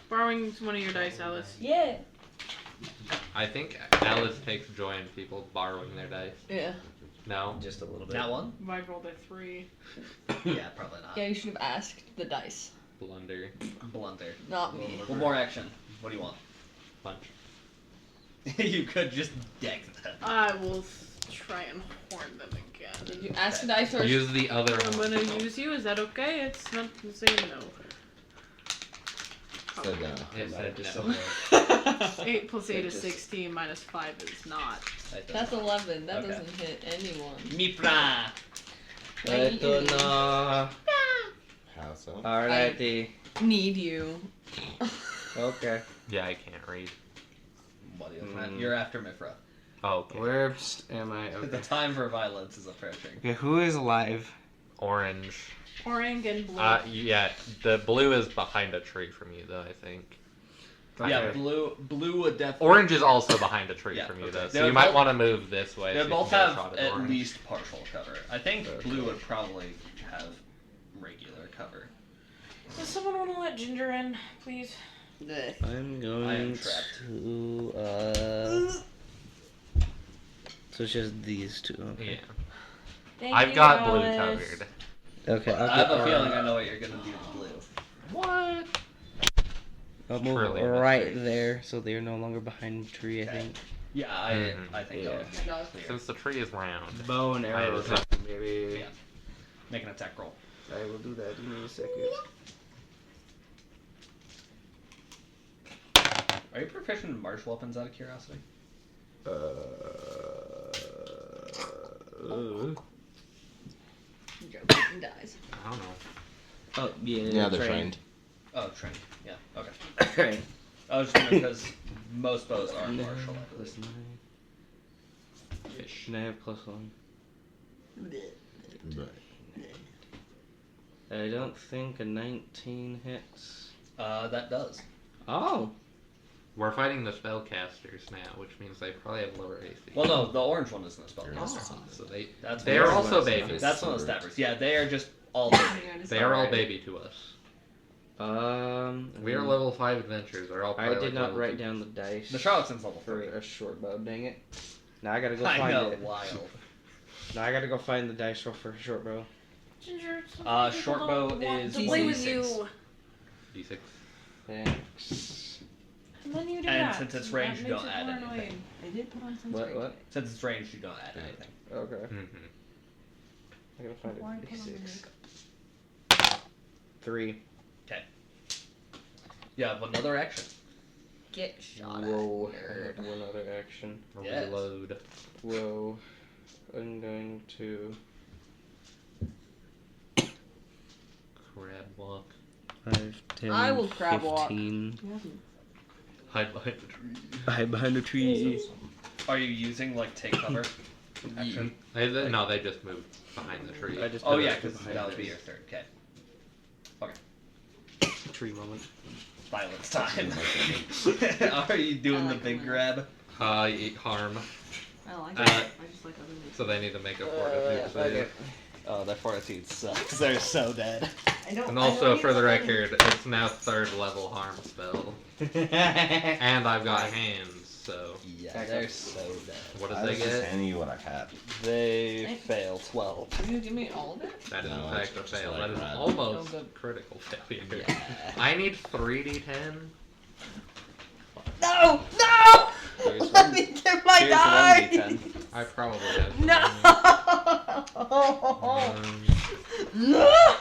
Borrowing one of your dice, Alice. Yeah. I think Alice takes joy in people borrowing their dice. Yeah. No. Just a little bit. That one? I rolled a 3. Yeah, probably not. Yeah, you should have asked the dice. Blunder. Blunder. Not me. One more action. What do you want? Punch. You could just deck them. I will try and horn them again. Did you ask the dice or Use the other I'm one. gonna use you, is that okay? It's not saying no. Said no. It said Just no. so 8 plus 8 is 16, minus 5 is not. That's 11. That Okay. doesn't hit anyone. Myfra. I don't know. How so? Alrighty. Need you. Okay. Yeah, I can't read. What are you looking at? You're after Myfra. Oh, okay. Where am I? The Okay. time for violence is approaching. Okay, who is alive? Orange. Orange and blue. Yeah, the blue is behind a tree from you though, I think. Yeah, Okay. blue would definitely. Orange is also behind a tree Yeah, from you okay. though, so They're you might both- want to move this way. They so you both can get a have shot at orange. least partial cover. I think Okay. blue would probably have regular cover. Does someone want to let Ginger in, please? Blech. I'm going I am trapped. to so it's just these two. Okay. Yeah. Thank I've you, got blue Alice. covered. Okay. I'll I have get a feeling orange. I know what you're gonna do with blue. What? I'll move Truly a right mystery. there, so they're no longer behind the tree. I Okay. think. Yeah, I think Yeah. that would be clear. Since the tree is round. Bow and arrow, I- maybe. Yeah. Make an attack roll. I will do that. Give me a second. Are you proficient in martial weapons out of curiosity? Joe fucking dies. I don't know. Oh yeah. Yeah, they're trained. Oh, trained. Yeah. Okay. Trained. I was just wondering because most bows are martial, I believe. Plus 9. Fish. And I have +1. But I don't think a 19 hits. That does. Oh. We're fighting the spellcasters now, which means they probably have lower AC. Well, no, the orange one isn't a spell. So they That's they are one of also the- babies. That's one of the stabbers. Yeah, they are just all baby. They are all Alright. baby to us. We are mm, level 5 adventurers. They're all I probably did like not level write 2. down the dice The Charlatans level for 3. a short bow. Dang it! Now I gotta go I find know, it. wild. Now I gotta go find the dice roll for a short bow. Ginger, some Short people bow don't want is to play with D6. you. D6. Thanks. And then you do And that. since it's That ranged, you makes don't it add more anything. annoying. I did put on some What? Since it's ranged, you don't add anything. Okay. Mm-hmm. I gotta find Why it. put on D6. 3. You have another action. Get shot Whoa. at. I nerd. have one other action. Yes. Reload. Whoa. I'm going to. Crab walk. 5, 10, I will crab walk. 15. Hide behind the tree. Hide behind a tree. Are you using like take cover action? No, they just moved behind the tree. I just Oh put yeah, it because behind that the would be tree. your third. Okay. Tree moment. Violence time. Are you doing I the like big them. grab? Harm. I like Uh, it. I just like other moves. So they need to make a fortitude save. okay. Oh, their fortitude sucks. They're so dead. I don't, And I don't also, need for the something- record, it's now 3rd level harm spell. And I've got hands. so Yeah, they're so dead. what did I they was just get? handing you what I had. They fail 12. Can you give me all of it? That is No, in I fact a just fail. like That is red. almost Oh, good. critical failure. Yeah. I need 3d10. No! No! Here's Let one. me get my Here's die! 1d10. I probably have some No! on me. No!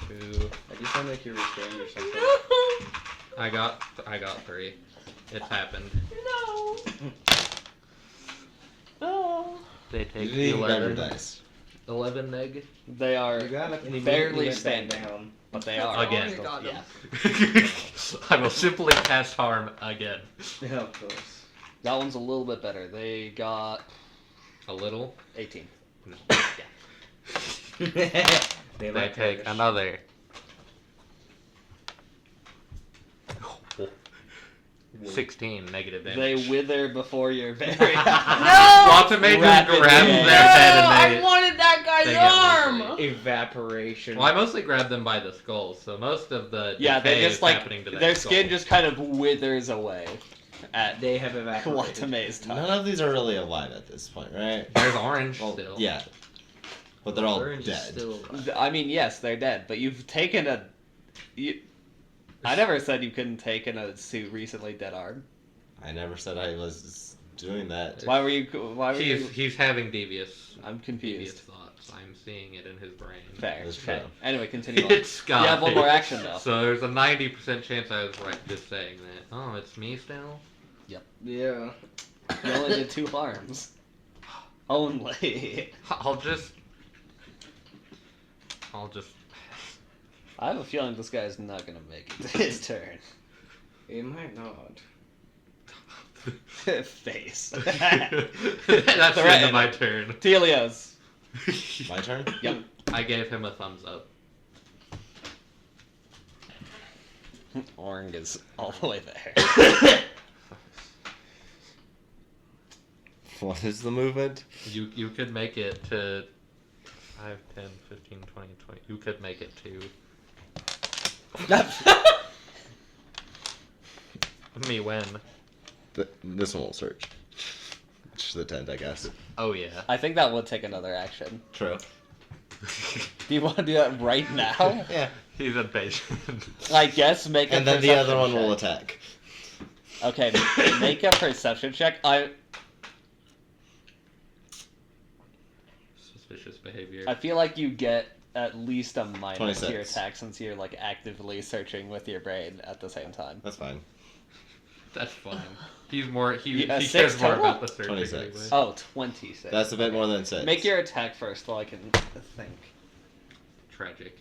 2. I just sound like you're restrained or something. I got 3. It's happened. No! No! They You take didn't even grab your 11. dice. 11 neg. They are You gotta barely let that standing, down. but they are. Again. Oh, you got them. Yeah. I will simply cast harm again. Yeah, of course. That one's a little bit better. They got A little. 18. No. They They like take Irish. another. 16 negative damage. They wither before you're buried. No! Watame just Rapid grabs damage. their head and I they. wanted that guy's they get arm! lazy. Evaporation. Well, I mostly grabbed them by the skulls, so most of the Yeah, they decay just is like happening to that their skull. skin just kind of withers away at They have evaporated. Watame's touch. None of these are really alive at this point, right? There's orange Well, still. yeah. But they're all Orange is dead. still alive. I mean, yes, they're dead, but you've taken a. I never said you couldn't take in a recently dead arm. I never said I was doing that. Why were you? Why were you? He's having devious I'm devious confused. thoughts. I'm seeing it in his brain. Fair. That's Okay. true. Anyway, continue on. It's Scott. You have one more action though. So there's a 90% chance I was right just saying that. Oh, it's me still? Yeah. You only did 2 harms. Only. I'll just. I have a feeling this guy's not gonna make it to his turn. It might not. Face. That's the end Threaten. of my turn. Telios. My turn? Yep. I gave him a thumbs up. Oring is all the way there. What is the movement? You could make it to 5, 10, 15, 20, 20. You could make it to me when. This one will search. Just the tent, I guess. Oh yeah. I think that would take another action. True. Do you want to do that right now? Yeah. He's impatient. I guess make a And then the other one perception will check. attack. Okay, make a perception check. Suspicious behavior. I feel like you get at least a minus to your 26. attack since you're like actively searching with your brain at the same time. That's fine. That's fine. He's more. He Yeah, he 6 cares more total? about the search 26. anyway. Oh, 26. That's a bit more than 6. Make your attack first so I can think. Tragic.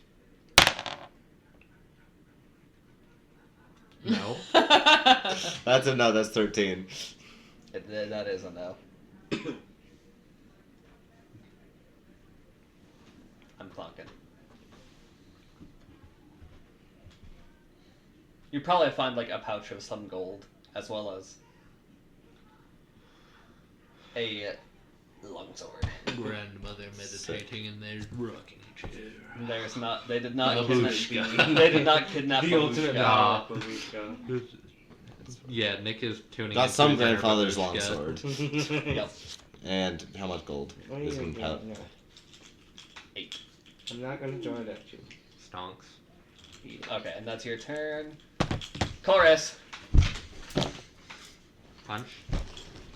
No. That's a no, that's 13. That is a no. I'm clonking. You probably find like a pouch of some gold, as well as a longsword. Grandmother meditating in their rocking chair. There's not. They did not. Babushka. They did not kidnap The ultimate Babushka. Ah. Babushka. Yeah, Nick is tuning. Got into some his inner grandfather's Babushka. longsword. Yep. And how much gold What are is you in gonna pouch? do? No. 8. I'm not gonna join it at you. Stonks. Okay, and that's your turn. Chorus. Punch.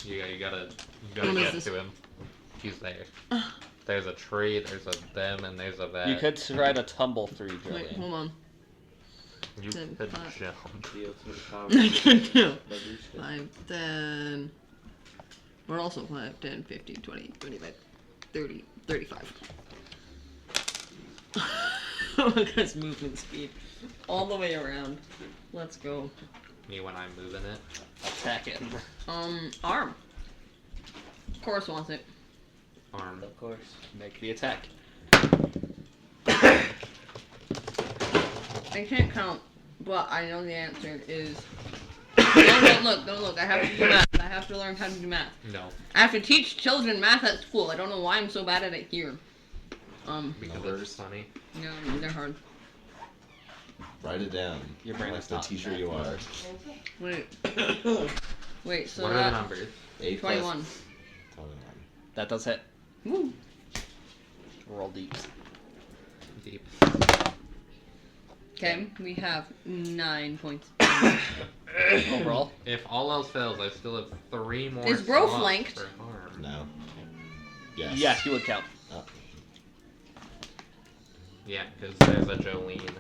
You gotta What is get this? to him. He's there. There's a tree. There's a them, and there's a that. You could try to tumble through, Wait, Jolene. hold on. You Then could five. jump. The ultimate power. I could do. Babushka. 5, 10. We're also 5, 10, 15, 20, 25, 30, 35. Look at his movement speed. All the way around. Let's go. Me when I'm moving it. Attack him. Arm. Of course wants it. Arm. Of course. Make the attack. I can't count, but I know the answer is. Don't look. I have to do math. I have to learn how to do math. No. I have to teach children math at school. I don't know why I'm so bad at it here. Because Numbers. it's funny. Yeah, they're hard. Write it down. Your brain like is the not teacher that you are. Wait. Wait, so What are the that numbers? 8 21. plus 21. That does hit. Woo. Roll deeps. Deep. Okay, we have 9 points. Overall. If all else fails, I still have 3 more. Is Bro slots flanked? for harm. No. Yes. Yes, you would count. Yeah, because there's a Jolene.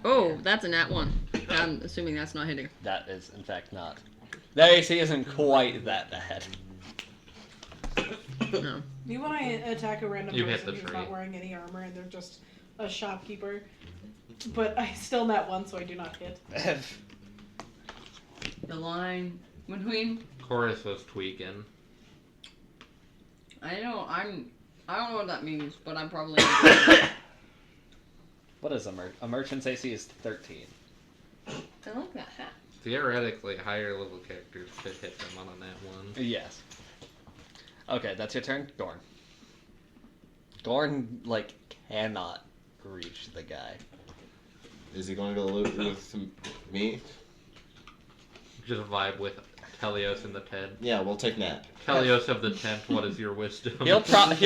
Oh, that's a nat 1. I'm assuming that's not hitting. That is, in fact, not. The AC isn't quite that bad. No. You want to attack a random You hit person the who's tree. not wearing any armor and they're just a shopkeeper. But I still net 1, so I do not hit. The line between. Chorus was tweaking. I don't know what that means, but I'm probably. What is a merchant's AC is 13. I like that hat. Theoretically, higher level characters could hit them on a nat 1. Yes. Okay, that's your turn. Gorn. Gorn, like, cannot reach the guy. Is he going to loot with me? Just vibe with Telios and the 10. Yeah, we'll take Nat. Telios of the 10th, what is your wisdom? He'll probably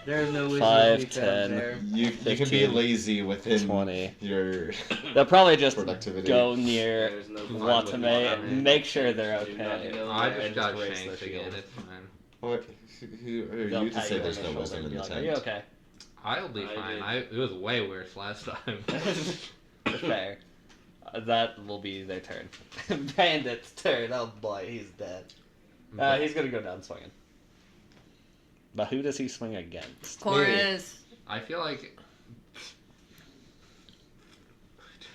There's no wisdom 5, to be found 10. there. You can be 15, lazy within 20. your They'll probably just productivity. go near There's no Watame and make sure they're okay. I and just got raise shanked their again, shield. it's fine. What? Who are They'll you to pat say you on there's the no shoulder wisdom and in be the like, tent? Are you okay? I'll be I fine. did. It was way worse last time. Fair. That will be their turn. Bandit's turn. Oh boy, he's dead. He's gonna go down swinging. But who does he swing against? Chorus. I feel like...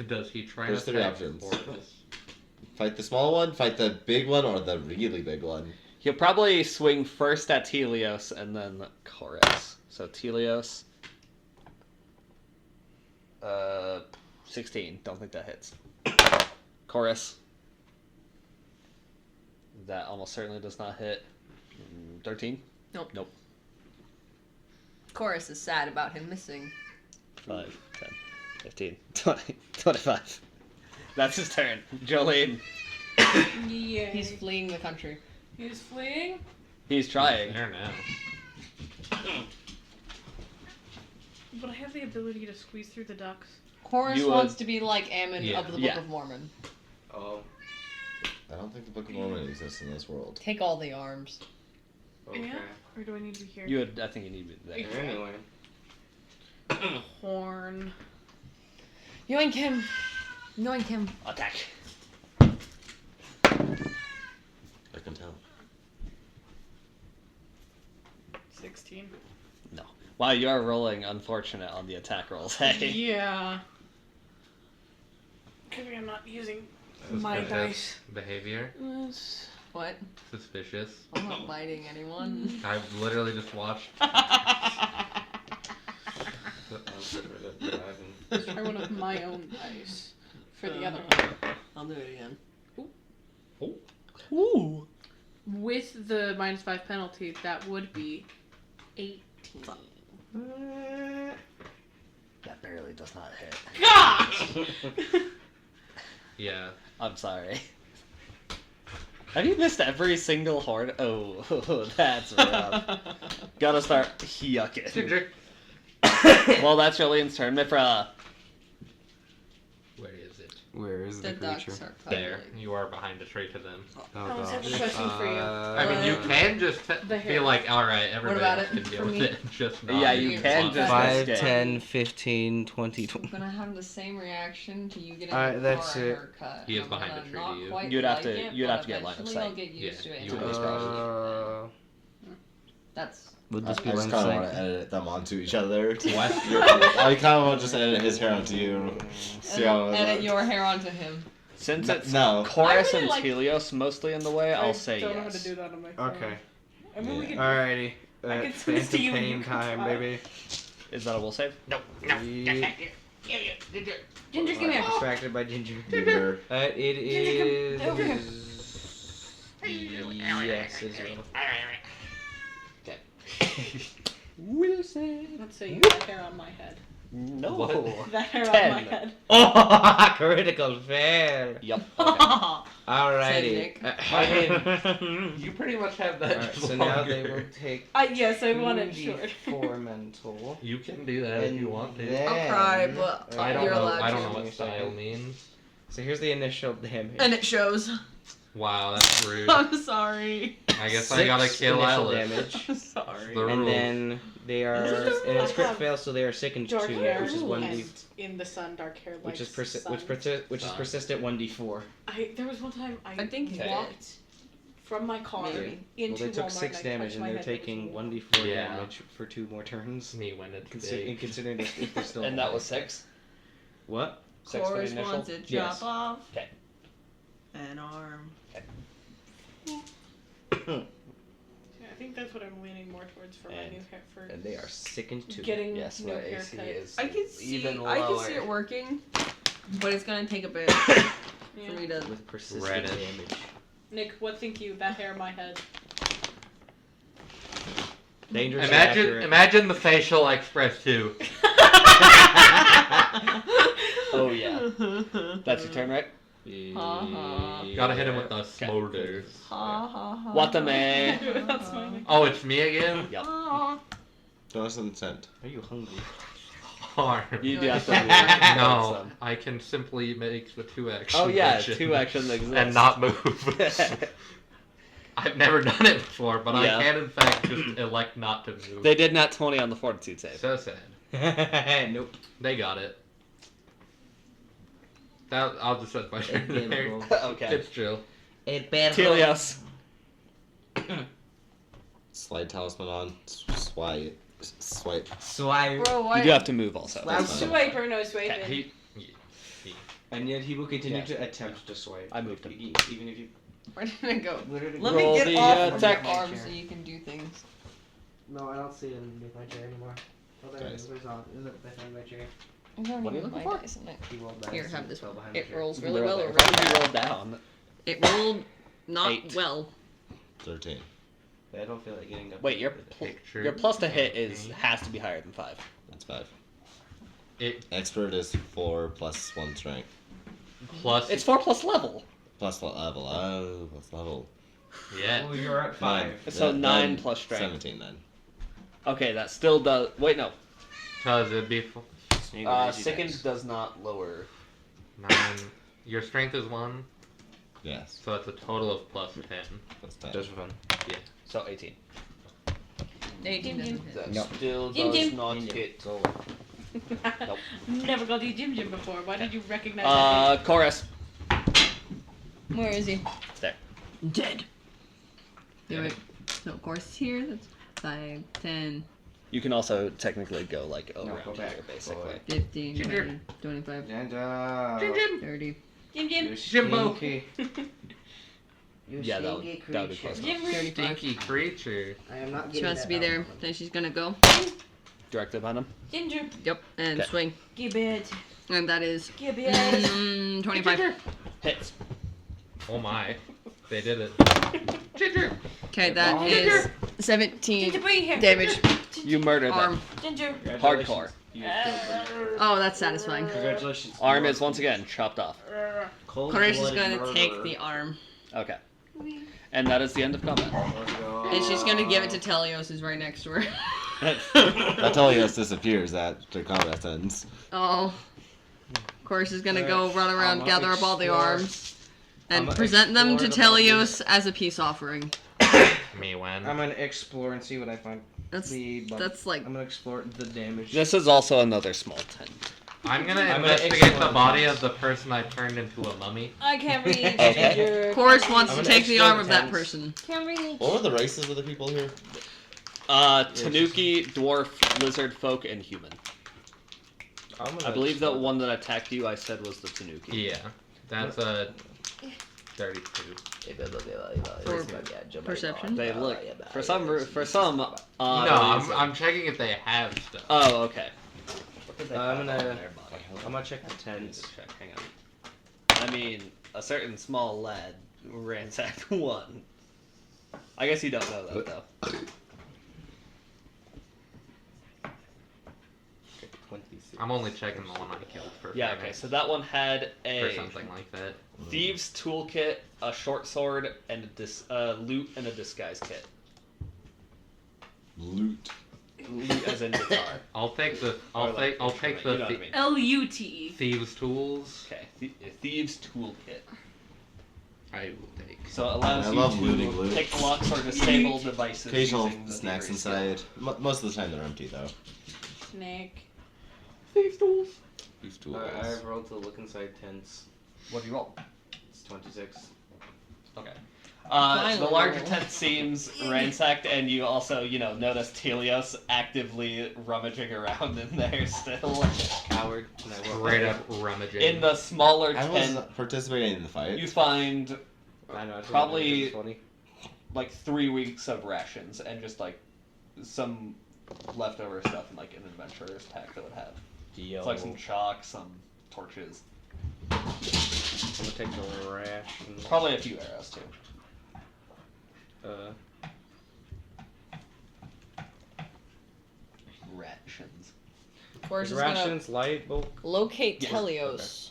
Does he try There's to 3 attack options. Fortis? Fight the small one, fight the big one, or the really big one. He'll probably swing first at Telios and then Chorus. So Telios. 16. Don't think that hits. Chorus. That almost certainly does not hit. 13. Nope. Chorus is sad about him missing. 5, 10, 15, 20, 25. That's his turn. Jolene. Yeah. He's fleeing the country. He's fleeing. He's trying. There now. But I have the ability to squeeze through the ducks. Chorus You, wants to be like Ammon yeah. of the Book Yeah. of Mormon. Oh. I don't think the Book of Mormon exists in this world. Take all the arms. Okay. Yeah? Or do I need to be here? You would. I think you need to be there. Anyway. Horn. Yoink him. Yoink him. Attack. I can tell. 16. No. Wow, you are rolling unfortunate on the attack rolls. Hey. Yeah. Maybe I'm not using my Suspicious dice. behavior. What? Suspicious. I'm not biting anyone. I've literally just watched... Let's try one of my own dice for the other one. I'll do it again. Ooh. With the -5 penalty, that would be 18. That barely does not hit. Gosh! Yeah. I'm sorry. Have you missed every single horn? Oh, that's rough. Gotta start yucking. Ginger. Well, that's Jolene's turn. Myfra. Where is it? Where is The the creature? ducks are probably. There. You are behind a tree to them. Oh, I was gosh. having a question for you. I mean, you can just The be hair. like, alright, everybody about else it can deal for with me? it. Just not. Yeah, you can just 5, escape. 10, 15, 20, I'm 20. gonna have the same reaction to you getting Alright, a that's car it. haircut. He is I'm behind gonna a tree not to you. quite You'd have like to- it, you'd but have to get line of eventually sight. I'll get used Yeah, to it. you and would. I'll- That's Would this I be just line kind of of want to sight? edit them onto each other. What? I kind of want to just edit his hair onto you. See how it edit looks. your hair onto him. Since No- it's no. Chorus I really and like- Telios mostly in the way, I'll say I don't know how to yes. do that on my phone. Okay. I mean, we Yeah. can. Alrighty. I can send this to Phantom you and you pain can time, try. baby. Is that a will save? Yeet. Ginger, give me a. Distracted by Ginger. Ginger. It is. come over here. Yes, it is. Will save. Let's say you have hair on my head. No. What? That hair on my 10. head. Oh, critical fail. Yup. Okay. Alrighty. You pretty much have that. Alright, just so now they longer. will take Yes, I want it short. 4 mental. You can do that if you want to. Then- I'll cry, but I don't you're know. allowed I to. don't know what style means. So here's the initial damage. And it shows. Wow, that's rude. I'm sorry. I guess I gotta 6 kill initial Alice. damage. I'm sorry. The And rules. then they are, Isn't and it's I crit have fail, so they are sickened 2, Dark hair which is 1d, and in the sun, dark hair like which is sun. which is persistent 1d4. There was one time I think walked from my car Well, into they took Walmart 6 and I damage, touched and my they're head, it was taking warm. 1d4 Yeah. damage for 2 more turns. Me when it's And big. considering if they're still And that alive. was 6. What? 6 for the Chorus initial. wants to chop Yes. off Okay. an arm. I think that's what I'm leaning more towards for my And- new hair for And they are sickened 2. getting Yes, new my haircut. AC is I can see. even I lower. can see it working, but it's gonna take a bit Yeah. for me to. With persistent Reddish. damage. Nick, what think you? That hair on my head. Dangerously Imagine, accurate. imagine the facial I expressed too. Oh yeah. That's your turn, right? Gotta hit him with the smoulders. Ha ha ha. Watame. Without smiling. Oh, it's me again? Yep. Notice consent. Are you hungry? Harm. You do have to No, some. I can simply make the 2 action. Oh yeah, action 2 action exists. and not move. I've never done it before, but Yeah. I can in fact just elect not to move. They did not 20 on the fortitude save. So sad. Nope. They got it. That I'll just set my turn there. Okay. It's chill. Telios. Slide talisman on. Swipe. Swipe. Swipe. Bro, why? You do have to move also. Swipe. Swipe or no swiping. He, And yet he will continue Yeah. to attempt to swipe. I moved him. Even if you. Where did it go? Where did it Let go? me Roll get the, off of attack. your arm so you can do things. No, I don't see it underneath my chair anymore. Oh, there it Guys. is. Where's on? Is it behind my chair? I don't What are you even looking like for? that, isn't it? He rolled Here, dice have and this fell one. behind my It chair. rolls You really rolled well there. or Why really did you bad. roll down? It rolled not 8. well. 13. I don't feel like getting up. Wait, your Picture. your plus to hit has to be higher than 5. That's 5. It Expert is 4 plus 1 strength. plus. It's 4 plus level. Plus level. Oh, plus level. Yeah. Oh, you're at 5. So Then 9 plus strength. 17 then. Okay, that still does. Wait, no. Because it'd be Sickened does not lower. 9. Your strength is 1, Yes. so it's a total of plus 10. Plus 10. Just for fun. So 18. 18 doesn't hit. That No. still Jim, does Jim. not hit. Nope. Never got you Jim Jim before. Why did you recognize that? Chorus. Where is he? There. Dead. Do it. So of course it's here. That's 5, 10, You can also technically go like No, around go back. here, basically. 15, Ginger. 20, 25, Jim 30. Jim Jim. You Jimbo. stinky- You Yeah, that stinky would be creature. close. Jim. 35. Stinky creature. I am not She getting wants to that be out. there. Then she's gonna go. Directed on him. Ginger. Yep. And Okay. swing. Give it. And that is Give it. 25. Hits. Oh my. They did it. Ginger. Okay, that Ginger. is 17 Ginger, bring here. damage. You murdered Arm. Ginger. Congratulations. Hardcore. You have killed them. Oh, that's satisfying. Congratulations. Arm is once again chopped off. Clarice is gonna take the arm. Okay. And that is the end of combat. And she's gonna give it to Telios, who's right next to her. That Telios disappears after combat ends. Oh. Chorus is gonna go run around, I'ma gather up all the explore- arms, and I'ma present them to explore the Telios as a peace offering. Me when. I'm gonna explore and see what I find. That's The that's like I'm gonna explore the damage. This is also another small tent. I'm gonna I'm gonna investigate explore the body this. of the person I turned into a mummy. I can't read. Okay. Ginger. Chorus wants I'm to gonna take the explore arm the of that tents. person. Can't read. What were the races of the people here? Tanuki, dwarf, lizard folk, and human. I believe that one that attacked you I said was the Tanuki. Yeah. That's a 32. Perception. They look for some. No, reason- I'm checking if they have stuff. Oh, okay. I'm gonna check the tents. Check. Hang on. I mean, a certain small lad ransacked one. I guess you don't know that though. 26. I'm only checking the one I killed for. Yeah, okay, so that one had Or a something like that. thieves toolkit, a short sword, and a loot and a disguise kit. Loot. Loot as in guitar. I'll take the. Or, like, I'll take instrument, the you know what I mean. L-U-T-E. thieves' tools. Okay, thieves toolkit. I will take. So it allows I you love to looting loot. take the locks or disable devices. Occasional using the snacks thievery skill. inside. Most of the time they're empty though. Snake. Thieves' tools. These tools. I've rolled to look inside tents. What do you roll? It's 26. Okay. The Finally. larger tent seems ransacked, and you also, notice Telios actively rummaging around in there still. Coward. And I rolled Straight up rummaging. In the smaller I was tent, participating in the fight. you find I know. It's Probably- 20. like 3 weeks of rations and just like some leftover stuff in like an adventurer's pack that would have. Yo. It's like some chalk, some torches, I'm gonna take the ration. probably a few arrows too. Rations. Of course, Is it's gonna rations light bulk? locate Yes. Telios.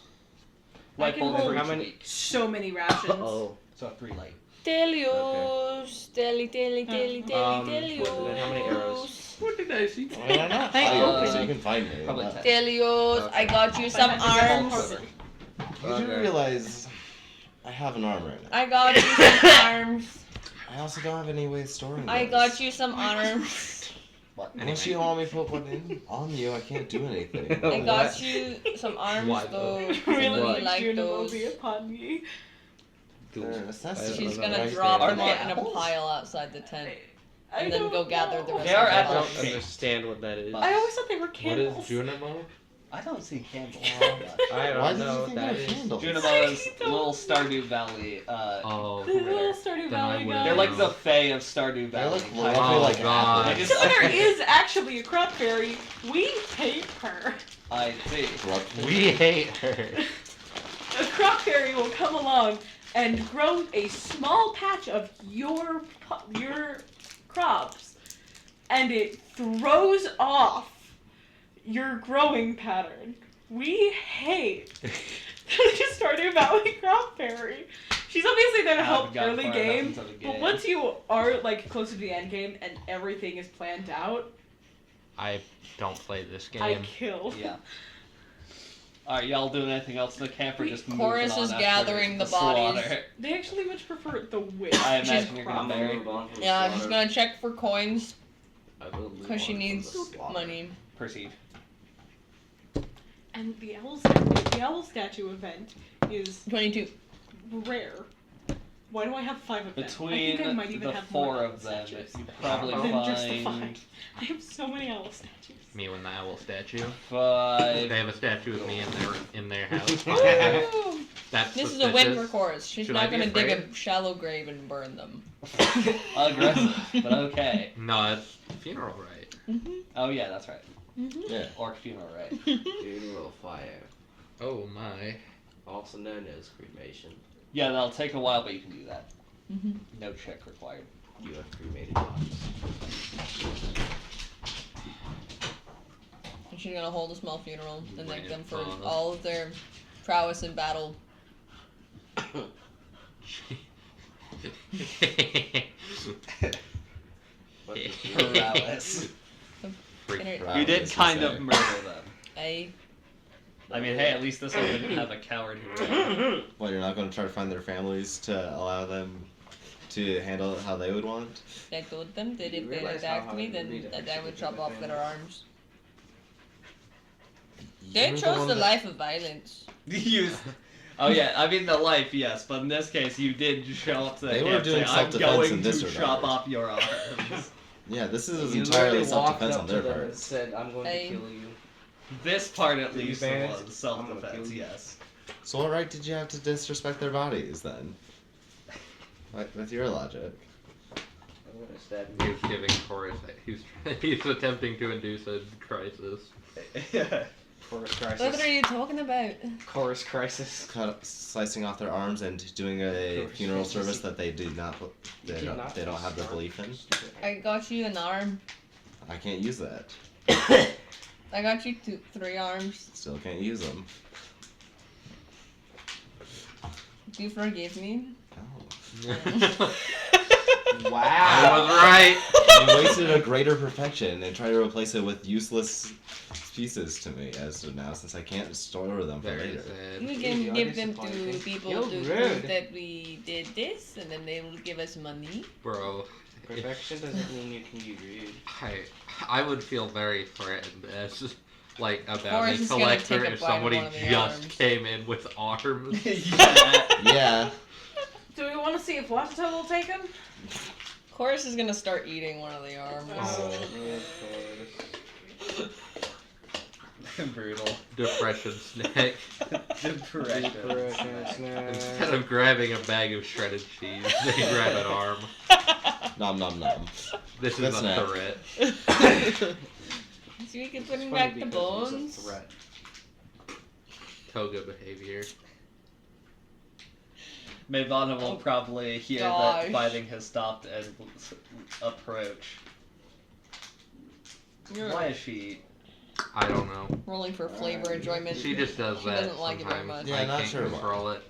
I Light can bulb hold- for How each many- week. So many rations. Oh. So 3 light. Telios, Telios. Then how many arrows? What did I see? I don't know. I So open. you can find me. Probably But 10. Telios, I got you some arms. You do Okay. realize I have an arm right now. I got you some arms. I also don't have any way of storing I those. got you some arms. What? Unless you don't want me to put one in on you, I can't do anything. I What? got you some arms What? though. really Really like like Juno those. be upon me. They're a necessity. She's I don't gonna know. drop Are them they out in a apples? pile outside the tent. I And then don't go gather the know. rest They are of the I apples. apples. don't understand what that is. I always thought they were What candles. is Junimo? I don't see candles. I don't Why did know you what think that of is. candles? Junimo's little Stardew Valley. Oh. The little Stardew Then I Valley would- guys. They're like the Fae of Stardew They Valley. look kind lovely of. like God. apples. They So just- there is actually a crop fairy. We hate her. I see. We hate her. A crop fairy will come along and grow a small patch of your crops, and it throws off your growing pattern. We hate Stardew Valley crop fairy. She's obviously there to help Haven't gotten early far enough game, into the but game. once you are like closer to the end game and everything is planned out, I don't play this I game. kill. Yeah. Alright, y'all doing anything else in the camp or just moving Chorus on is after gathering the slaughter? bodies. They actually much prefer the witch. I She's imagine you're gonna I'm gonna bury. move on from the Yeah, she's slaughter. gonna check for coins I will move because she on from needs the slaughter. money. Perceive. And the owl statue event is 22. rare. Why do I have 5 of them? I Between think I might even the have 4 more of them, statues you probably than just the find 5. I have so many owl statues. Me and the owl statue. 5. They have a statue of me in their house. Woo! That's This is a win for suspicious. Chorus. She's Should not I be gonna dig afraid? a shallow grave and burn them. Aggressive, but okay. No, it's funeral rite. Mm-hmm. Oh yeah, that's right. Mm-hmm. Yeah. Orc funeral, right? Funeral fire, Oh my. also known as cremation. Yeah, that'll take a while, but you can do that. Mm-hmm. No check required. You have cremated bodies. And she's gonna hold a small funeral and thank them for Wonderful. all of their prowess in battle. What did you Prowess. Freak. Right. You did as you kind say. of murder them. I I mean, hey, at least this one didn't have a coward who ran. Well, you're not going to try to find their families to allow them to handle it how they would want? told them that You if they realize how attacked hard me, it then would be to that I execute would chop their off their families? arms. They You're the chose one the that- life of violence. Oh yeah, I mean the life, yes, but in this case, you did show up to the They were camp doing saying, I'm self-defense going in this to regard." chop off your arms. Yeah, this is You entirely literally walked self-defense up on to their them and part. said, "I'm going I- to kill you." This part at Do you least ban it? was I'm gonna self-defense, kill you. yes. So what right did you have to disrespect their bodies then? With your logic. I'm gonna stab you. He's giving chorus. He's attempting to induce a crisis. Chorus What crisis. are you talking about? Chorus crisis. Slicing off their arms and doing a funeral service that they do not, they don't have the belief in. I got you an arm. I can't use that. I got you 3 arms. Still can't use them. Do you forgive me? No. I Wow. was right. You wasted a greater perfection and tried to replace it with useless pieces to me as of now, since I can't store them for Very later. sad. We You're can give them to disappointing. people You're to rude. prove that we did this, and then they will give us money. Bro, Perfection doesn't mean you can be rude. I would feel very threatened as like a Forrest bounty is gonna collector take a if bite of somebody one of the just arms. came in with arms. Yeah. Yeah. Do we want to see if Watata will take him? Chorus is gonna start eating one of the arms. Brutal. Depression snack. Depression. Instead of grabbing a bag of shredded cheese, they grab an arm. Nom nom nom. This is That's a not- threat. So we can put him back the bones. Toga behavior. Mavana will probably hear gosh. that fighting has stopped and approach. Why is she? I don't know. Rolling for flavor enjoyment. She just does She that doesn't like it very sometimes. much. Yeah, I not can't sure why. control it.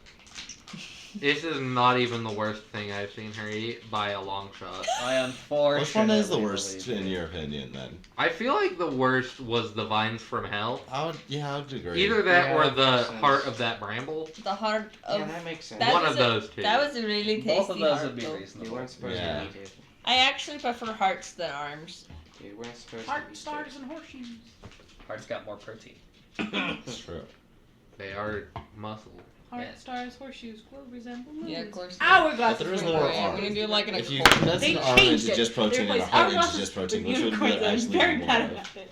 This is not even the worst thing I've seen her eat by a long shot. I unfortunately. Which one is the worst believe in you. your opinion then? I feel like the worst was the vines from hell. I would agree. Either that Yeah, or that the makes sense. heart of that bramble. The heart of. Yeah, that makes sense. That One was of a- those two. That was a really tasty Both of those heart, would be though. You reasonable. weren't supposed Yeah. to eat it. I actually prefer hearts than arms. You weren't supposed Heart, to eat stars, it. and horseshoes. Heart's got more protein. That's true. They are muscle. Heart, Yeah. stars, horseshoes, clovers, and balloons. Yeah, of course. Hourglass. But there is is what more it I'm arms. gonna do like an If you occult. condense They an arm changed into it. just protein They and a replaced heart into hourglasses just protein, with which would unicorns, and I'm actually very be mad more. about it.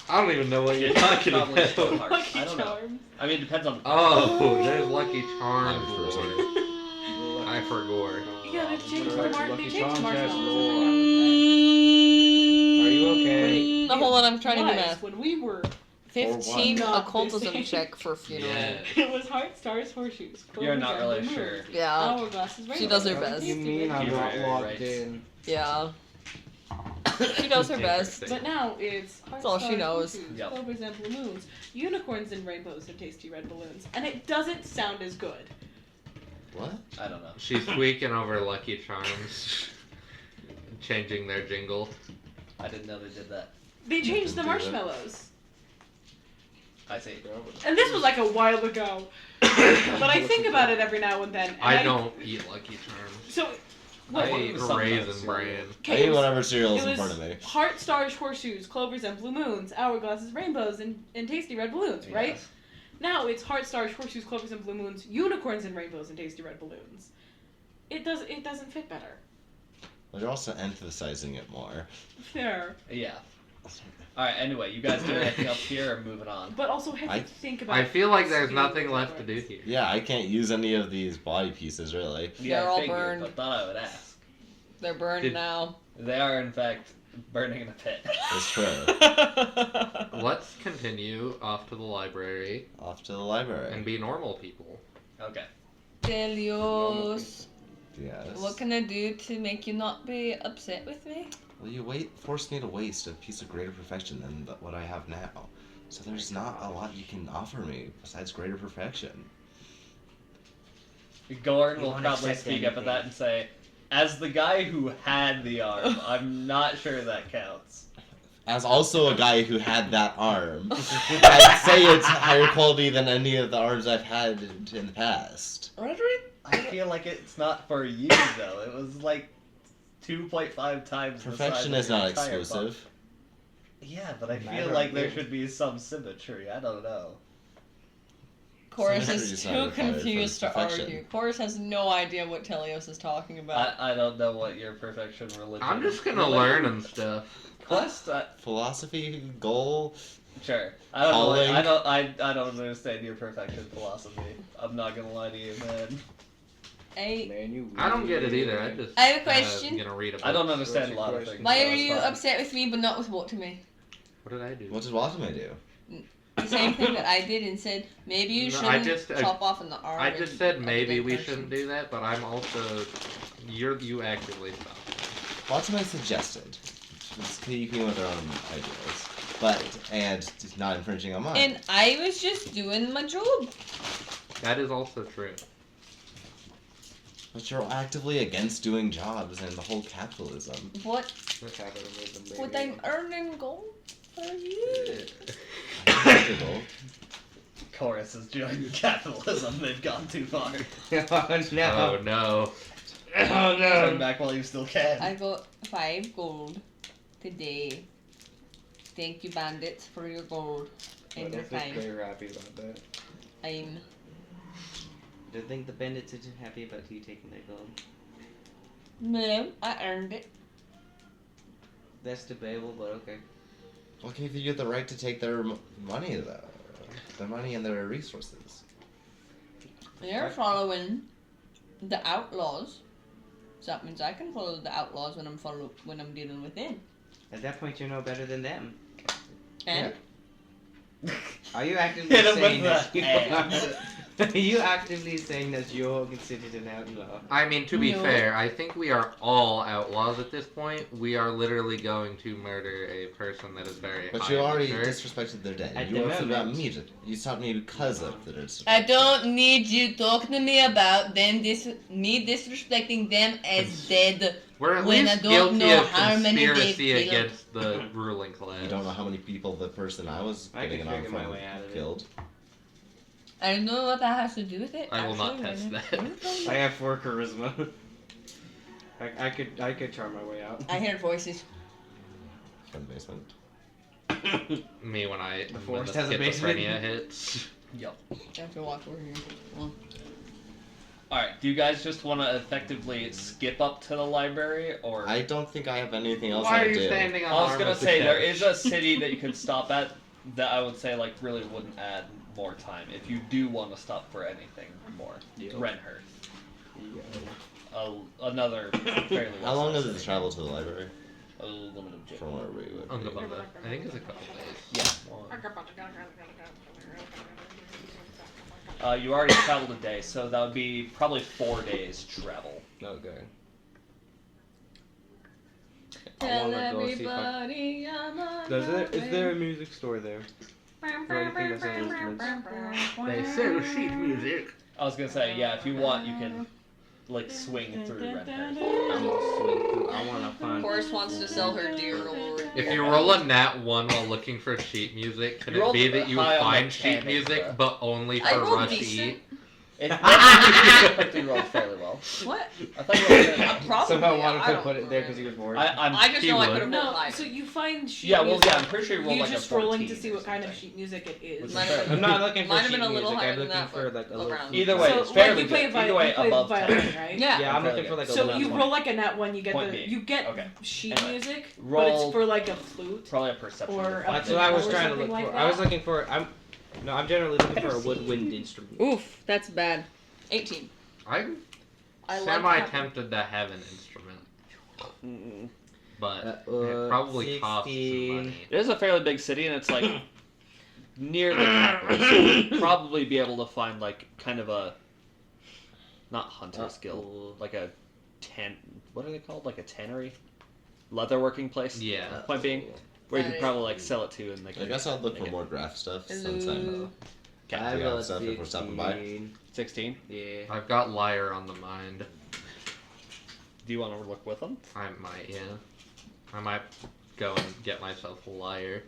I don't even know what you're talking Probably about. still heart. Lucky I don't know. Charms. I mean, it depends on. Oh, there's Lucky Charms. I'm first. Lord. I forgot. You gotta change the Lucky mark. They changed Charms the has marshmallows. Are you okay? Wait, No, hold on, I'm trying to do was math. When we were, 15 Not occultism this check for funeral. Yeah. it was heart, stars, horseshoes. You're clovers, not and really balloons. sure. Yeah, Hourglasses, She does her rainbows, best. You mean I'm You're not very logged right. in? yeah. She does her best. Interesting. But now it's heart, That's all she stars, knows. horseshoes, Yep. clovers, and balloons. Unicorns and rainbows and tasty red balloons. And it doesn't sound as good. What? I don't know. She's tweaking over Lucky Charms, changing their jingle. I didn't know they did that. They changed the Didn't do that. marshmallows. I see. And this was like a while ago. But I think about it every now and then. And I don't eat Lucky Charms. So, I what? eat Sometimes Raisin cereal. Bran. I Okay, eat whatever cereal is it in front was of me. heart, stars, horseshoes, clovers, and blue moons, hourglasses, rainbows, and tasty red balloons, right? Yes. Now it's heart, stars, horseshoes, clovers, and blue moons, unicorns and rainbows, and tasty red balloons. It doesn't fit better. But you're also emphasizing it more. Fair. Yeah. Alright, anyway, you guys do anything else here or moving on? But also have I- to think about I feel like there's speed nothing with left to words. do here. Yeah, I can't use any of these body pieces really. Yeah, They're I all figured, burned. but thought I would ask. They're burned Did- now. They are, in fact, burning in a pit. It's true. Let's continue off to the library Off to the library. and be normal people. Okay. Telios, Yes. what can I do to make you not be upset with me? Well, you forced me to waste a piece of greater perfection than what I have now. So there's not a lot you can offer me besides greater perfection. Gorn You will won't probably accept speak up at anything. that and say, as the guy who had the arm, I'm not sure that counts. As also a guy who had that arm, I'd say it's higher quality than any of the arms I've had in the past. I feel like it's not for you, though. It was like 2.5 times the size Perfection of is your not entire exclusive. Yeah, but I Neither feel like are there you. should be some symmetry. I don't know. Chorus Symmetry is is not too required for confused to perfection. argue. Chorus has no idea what Telios is talking about. I don't know what your perfection religion. I'm just gonna learn and stuff. Quest. Philosophy, goal, Sure. I don't know. Calling. I don't understand your perfection philosophy. I'm not gonna lie to you, man. Man, you I don't get it either. I just I have a question. gonna read a book. I don't understand a What's your lot of question? things. Why so are it's you fine. upset with me but not with Watame? What did I do? what did Watame do? The same thing that I did and said maybe you No, shouldn't I just- chop off an arm. I and just said a maybe dead we person. shouldn't do that, but I'm also you actively stopped. Watame suggested. Speaking with their own ideas. and not infringing on mine. And I was just doing my job. That is also true. But you're actively against doing jobs and the whole capitalism. What? Capitalism, baby. What I'm earning gold for you? Acceptable. Chorus is joining capitalism. They've gone too far. Oh no. Oh no. Oh Turn no. back while you still can. I got 5 gold today. Thank you, bandits, for your gold and your time. very happy about that. I'm. Do you think the bandits isn't happy about you taking their gold? No, I earned it. That's debatable, but okay. Okay, if you get the right to take their money, though. Their money and their resources. They're following the outlaws. So that means I can follow the outlaws when I'm dealing with them. At that point, you're no better than them. And Are you actively Hit him saying with that the are you actively saying that you're considered an outlaw? I mean, to be No. fair, I think we are all outlaws at this point. We are literally going to murder a person that is very But high you in the already church. disrespected their dead. At You the also about moment. me. You stopped me because of the disrespect. I don't need you talking to me about them me disrespecting them as dead. We're at when least I don't guilty know of how many they've conspiracy killed. against the ruling class. You don't know how many people the person I was I getting can it on figure my from way out of it. killed. I don't know what that has to do with it. I will not actually. test that. I have 4 charisma. I could charm my way out. I hear voices. From the basement. Me when the forest has a basement. schizophrenia hits. Yep. I have to walk over here. Well, Alright, do you guys just want to effectively skip up to the library, or... I don't think I have anything else Why I are you do. standing on I was arm gonna with the say, there couch? is a city that you could stop at that I would say, like, really wouldn't add more time, if you do want to stop for anything more. Yep. Renhurst. Another fairly How long well-sized does it city. travel to the library? A limited gym. From where we would be? I think it's a couple days. Yeah. You already traveled a day, so that would be probably 4 days travel. Okay. tell wanna go see if I- everybody I'm on Is my there a way. music store there? For anything that sells instruments? They sell sheet music. I was gonna say, yeah, if you want, you can, like, swing through Renhurst. I'm gonna swing through. I wanna find. Forrest wants to sell her dear lord. If you roll a nat 1 while looking for sheet music, could You it rolled be that you high on find sheet mechanics, music, though. but only I for rolled Rush decent. E? It perfectly rolled fairly well. What? I thought you were gonna... Probably. Somehow I wanted to don't put it there because he was bored. I just He know I would. could have rolled No, higher. so you find sheet Yeah, well, music. yeah, I'm pretty sure you rolled You're like just a 14 rolling to see or what kind of something. sheet music it is. Was Might it have fair? been- I'm not looking for Might have sheet been a little music. higher I'm than looking that, for but like a little. around. Either way, So, it's like, fairly you play good. Either way, you play above violin, 10. right? Yeah. Yeah, I'm Fairly looking for good. like a So little. you one. roll like a nat 1, you get Point being. you get Okay. sheet Anyway. music, but Roll- it's for like a flute. Probably a perception. Or difference. a That's what I was or trying to something look like for. I was that. looking for. I'm generally looking for a woodwind instrument. Oof, that's bad. 18. I'm I like semi-tempted to have an instrument, Mm-mm. but Uh, it probably costs 16. some money. It is a fairly big city, and it's like near the capital, so you'd probably be able to find like kind of a not hunter's guild, like a what are they called? Like a tannery, leatherworking place. Yeah. Point being, where you could probably like sell it to, and they I can guess I'll look make for it. more graph stuff since Hello. I'm I Yeah, rolled stuff if we're stopping by. 16. 16. Yeah. I've got liar on the mind. Do you want to look with them? I might, yeah. I might go and get myself a liar.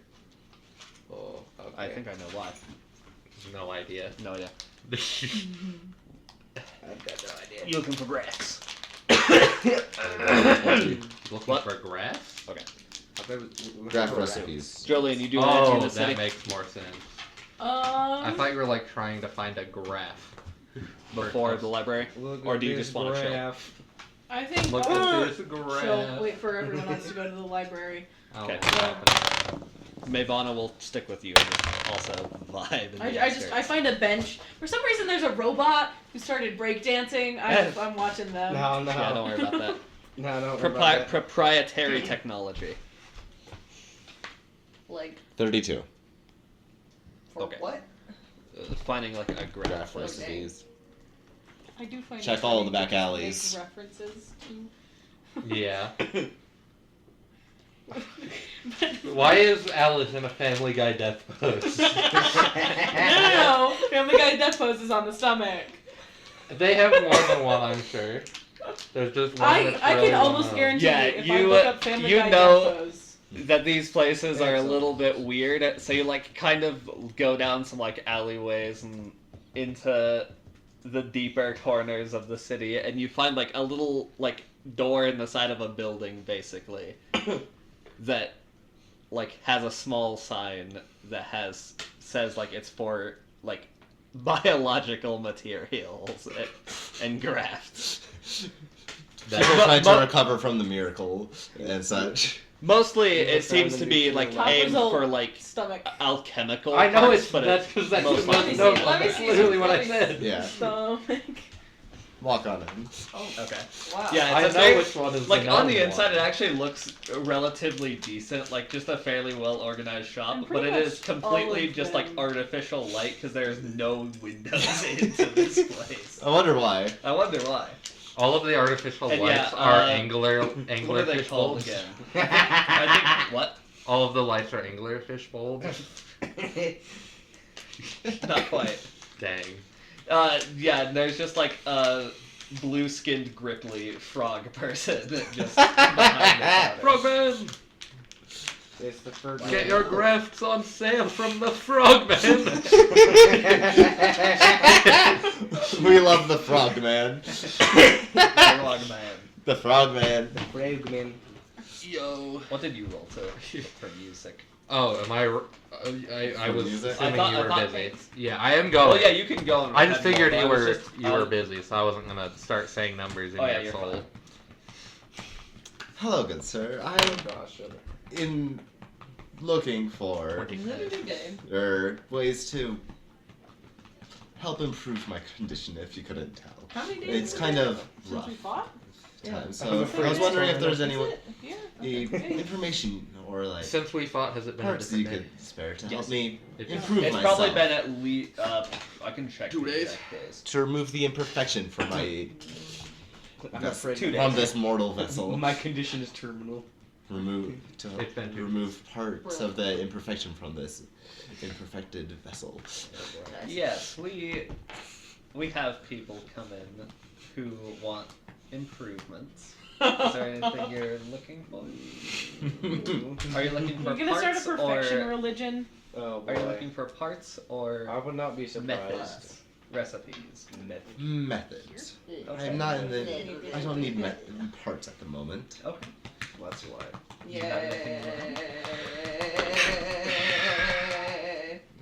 Oh, okay. I think I know why. No idea. No idea. I've got no idea. You looking for grass? Looking What? for grass? graph recipes. Jolene, you do have in Oh, the that city makes more sense. I thought you were like trying to find a graph. before the library, Look or at do you this just want to chill? graph. I think. Look at this So graph. wait for everyone else to go to the library. Oh, Okay. what's happening? Mavana will stick with you and just also vibe. And be I find a bench. For some reason, there's a robot who started breakdancing. I'm watching them. No, no. Yeah, don't worry about that. No, don't worry about that. Proprietary technology. Like, 32 for Okay. what? Finding like a graph. graph recipes. I do find Check it all funny the back to make alleys. references to. Yeah. Why is Alice in a Family Guy death pose? No. Family Guy death pose is on the stomach. They have more than one, I'm sure. There's just one. I that's can really almost well-known. guarantee Yeah, if I you, look up Family you Guy know- death pose. That these places are a Excellent. little bit weird, so you like kind of go down some like alleyways and into the deeper corners of the city, and you find like a little like door in the side of a building, basically, that like has a small sign that says like it's for like biological materials and grafts. People trying to recover from the miracle and such. Mostly, Yeah, it seems to be like Top aimed result, for like stomach. alchemical. I know parts, it's but that's because that's most what likely- no, Let me that's see literally some what I things. said. Yeah. Stomach. Walk on in. Okay. Wow. Yeah, I it's a know very, which one is like the on the known inside, one. it actually looks relatively decent, like just a fairly well organized shop. And But pretty it is much completely all of just like them. artificial light because there's no windows into this place. I wonder why. I wonder why. All of the artificial And lights yeah, are what angler are they fish called bulbs. again? I think what? All of the lights are anglerfish bulbs. Not quite. Dang. Yeah, and there's just like a blue-skinned, gripply frog person just behind the counter. Frogman! It's the first. Get your grafts on sale from the Frogman! We love the frog man. Frog man. The frog man. Frogman. Yo. What did you roll to for music? Oh, am I? I was Music? assuming I you were thought- busy. Yeah, I am going. Oh yeah, you can go. And I just have more, figured but you I was were just- busy, so I wasn't gonna start saying numbers in Oh, yeah, your you're soul. fine. Hello, good sir. Oh I'm gosh. shut up. in looking for ways to help improve my condition. If you couldn't tell, How many days? it's has it kind been of Since rough we fought? time. I'm So I afraid was wondering it's if there's fine. anyone, Yeah. information or like Since we fought, has it been a parts that you different could spare to Yes. help me It's- improve It's myself. probably been at least. I can check 2 the days. exact days. to remove the imperfection from my I'm Yes, afraid. 2 days. from this mortal vessel. My condition is terminal. Remove to It's been 2 remove parts of the imperfection from this imperfected vessel. Yes, we have people come in who want improvements. Is there anything you're looking for? Are you looking for We're gonna start a parts perfection or religion. Oh boy. are you looking for parts or I would not be surprised. methods, recipes? Methods. Okay. I'm not in the. I don't need parts at the moment. Okay, well, that's why.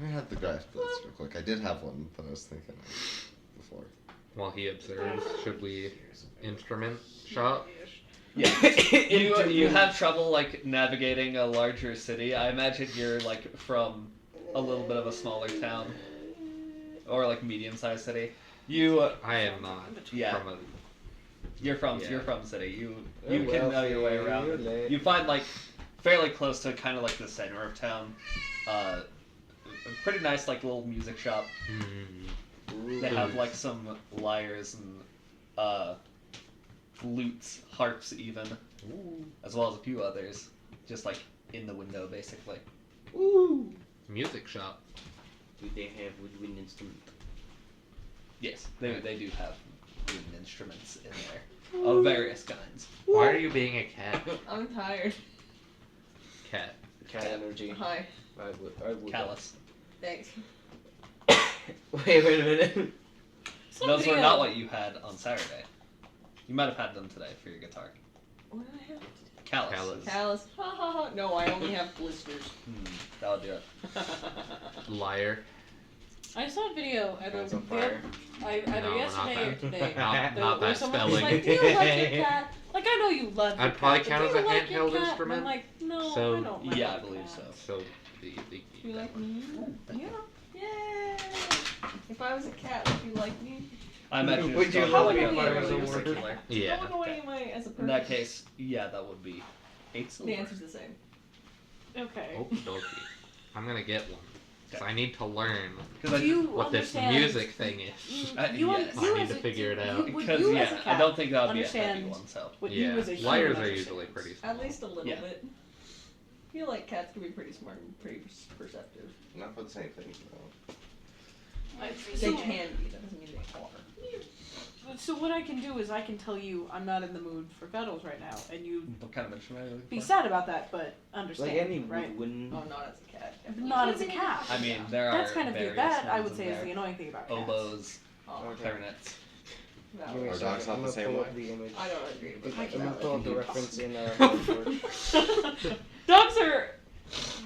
I had the graph list real quick. I did have one, but I was thinking before. While he observes, should we instrument shop? Yeah. You have trouble like navigating a larger city. I imagine you're like from a little bit of a smaller town or like medium-sized city. You I am not. Yeah. From a, you're from city. You Oh, can well, know your way see around. you later. You find like fairly close to kind of like the center of town. A pretty nice like little music shop. They have like some lyres and lutes, harps even, as well as a few others, just like in the window basically. music shop. Do they have woodwind instrument? Yes, they do have wind instruments in there of various kinds. Why are you being a cat? I'm tired. Cat. Cat energy. Hi. I would. Callus. Thanks. Wait a minute. Some Those were video. not what you had on Saturday. You might have had them today for your guitar. What do I have? Callus. Callus. Callus. Ha ha ha. No, I only have blisters. That'll do it. Liar. I saw a video Hands on fire. either No, not yesterday or that. today. Not where that someone spelling. was like, "Do you love your cat?" Like I know you love your I'd probably cat, count but as do a you like your handheld cat? And instrument. I'm like, no, So- I don't like Yeah, my I believe cat. so. So the You like me? Yeah. Yay! If I was a cat, would you like me? I imagine Would it's you probably love me gonna if I be was a really word? similar. yeah. Going away am I as a person? In that case, yeah, that would be 8 silver. The answer's the same. Okay. Okie dokie. I'm gonna get one. 'Cause I need to learn 'Cause Do you what this understand? music thing is. You, yes. you I need as to a- figure it you- out. would Because you yeah, as a cat I don't think that would be a heavy understand one. So what Yeah. you as a Liars human are usually understands? pretty At small. least a little Yeah. bit. feel like cats can be pretty smart and pretty perceptive. Not for the same thing, though. They can be, that doesn't mean they are. So what I can do is I can tell you I'm not in the mood for cuddles right now, and you What kind of instrument are you looking be for? sad about that, but understand, Like any right? wooden. Oh, not as a cat. Not as a cat. I mean, there are That's kind of various that I ones would say in is there. the annoying thing about cats. Oboes, Oh, Okay. clarinets. Give me a Our second, dog's not I'm the gonna same pull way. up the image. I don't agree with I that. I'm gonna pull up the reference in Discord. Dogs are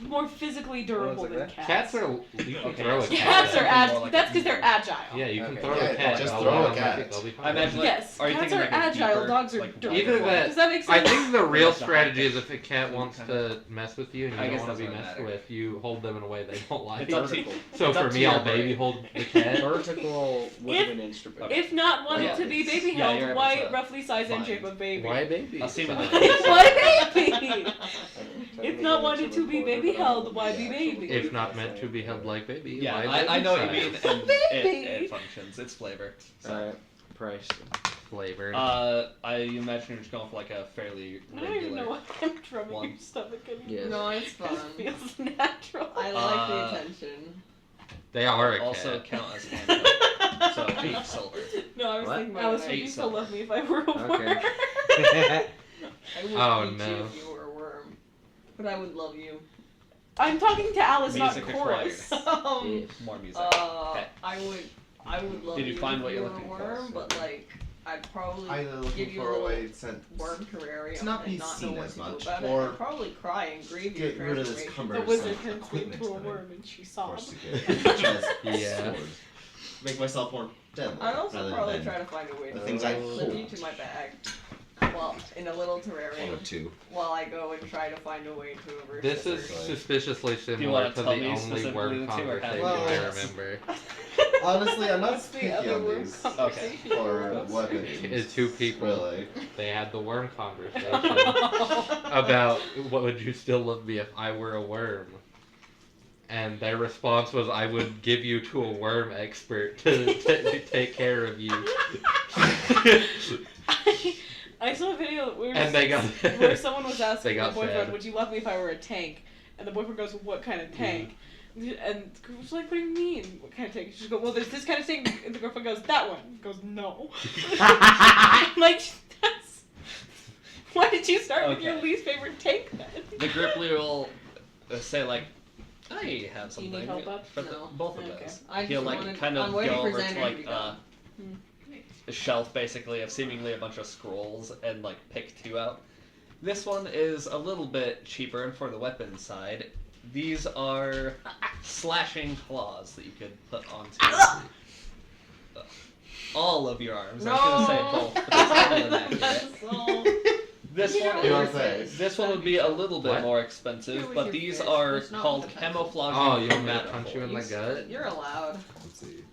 more physically durable like than that? cats. Cats are. You can Okay. throw a Cats cat. are More like that's a because they're human. agile. Yeah, you can Okay. throw Yeah, a cat. just They'll throw a land on cat. their feet, they'll be fine. I imagine, like, Yes, are you cats thinking are like a agile. deeper, Dogs are like, durable. Either that. Does that make I sense? think the real Like the strategy high is if a cat wants kind to mess with you and I you guess don't want to be that's what messed matters. with, you hold them in a way they don't like. It's up to you. So It's up for to me, your I'll baby brain. hold the cat. Vertical woodwind instrument. Okay. If not wanted Yeah. to be baby Yeah, held, you're able why to roughly size and find- shape of baby? Why baby? I'll see size? what Why baby? If not wanted to be baby held, why be baby? If not meant to be held like baby. Yeah, why I know what you baby mean, size? and Baby. it functions. It's flavor. So. Alright, price. Flavor. I imagine you're just going for like a fairly I don't even know regular. why I'm drumming one. your stomach anymore. Yes. No, it's fun. It feels natural. I like the Uh, attention. They are a Also cat. count as handcuffed. So 8 silver. No, I was What? thinking, Alice, Alice, would Eight you still silver. love me if I were a Okay. worm? I would Oh, eat you no. if you were a worm. But I would love you. I'm talking to Alice, Music not chorus. More music. Okay. I would love Did you find if what you you're were a looking for? worm, but like, I'd probably Either give looking you for a a little way to worm terrarium to not and be not seen know what as to much, do about it. or I'd probably cry and grieve your get rid of this transformation. The cumbersome wizard turns me equipment into a that I worm and she forced sobs. to get, such as Yeah. sword. Make myself more deadly. I'd also rather probably than try to find a way the to things I slip you hold. to my bag. Well, in a little One terrarium, or two. while I go and try to find a way to reverse This the is surge. suspiciously you similar wanna to tell the me only specifically word the two, or conversation have you I guess? remember. Honestly, I'm not What's the picky other on word these Okay. for weapons. It's two people. Really. They had the worm conversation about what would you still love me if I were a worm? And their response was, I would give you to a worm expert to take care of you. I saw a video where, And they got where someone was asking They their got boyfriend, sad. would you love me if I were a tank? And the boyfriend goes, what kind of tank? And the girl's like, what do you mean? What kind of tank? She goes, well, there's this kind of tank. And the girlfriend goes, that one. He goes, no. Like, that's... Why did you start with your Okay. least favorite tank then? The Gripply will say like, I have Do you something need help up? for No. both of Okay. those. I He'll just like wanted- kind of I'm go waiting for over Xander to to like be done. a shelf basically of seemingly a bunch of scrolls and like pick 2 out. This one is a little bit cheaper, and for the weapon side, these are slashing claws that you could put onto all of your arms. I was gonna say both, but that's not inaccurate. That's all. This You one know You know what what I'm saying? This one would be a little bit What? more Here expensive, with but your these fist, are there's not called with the pencil. camouflaging Oh, you want me to metaphors. punch you in the gut? You're allowed. Let's see.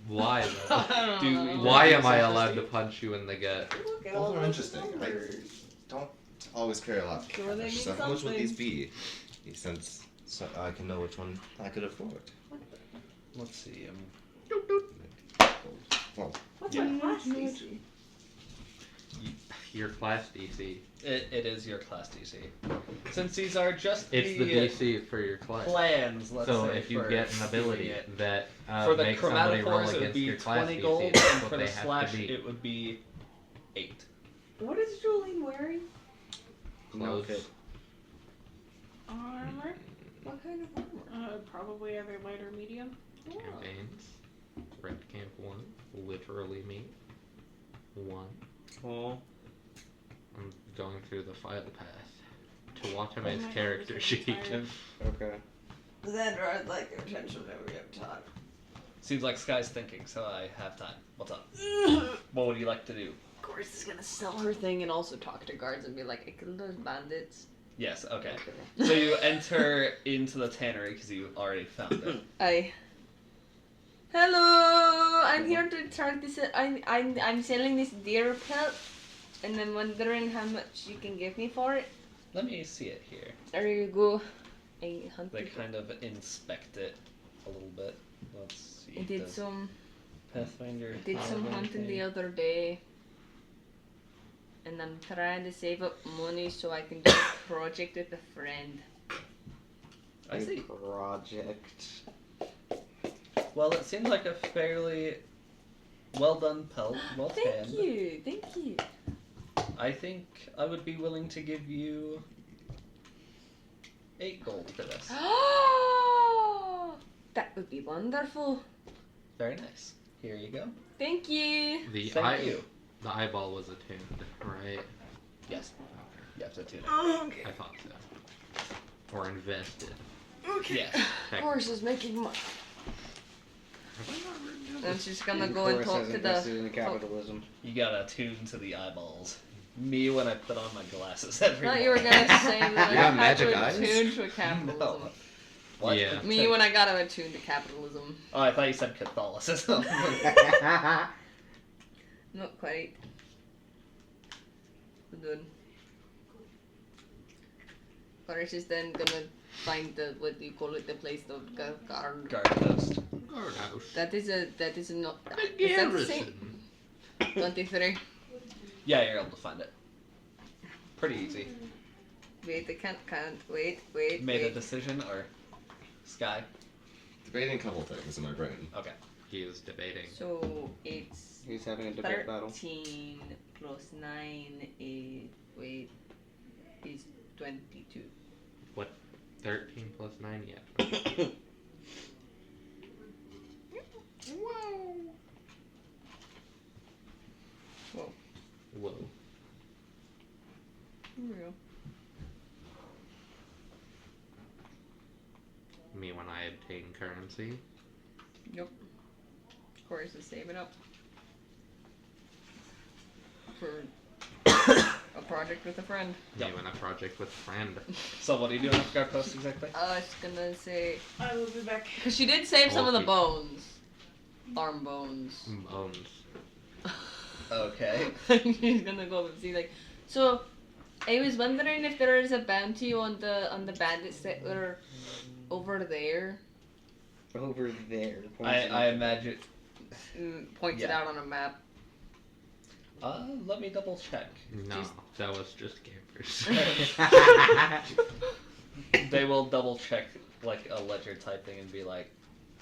Why though? Do- Why am I allowed to punch you in the gut? Look at all Both are those interesting. I numbers. don't always care a lot. Sure they mean So how much would something. these be? Since so I can know which one I could afford. Let's see. Well, What's Yeah. my class DC? Your class DC. It is your class DC. Since these are just It's the DC for your class. plans, let's So say, if you for get an ability doing it. that For the makes somebody roll chromatophores, it would against be your class 20 DC, gold, that's and what for they the have slash, to be. it would be 8. What is Jolene wearing? Clothes. fit. Armor? What kind of armor? Probably either light or medium. Campaigns. Red Camp 1. Literally me. 1. Oh. I'm going through the file path to Watame's my character God, I'm sheet. tired. Okay. Xander, I'd like your attention every time. Seems like Sky's thinking, so I have time. What's up? What would you like to do? Of course, is gonna sell her thing and also talk to guards and be like, I killed those bandits. Yes, okay. So you enter into the tannery because you already found it. Hello, I'm here to try this. I'm selling this deer pelt, and I'm wondering how much you can give me for it. Let me see it here. There you go. I They hunted. kind of inspect it a little bit. Let's see. I did Does some. Pathfinder. I did some have hunting the anything? other day, and I'm trying to save up money so I can do a project with a friend. I a see. project. Well, it seems like a fairly well done pelt, well Thank tanned. you, thank you. I think I would be willing to give you 8 gold for this. That would be wonderful. Very nice. Here you go. Thank you. Thank you. The eyeball was attuned, right? Yes. You have to tune it. Okay. I thought so. Or invested. Yes. Horse is making money. And she's gonna Of go and course, talk as to invested the. in capitalism. You gotta tune to the eyeballs. Me when I put on my glasses every Thought you were morning. gonna say that You I got had magic to eyes? attune to capitalism. No. What? Yeah. Me when I gotta attune to capitalism. Oh, I thought you said Catholicism. Not quite. Good. Forrest is then gonna find the what do you call it, the place of guard. Guard post. Guardhouse. That is a not. The Is that the same? garrison. 23. Yeah, you're able to find it. Pretty easy. Wait, I can't. Wait. Made a decision or Sky? Debating a couple things in my brain. Okay. He is debating. So it's He's having a debate battle. 13 plus 9 is is 22. 13 plus 9, yeah. Whoa. Whoa. Here we go. Me when I obtain currency. Yep. Of course, to save it up for a project with a friend. Me when I project with a friend. So what are you doing with guard post exactly? I was gonna say I will be back. because she did save some of the Okay. bones, arm bones. Bones. Okay. She's gonna go and see like. So, I was wondering if there is a bounty on the bandits that were over there. Over there. I imagine. Points it Yeah. out on a map. Let me double check. No, Just- that was just campers. They will double check like a ledger typing and be like,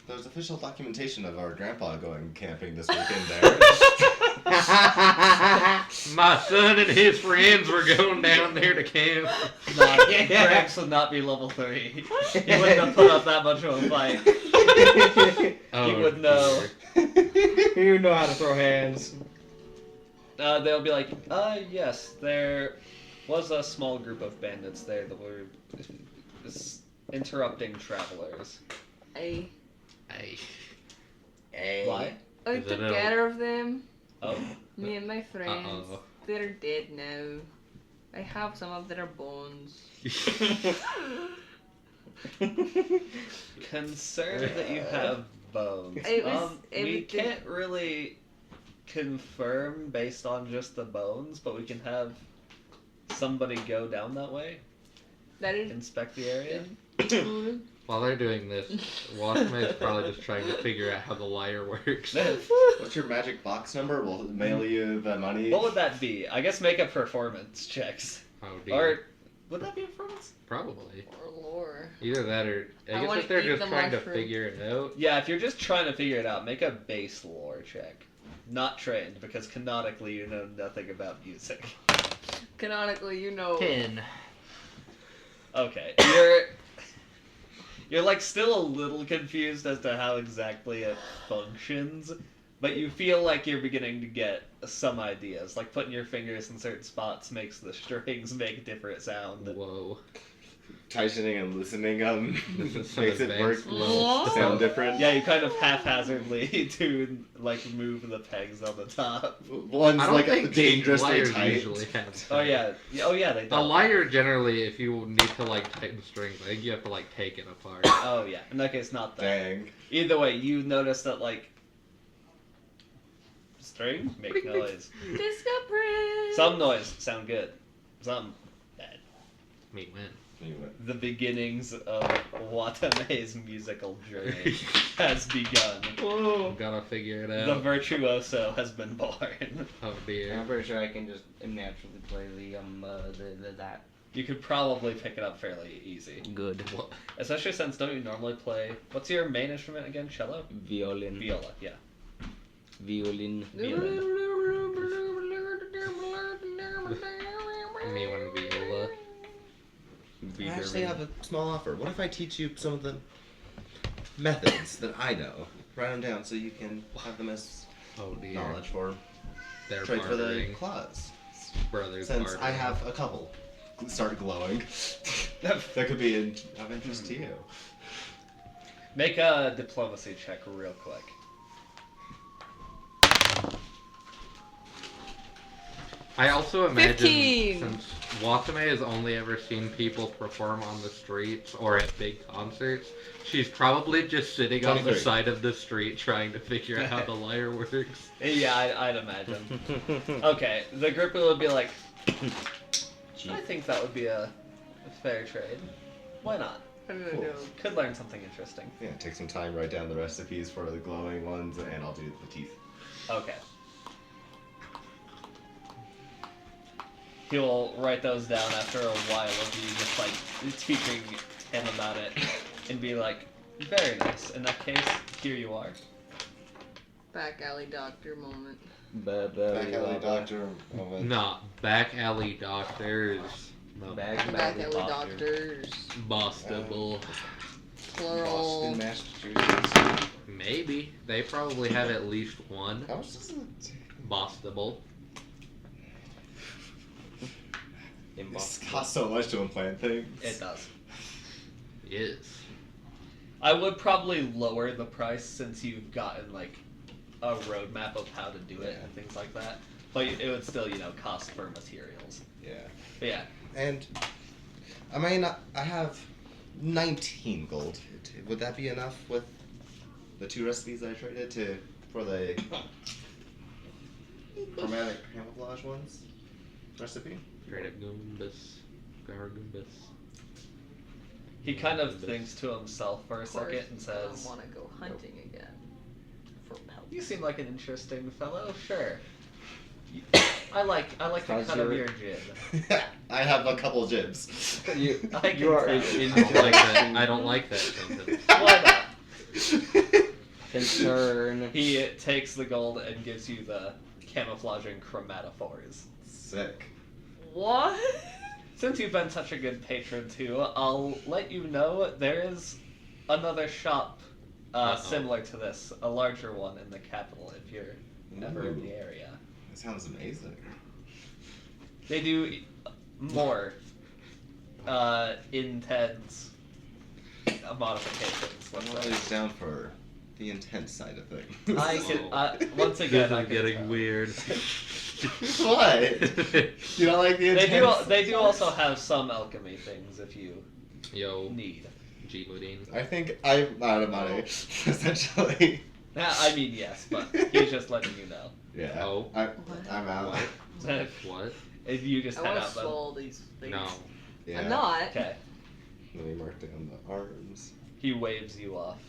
There's official documentation of our grandpa going camping this weekend there. My son and his friends were going down there to camp. "Nah, Gramps would not be level 3. He wouldn't have put up that much of a fight. Oh, He would know." dear. You know how to throw hands. They'll be like, yes, there was a small group of bandits there that were interrupting travelers. I Why? I Is took it a- care of them. Oh, Me and my friends. Uh-oh. They're dead now. I have some of their bones. concerned that you have bones. It was- We can't really confirm based on just the bones, but we can have somebody go down that way, That is inspect the area. cool. While they're doing this, Watame is probably just trying to figure out how the lyre works. What's your magic box number? We'll mail you the money. What would that be? I guess make a performance checks. Oh dear. Or would that be a performance? Probably. Or lore. Either that or I I guess wanna if they're eat just the trying to mushroom. figure it out. Yeah, if you're just trying to figure it out, make a base lore check. Not trained, because canonically you know nothing about music. Canonically, you know. 10. Okay, you're like still a little confused as to how exactly it functions, but you feel like you're beginning to get some ideas. Like putting your fingers in certain spots makes the strings make different sound. Whoa. Tightening and loosening This is some makes it work advanced level What? sound stuff. different. Yeah, you kind of haphazardly to like move the pegs on the top. One's I don't like think dangerously lyres tight. usually have Oh yeah, they A don't. lyre generally, if you need to like tighten strings, I think you have to like take it apart. Oh yeah, in that case, not that. Dang. Either way, you notice that like strings make noise. Disco Prince. Some noise sound good, some bad. Me win. Anyway. The beginnings of Watame's musical journey has begun. Whoa. Gotta figure it The out. virtuoso has been born. Oh I'm dear. pretty sure I can just naturally play the that. You could probably pick it up fairly easy. Good. Especially since don't you normally play... What's your main instrument again? Cello? Violin. Viola, yeah. Violin. Violin. Me one viola. I actually have a small offer. What if I teach you some of the methods that I know? Write them down so you can have them as Oh dear. knowledge for They're trade for the bartering. claws. Brothers Since I bartering. have a couple start glowing, that could be of interest to you. Make a diplomacy check real quick. I also imagine 15. since Watame has only ever seen people perform on the streets or at big concerts, she's probably just sitting on the 23. side of the street trying to figure out how the lyre works. Yeah, I'd imagine. Okay, the group would be like, I think that would be a fair trade. Why not? Cool. Could learn something interesting. Yeah, take some time, write down the recipes for the glowing ones, and I'll do the teeth. Okay. He'll write those down after a while of you just like teaching him about it and be like, very nice. In that case, here you are. Back alley doctor moment. Back alley doctor. Not back alley doctors. No, Back Back alley alley doctors. Bustable. Plural. Boston, Massachusetts. Maybe. They probably have at least one. How much does it? Bustable. This costs so much to implant things. It does. Yes. I would probably lower the price since you've gotten like a roadmap of how to do it and things like that. But it would still, cost for materials. Yeah. But yeah. And I have 19 gold. Would that be enough with the 2 recipes I traded for the chromatic camouflage ones recipe? Straight up Goombas. Grammar Goombas. He kind of thinks to himself for a Of course, second and says, I want to go hunting again. For help. "You seem like an interesting fellow. Sure. I like the Because cut of you're- your jib. I have a couple jibs. You, I can you are tell. I don't like that. I don't like that sentence. Why not?" concern. He takes the gold and gives you the camouflaging chromatophores. Sick. What? Since you've been such a good patron too, I'll let you know there is another shop similar to this, a larger one in the capital if you're ever in the area. That sounds amazing. They do more intense modifications. I'm Let's say. always down for the intense side of things. I can, once again, I This is can getting tell. weird. What? You don't like the intense? They do also have some alchemy things if you Yo, need. G-Budine. I think I'm out of money, essentially. I mean, yes, but he's just letting you know. Yeah. Oh. I'm out. What? If you just I head want to out, then. swallow these things. No. Yeah. I'm not. Okay. Let me mark down the arms. He waves you off.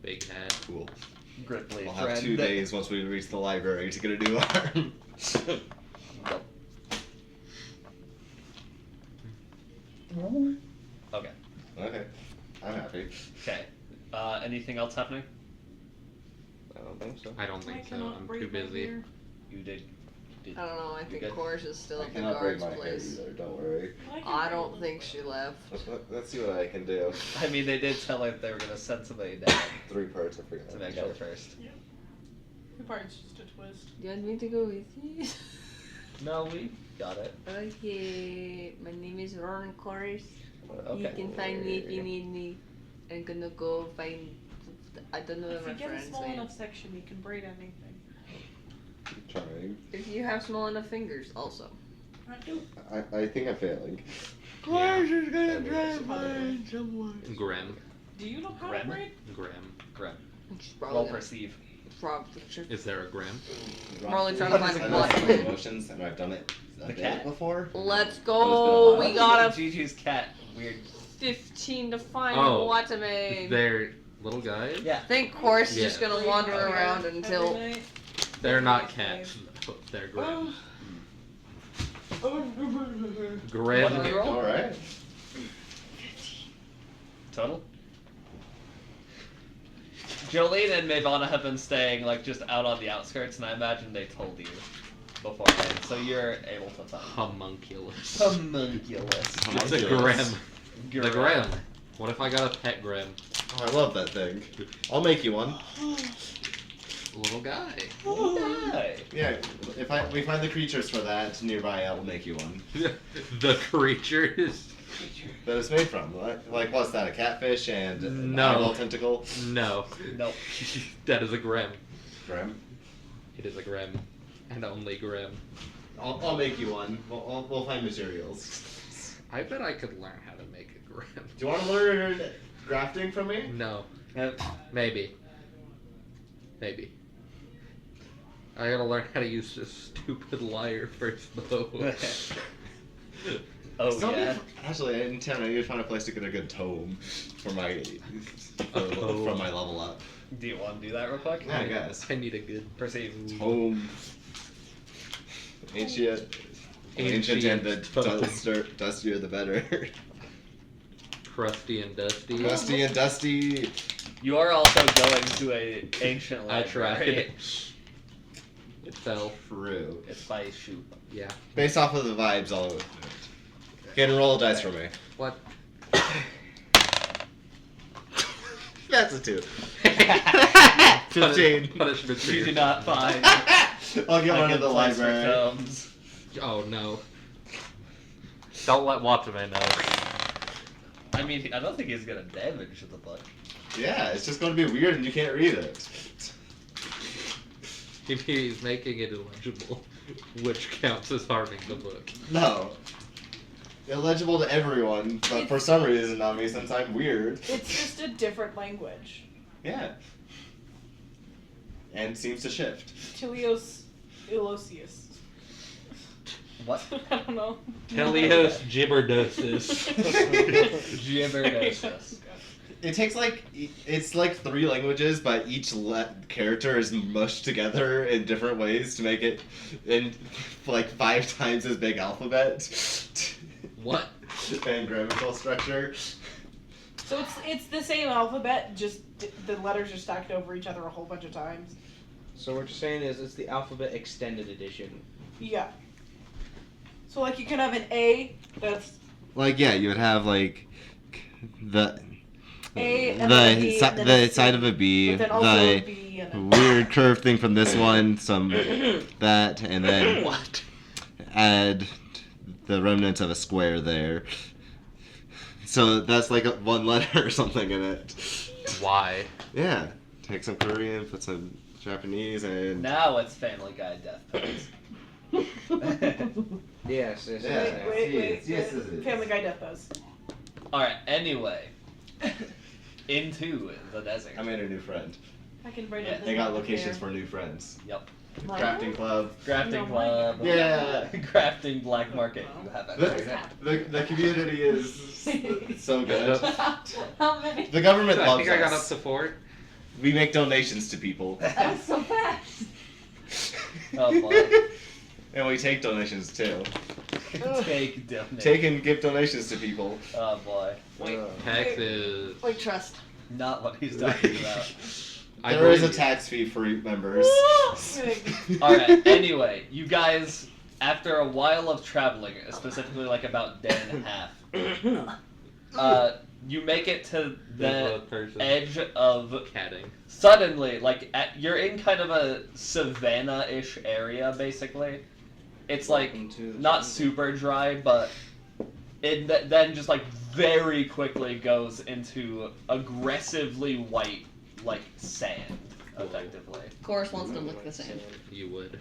Big hat. Cool. Gripply, We'll have friend. 2 days once we reach the library to get a new arm. Yep. Okay. Okay. I'm happy. Okay. Anything else happening? I don't think so. I don't think so. I'm too busy. You did. I don't know. I think good? Chorus is still I at the cannot break guard's my hair place. either, don't worry. I don't think she left. Let's see what I can do. I mean, they did tell her they were gonna send somebody down 3 parts, I forgot. to make sure first. The part's just a twist. Do you want me to go with you? No, we got it. Okay. My name is Ron Chorus. You Okay. can find me if you need me. I'm gonna go find. I don't know where If my you get a friends small went. enough section, you can braid anything. Keep trying. If you have small enough fingers, also. I do. I think I'm failing. Yeah. is gonna drive by someone. Grem. Do you know how to Grim? braid? Grem. Grim. She's Roll probably, perceive. Is there a Grem? Probably trying to find a I know button. some emotions, and I've done it a The bit cat? before. Let's But go. it's been a We got a Gigi's cat. Weird. 15 to find Oh, Watame. They're little guys? Yeah. I think Chorus is Yeah. just gonna wander around Every until. night. They're not cats. They're Grem. Grim. What did you roll? All right. Total? Jolene and Mayvana have been staying like just out on the outskirts, and I imagine they told you beforehand, so you're able to find. Homunculus. Homunculus. It's a Grim. The Grim. What if I got a pet Grim? Oh, I love that thing. I'll make you one. Little guy. Hi. Yeah, if we find the creatures for that nearby, I will make you one. The creatures. That it's made from. Like, what's that? A catfish and an No. eyeball tentacle? No. Nope. That is a Grim. Grim. It is a Grim. And only Grim. I'll make you one. We'll find materials. I bet I could learn how to make a Grim. Do you want to learn grafting from me? No. Maybe. Maybe. I gotta learn how to use this stupid lyre first, though. Oh Somebody- yeah. Actually, in town, I need to find a place to get a good tome for my from my level up. Do you want to do that real quick? Yeah, I guess. I need a good Proceed. Tome. Ancient and the dustier the better. crusty and dusty. Crusty and dusty. You are also going to a ancient I library. tried. It fell. True. It's by Shoop. Yeah. Based off of the vibes, I'll can roll a dice for me. What? That's a 2. 15. Punishment for You your- do not find. I'll get a one good of the place for library. tomes. Oh no. Don't let Watame know. I mean, I don't think he's gonna damage the book. Yeah, it's just going to be weird and you can't read it. He's making it illegible, which counts as harming the book. No. Illegible to everyone, but for some reason not me since I'm weird. It's just a different language. Yeah. And seems to shift. Telios Ilosius. What? I don't know. Telios Gibberdosis. Gibberdosis. It takes it's like 3 languages, but each character is mushed together in different ways to make it in like 5 times as big alphabet. What? And grammatical structure. So it's the same alphabet, just the letters are stacked over each other a whole bunch of times. So what you're saying is it's the alphabet extended edition. Yeah. So like you can have an A that's Like you would have like the A and then a B, and then a C, side of a B, but then also a B and then weird curved thing from this one, some that, and then What? add the remnants of a square there. So that's like one letter or something in it. Why? Yeah. Take some Korean, put some Japanese, and Now it's Family Guy death pose. Yes, yes, Yeah. yes. wait, yes, it is. Family Guy death pose. Alright, anyway. Into the desert. I made a new friend. I can write Yeah, it. They got locations for new friends. Yep. Crafting club. Crafting No, club. Yeah. Crafting black market. You have The community is so good. How many? The government I loves think I got up us. to 4. We make donations to people. That was so fast. Oh boy. And we take donations too. Take donate. Take and give donations to people. Oh boy. Tax is. Wait, trust. Not what he's talking about. I There is a believe- tax fee for members. Alright, anyway, you guys, after a while of traveling, specifically like about a day and a half, you make it to the person edge of catting. suddenly, you're in kind of a savanna-ish area, basically. It's like not super dry, but it then just like very quickly goes into aggressively white, like sand, effectively. Chorus wants to lick the sand. You would.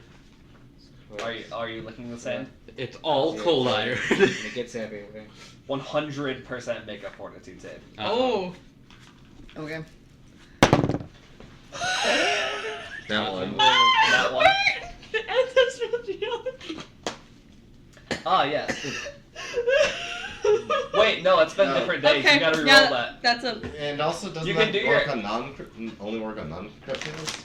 Are you licking the sand? It's all cold iron. It gets everywhere. 100% make a fortitude save. Oh. Okay. That one. That one. Ah, yes. Wait, no, it's been No. different days. Okay, You gotta reroll yeah, that. that's a. And also, doesn't You can that do work your- on only work on non-cryptos?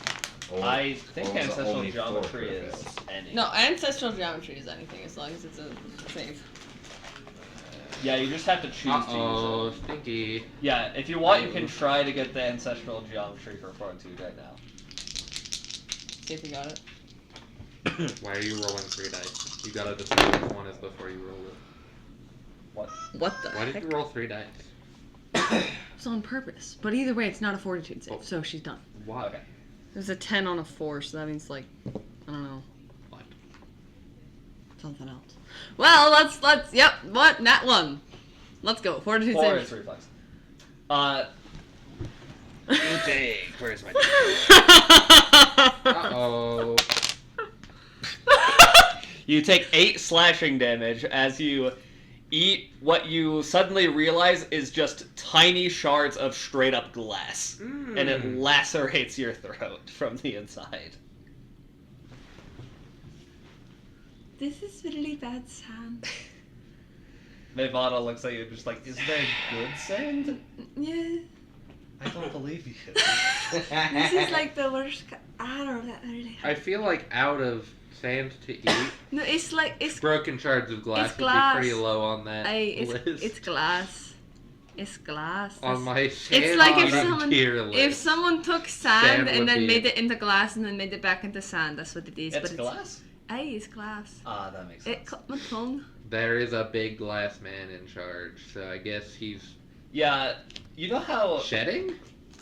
I think Or was it ancestral only 4 geometry crit is fails? any. No, ancestral geometry is anything as long as it's a save. Yeah, you just have to choose Uh-oh, to use it. stinky. Yeah, if you want, you can try to get the ancestral geometry for Fortitude right now. See if you got it. Why are you rolling 3 dice? You gotta decide which one is before you roll it. What? What the Why did heck? you roll 3 dice? It's on purpose. But either way, it's not a fortitude save, Oh. so she's done. Why? Okay. There's a 10 on a 4, so that means, like, I don't know. What? Something else. Well, let's, yep, what? Nat 1. Let's go. Fortitude 4 save. is reflex. Dang, where's my Uh-oh. You take 8 slashing damage as you eat what you suddenly realize is just tiny shards of straight up glass. And it lacerates your throat from the inside. This is really bad sand. Mevada looks at you just like, is there good sand? Yeah. I don't believe you. This is like the worst. I don't know. I feel like out of sand to eat, No, it's like it's broken shards of glass It's would glass. be pretty low on that list. it's glass. It's glass. on my It's like if someone tier list. if someone took sand Sand would and then be- made it into glass and then made it back into sand. That's what it is. It's but glass? It's glass. Ah, that makes sense. It cut my tongue. There is a big glass man in charge, so I guess he's Yeah, you know how... shedding?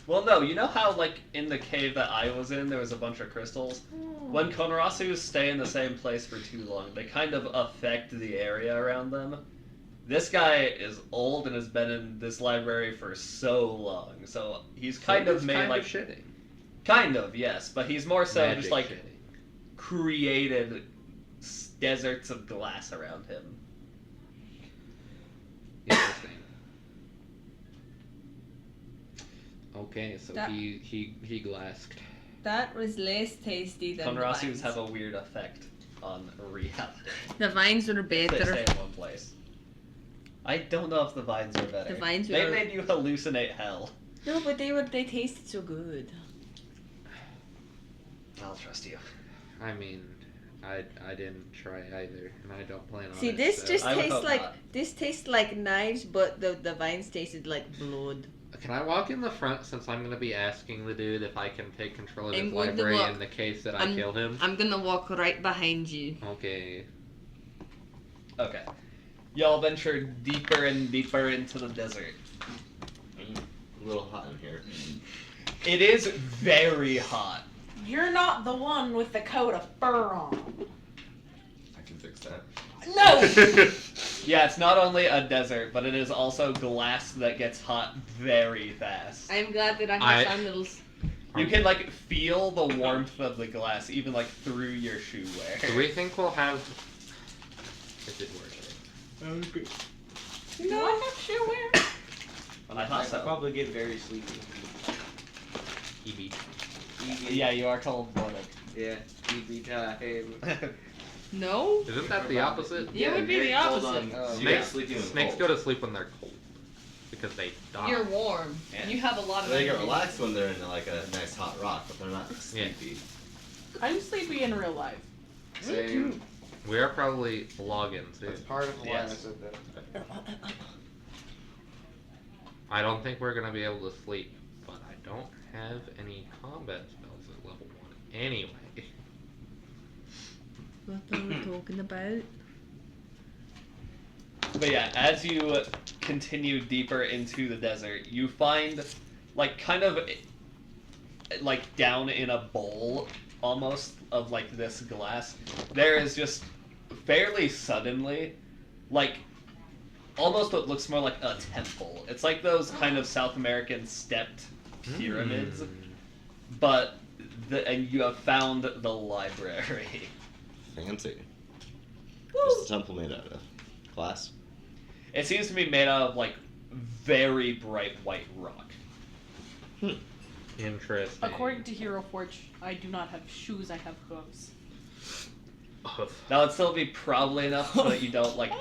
Well, no, you know how, like, in the cave that I was in, there was a bunch of crystals? When Konarasus stay in the same place for too long, they kind of affect the area around them. This guy is old and has been in this library for so long, so he's kind of made, like... shedding. Kind of, yes, but he's more so Magic just, like, shedding. created deserts of glass around him. Interesting. Okay, so That- he glasked. That was less tasty than the Konarasus vines. have a weird effect on reality. The vines were They better. stay in one place. I don't know if the vines are better. The vines They were- made you hallucinate hell. No, but they tasted so good. I'll trust you. I mean, I didn't try either, and I don't plan on See, it. this so- just I would tastes hope like not. this tastes like knives, but the vines tasted like blood. Can I walk in the front since I'm going to be asking the dude if I can take control of I'm his going to library walk. in the case that I I'm- killed him? I'm gonna walk right behind you. Okay. Okay. Y'all venture deeper and deeper into the desert. A little hot in here. It is very hot. You're not the one with the coat of fur on. I can fix that. No! Yeah, it's not only a desert, but it is also glass that gets hot very fast. I'm glad that I have I- sandals. You can, like, feel the warmth of the glass, even, like, through your shoe wear. Do we think we'll have... Is it working? Do I have shoe wear? I thought so. probably get very sleepy. EB. Yeah, you are cold-blooded. Yeah, EB time. No? Isn't that the opposite? It would be the opposite. Oh. You get Snakes, sleepy when snakes cold. go to sleep when they're cold. Because they die. You're warm. Yeah. You have a lot of They get energy. relaxed when they're in like a nice hot rock, but they're not sleepy. I'm sleepy in real life. Same. We are probably loggins, That's too. part of why I Yes. said that. I don't think we're going to be able to sleep, but I don't have any combat spells at level 1 anyway. What are we talking about? But yeah, as you continue deeper into the desert, you find, like, kind of, like, down in a bowl, almost, of, like, this glass, there is just, fairly suddenly, like, almost what looks more like a temple. It's like those kind of South American stepped pyramids, but, and you have found the library. Fancy. What's the temple made out of? Glass? It seems to be made out of, like, very bright white rock. Interesting. According to Hero Forge, I do not have shoes, I have hooves. That would still be probably enough so that you don't, like,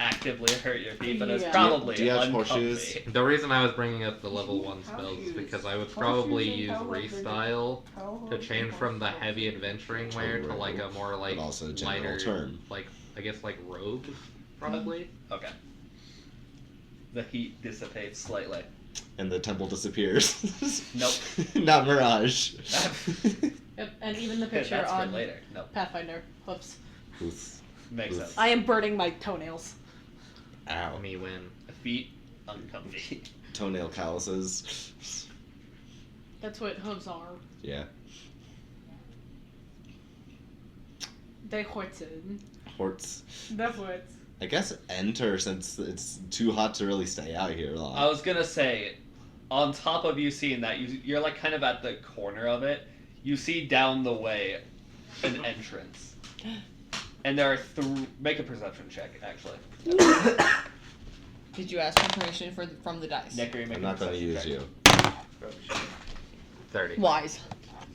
actively hurt your feet, but it's Yeah. probably Do you have uncomfy. horseshoes? The reason I was bringing up the level 1 spells is because I would probably use Restyle to change from the heavy adventuring wear to like a more like But also a general lighter, term. like I guess like robes, probably. Okay. The heat dissipates slightly. And the temple disappears. Nope. Not Mirage. Yep, and even the picture That's for on later. No, Pathfinder. Whoops. Oof. makes Oof. sense. I am burning my toenails. Ow. Me win. Feet uncomfy. Toenail calluses. That's what hooves are. Yeah. They hurten. Horts. That's what. I guess enter since it's too hot to really stay out here long. I was gonna say, on top of you seeing that, you're like kind of at the corner of it. You see down the way an entrance, and there are make a perception check actually. Did you ask for permission from the dice? Nick, are you making I'm not a gonna perception use check? you. 30. Wise.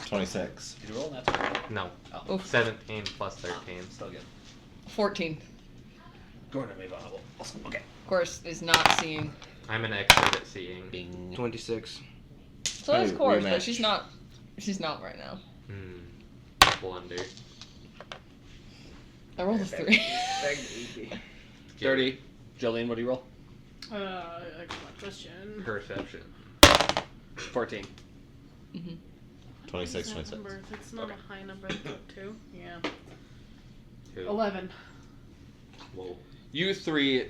26. Did you roll that? No. Oh, Oof. 17 plus 13. still good. 14. Gordon made vulnerable. Awesome. Okay. Of course, is not seeing. I'm an expert at seeing. Bing. 26. So that's Hey, Course, rematch. but she's not. She's not right now. Blunder. I rolled a 3. 30. Jolene, what do you roll? I got my question. Perception. 14. 26, That 26. number, if it's not a high number, it's up 2. Yeah. 2. 11. Whoa. You three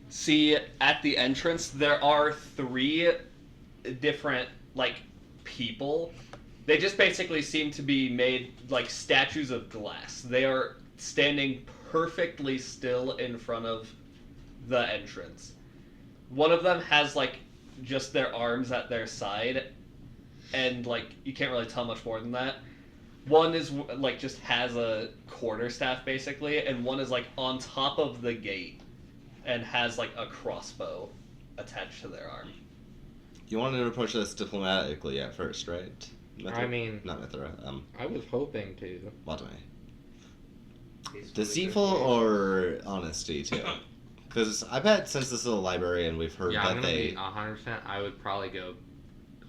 see at the entrance there are 3 different like people. They just basically seem to be made like statues of glass. They are standing perfectly still in front of the entrance. One of them has like just their arms at their side, and like you can't really tell much more than that. One is like just has a quarterstaff basically, and one is like on top of the gate and has like a crossbow attached to their arm. You wanted to approach this diplomatically at first, right? I mean, Not Myfra. I was hoping to. Watame. Deceitful or honesty too? Because I bet since this is a librarian, we've heard Yeah, I'm that gonna they. be 100%. I would probably go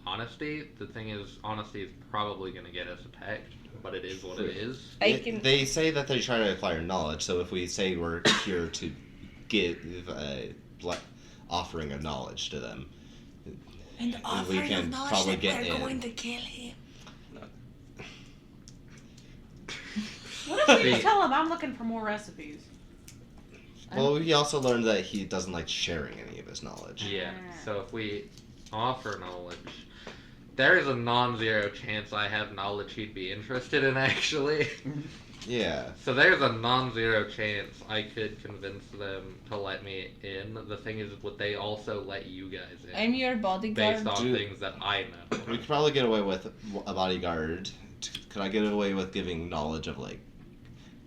honesty. The thing is, honesty is probably gonna get us attacked, but it is what it is. They say that they try to acquire knowledge, so if we say we're here to give offering of knowledge to them, And we can probably get in. to kill him. What if we See. tell him I'm looking for more recipes? Well, we also learned that he doesn't like sharing any of his knowledge. Yeah. So if we offer knowledge, there is a non-zero chance I have knowledge he'd be interested in. Actually. Yeah. So there's a non-zero chance I could convince them to let me in. The thing is, would they also let you guys in? I'm your bodyguard. Based on Dude. things that I know. We could probably get away with a bodyguard. Could I get away with giving knowledge of like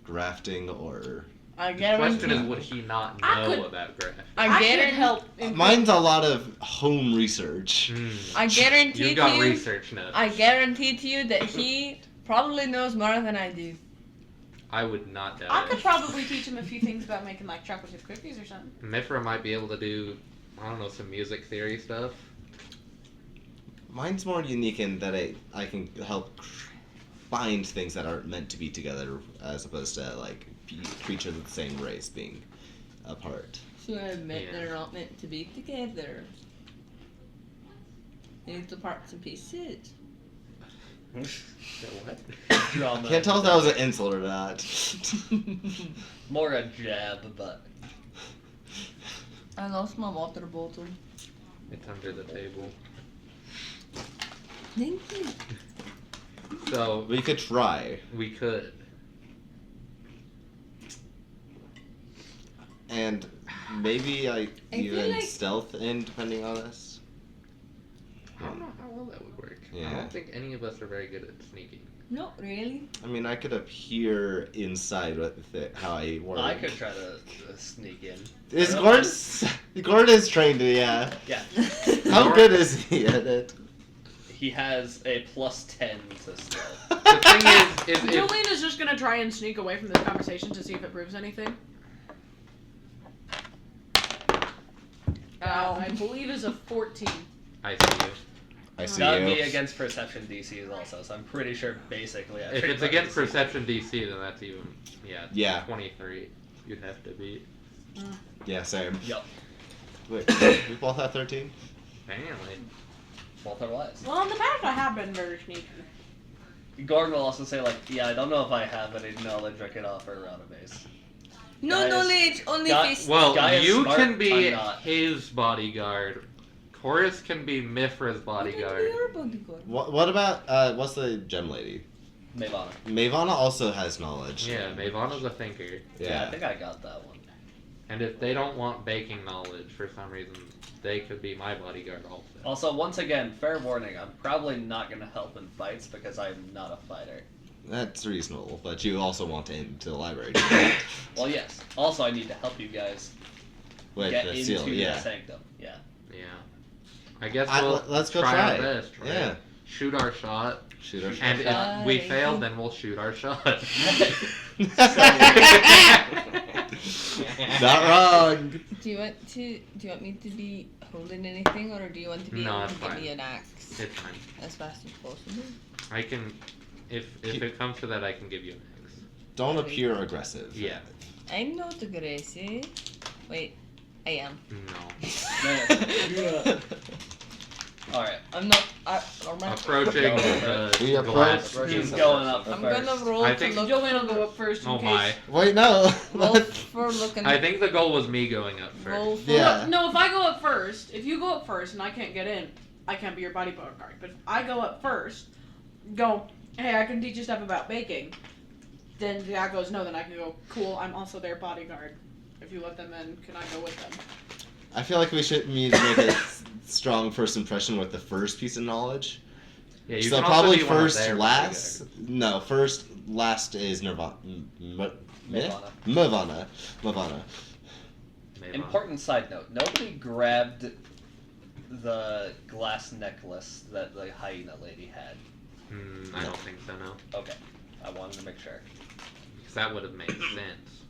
grafting or? I The question is, guarantee. would he not I know could- about graph? I could guarantee. help. Mine's a lot of home research. I guarantee You got to you. research notes. I guarantee to you that he probably knows more than I do. I would not doubt I it. could probably teach him a few things about making like chocolate chip cookies or something. Myfra might be able to do, I don't know, some music theory stuff. Mine's more unique in that I can help find things that aren't meant to be together, as opposed to like creatures of the same race being apart. So I admit Yeah. they're not meant to be together. Need the parts and pieces. What? Drama. Can't tell if that was an insult or not. More a jab, but I lost my water bottle. It's under the table. Thank you. So, We could try, we could. and maybe I I feel even like- stealth in depending on us. I don't know how well that would work. I Yeah. don't think any of us are very good at sneaking. Not really. I mean, I could appear inside with it, how I work. I could try to sneak in. Is Gord is trained, yeah. Yeah. How good is he at it? He has a +10 to stealth. The thing is if, Jolene is just gonna try and sneak away from this conversation to see if it proves anything. I believe is a 14. I see you. I see That would you. be against perception DCs also, so I'm pretty sure basically. If it's against perception DC, then that's even Yeah. 23. You'd have to beat. Yeah, same. Yup. Wait, we both have 13? Apparently. Both are wise. Well, in the past I have been very sneaky. Gordon will also say like, yeah, I don't know if I have any knowledge I could offer around a base. No Guys, knowledge, only guy- fist. Well, Guy is you smart, can be I'm not. his bodyguard. Chorus can be Myfra's bodyguard. What about, what's the gem lady? Mavana. Mavana also has knowledge. Yeah, Mavana's a thinker. Yeah, I think I got that one. And if they don't want baking knowledge for some reason, they could be my bodyguard also. Also, once again, fair warning, I'm probably not going to help in fights because I'm not a fighter. That's reasonable, but you also want into the library. Well, yes. Also, I need to help you guys With get the into seal, the yeah. sanctum. Yeah. Yeah. I guess we'll let's go try try. our best, right? Yeah. Shoot our shot. Shoot our And shot. if we fail, then we'll shoot our shot. Not wrong. Do you want me to be holding anything, or do you want to be No, able it's to give fine. me an axe It's fine. as fast as possible? I can, if it comes to that, I can give you an X. Don't appear aggressive. Yeah. I'm not aggressive. Wait, I am. No. Alright. I'm not. Approaching the We glass. approach- He's going up I'm first. gonna roll I to think- look. Jolene will go up first in Oh case. my. Wait, no. Roll for looking. I think the goal was me going up first. Roll for. Yeah. No, if I go up first, if you go up first and I can't get in, I can't be your bodyguard. But if I go up first, go, hey, I can teach you stuff about baking. Then the guy goes, no, then I can go, cool, I'm also their bodyguard. If you let them in, can I go with them? I feel like we should need to make a strong first impression with the first piece of knowledge. Yeah, you So can also probably be one of first, their last. bodyguards. No, first, last is Nirvana. Mavana. Mavana. Maybe. Important side note: nobody grabbed the glass necklace that the hyena lady had. I don't think so, no. Okay, I wanted to make sure. Because that would have made sense.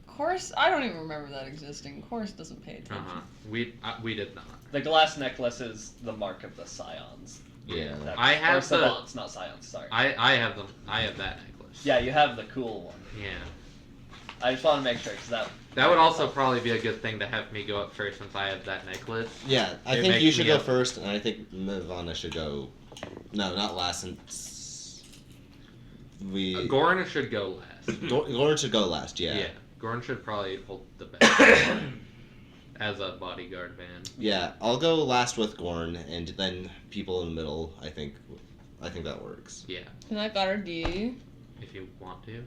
Course, I don't even remember that existing. Course doesn't pay attention. We did not. The glass necklace is the mark of the scions. Yeah. That- I have or the- savants, not scions. Sorry. I have them. I have that necklace. Yeah, you have the cool one. Yeah. I just want to make sure because That would also probably be a good thing to have me go up first since I have that necklace. Yeah, I It think makes you should me go up. first, and I think Mavana should go. No, not last. Since we. Goran should go last. Goran should go last. Yeah. Goran should probably hold the best as a bodyguard man. Yeah, I'll go last with Gorn, and then people in the middle. I think that works. Yeah, Can I guard you? if you want to.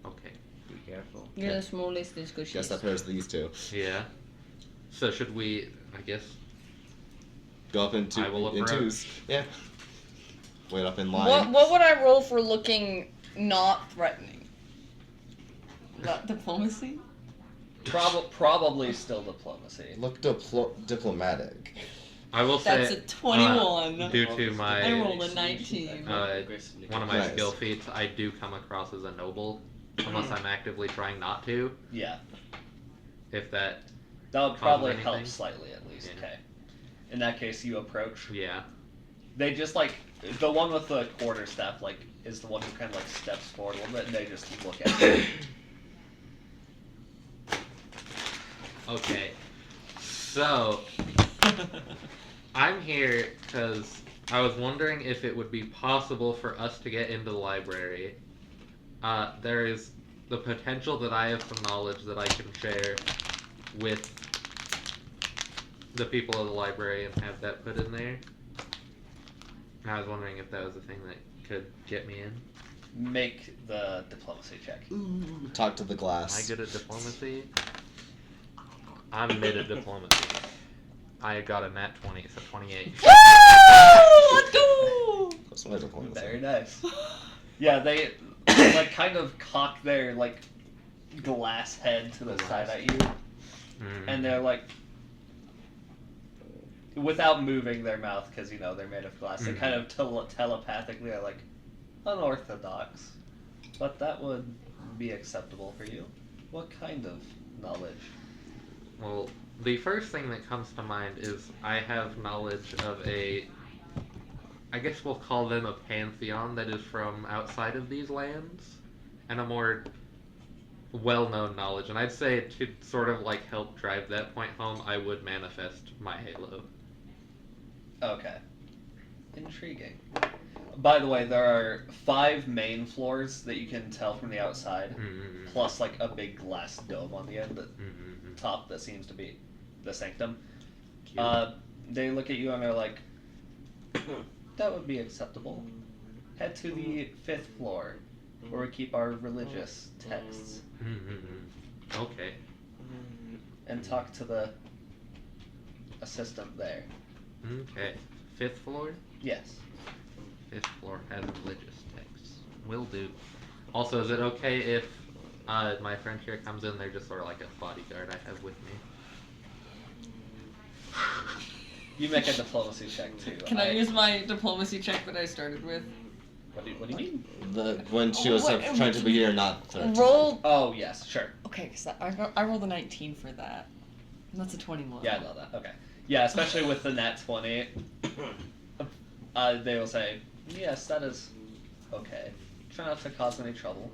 Okay. Be careful. You're Yeah. the smallest and squishiest. Guess that pairs these two. Yeah. So should we? I guess. Go up in I will in approach. twos. Yeah. Wait up in line. What would I roll for looking not threatening? Not diplomacy? probably still diplomacy. Look diplomatic. I will say. That's a 21. Due to I my rolled a 19. one of my Nice. skill feats, I do come across as a noble, unless I'm actively trying not to. Yeah, If that. that would probably anything? help slightly at least. Yeah. Okay. In that case, you approach. Yeah. They just like the one with the quarterstaff is the one who kind of steps forward a little bit, and they just look at you. Okay. So. I'm here because I was wondering if it would be possible for us to get into the library. There is the potential that I have some knowledge that I can share with the people of the library and have that put in there. And I was wondering if that was a thing that could get me in. Make the diplomacy check. Talk to the Am I glass. good at diplomacy? I'm mid at diplomacy. I got a nat 20, so 28. Let's go! That's my diplomacy. Very nice. Yeah, they kind of cock their glass head to the side at you, and they're without moving their mouth because they're made of glass. They kind of telepathically are unorthodox, but that would be acceptable for you. What kind of knowledge? Well, the first thing that comes to mind is I have knowledge of a, I guess we'll call them a pantheon that is from outside of these lands, and a more well-known knowledge. And I'd say to sort of like help drive that point home, I would manifest my halo. Okay. Intriguing. By the way, there are 5 main floors that you can tell from the outside, plus like a big glass dome on the end, top that seems to be the sanctum. They look at you and are like, that would be acceptable. Head to the 5th floor, where we keep our religious texts. Okay. And talk to the assistant there. Okay. 5th floor? Yes. 5th floor has religious texts. Will do. Also, is it okay if my friend here comes in? They're just sort of like a bodyguard I have with me. You make a diplomacy check too. Can I use my diplomacy check that I started with? What do you mean? When she was What- trying to be here, not 13. Roll. Oh yes, sure. Okay, because I rolled a 19 for that. And that's a 21. Yeah, I know that. Okay. Yeah, especially with the nat 20, they will say, yes, that is okay. Try not to cause any trouble.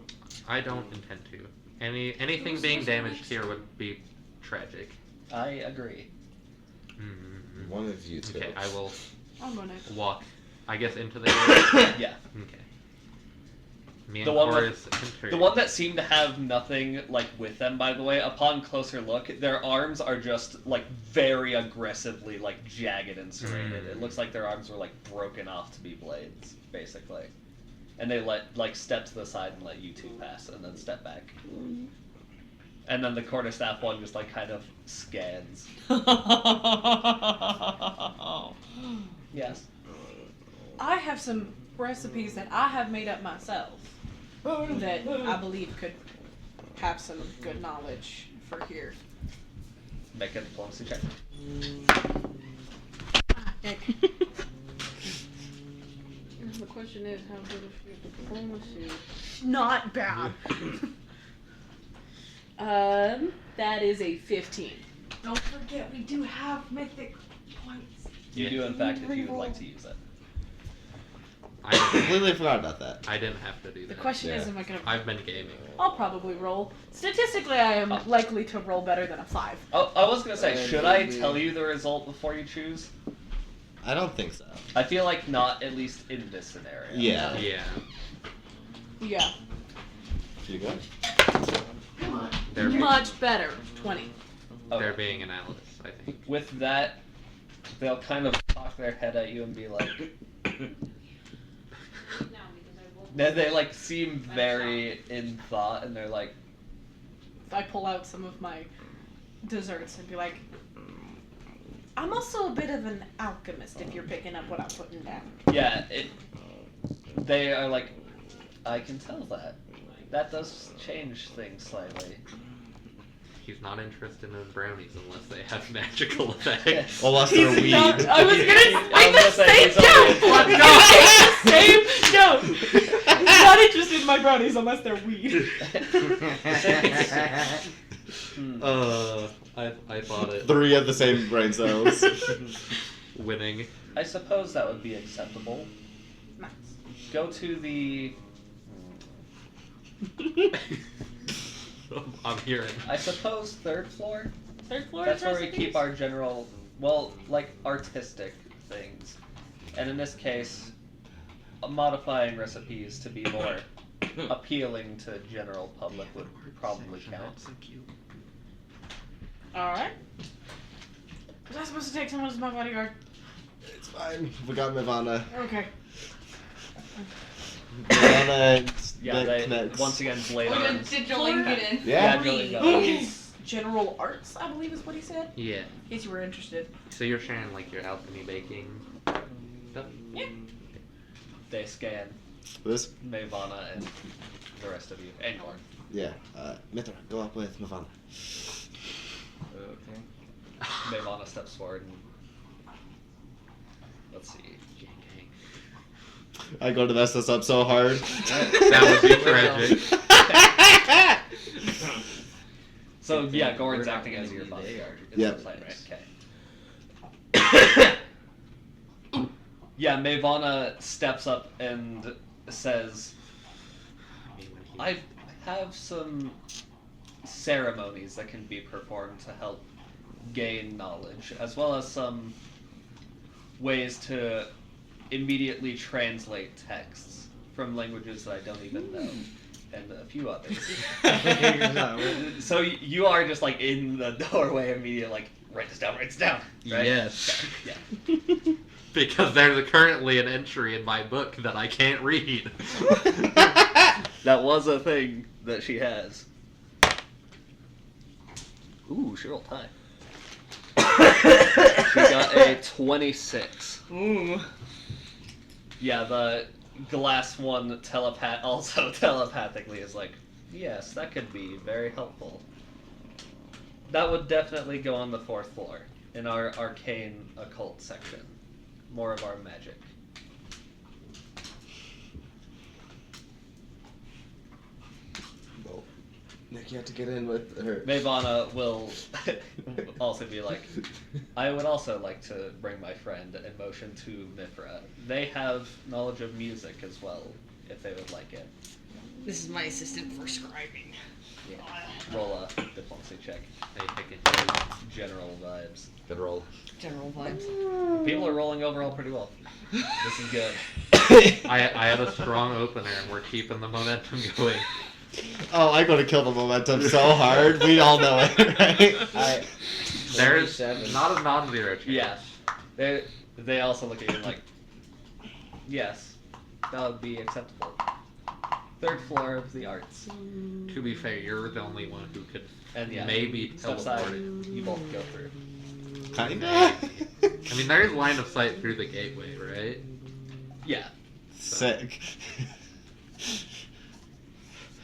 I don't intend to. Anything being damaged here would be tragic. I agree. One of you two. Okay, I will I'm gonna. walk, I guess, into the door. Yeah. Okay. Me The and one Horace enter. The one that seemed to have nothing, like, with them, by the way, upon closer look, their arms are just, like, very aggressively, like, jagged and serrated. It looks like their arms were, like, broken off to be blades, basically. And they step to the side and let you two pass, and then step back. And then the quarterstaff one just, like, kind of scans. Yes. I have some recipes that I have made up myself that I believe could have some good knowledge for here. Make a diplomacy check. The question is, how good is your diplomacy? Not bad. That is a 15. Don't forget, we do have mythic points. You do, in fact, if you would like to use it. I Completely forgot about that. didn't have to do The that. question is, Yeah. am I gonna? I've been gaming. I'll probably roll. Statistically, I am likely to roll better than a 5. Oh, I was gonna say, should I tell you the result before you choose? I don't think so. I feel like not, at least in this scenario. Yeah. Yeah. Yeah. You go? They're Much better. 20. They're Okay. being an Alice, I think. With that, they'll kind of cock their head at you and be like, they like seem very in thought, and they're like, I pull out some of my desserts and be like, I'm also a bit of an alchemist if you're picking up what I'm putting down. yeah, they are like, I can tell that. That does change things slightly. He's not interested in brownies unless they have magical effects. Unless they're weed. Not, I was gonna I was say gonna say, the he's same only joke! Same joke! He's not interested in my brownies unless they're weed. I thought it. 3 of the same brain cells. Winning. I suppose that would be acceptable. Nice. Go to the... I'm hearing. I suppose 3rd floor? Third floor That's where we recipes? keep our general, well, like, artistic things. And in this case, modifying recipes to be more appealing to general public would probably count. Alright. Was I supposed to take someone as my bodyguard? It's fine. We got Myfra. Okay. Yeah, they, once again, blade arms. Did Jolene get in? Yeah, Three Jolene is general arts, I believe is what he said. Yeah. In case you were interested. So you're sharing like your alchemy baking stuff? Yeah. They scan This? Myfra and the rest of you, and Gorn. Yeah. Myfra, go up with Myfra. Okay. Myfra steps forward and... Let's see. I'm going to mess this up so hard. That would be tragic. So yeah, Gorin's acting as your bodyguard. Is Yep. the plan, right? Okay. Yeah, Mavana steps up and says, I have some ceremonies that can be performed to help gain knowledge, as well as some ways to immediately translate texts from languages that I don't even know, and a few others. So you are just like in the doorway immediately, like, write this down, right? Yes. Yeah. Because there's currently an entry in my book that I can't read. That was a thing that she has. Ooh, she rolled high. She got a 26. Ooh. Yeah, the glass one also telepathically is like, yes, that could be very helpful. That would definitely go on the 4th floor in our arcane occult section. More of our magic. Well, Nick, you have to get in with her. Mavana will also be like, I would also like to bring my friend in motion to Myfra. They have knowledge of music as well, if they would like it. This is my assistant for scribing. Roll a diplomacy check. Hey, pick it. General vibes. Good roll. General vibes. People are rolling overall pretty well. This is good. I had a strong opener, and we're keeping the momentum going. Oh, I'm gonna kill the momentum so hard. We all know it, right? There's 27. not a non-zero chance. Yes. They also look at you like, yes, that would be acceptable. 3rd floor of the arts. To be fair, you're the only one who could And yeah, maybe step teleport aside, it. you both go through. Kinda. I mean, there is line of sight through the gateway, right? Yeah. Sick.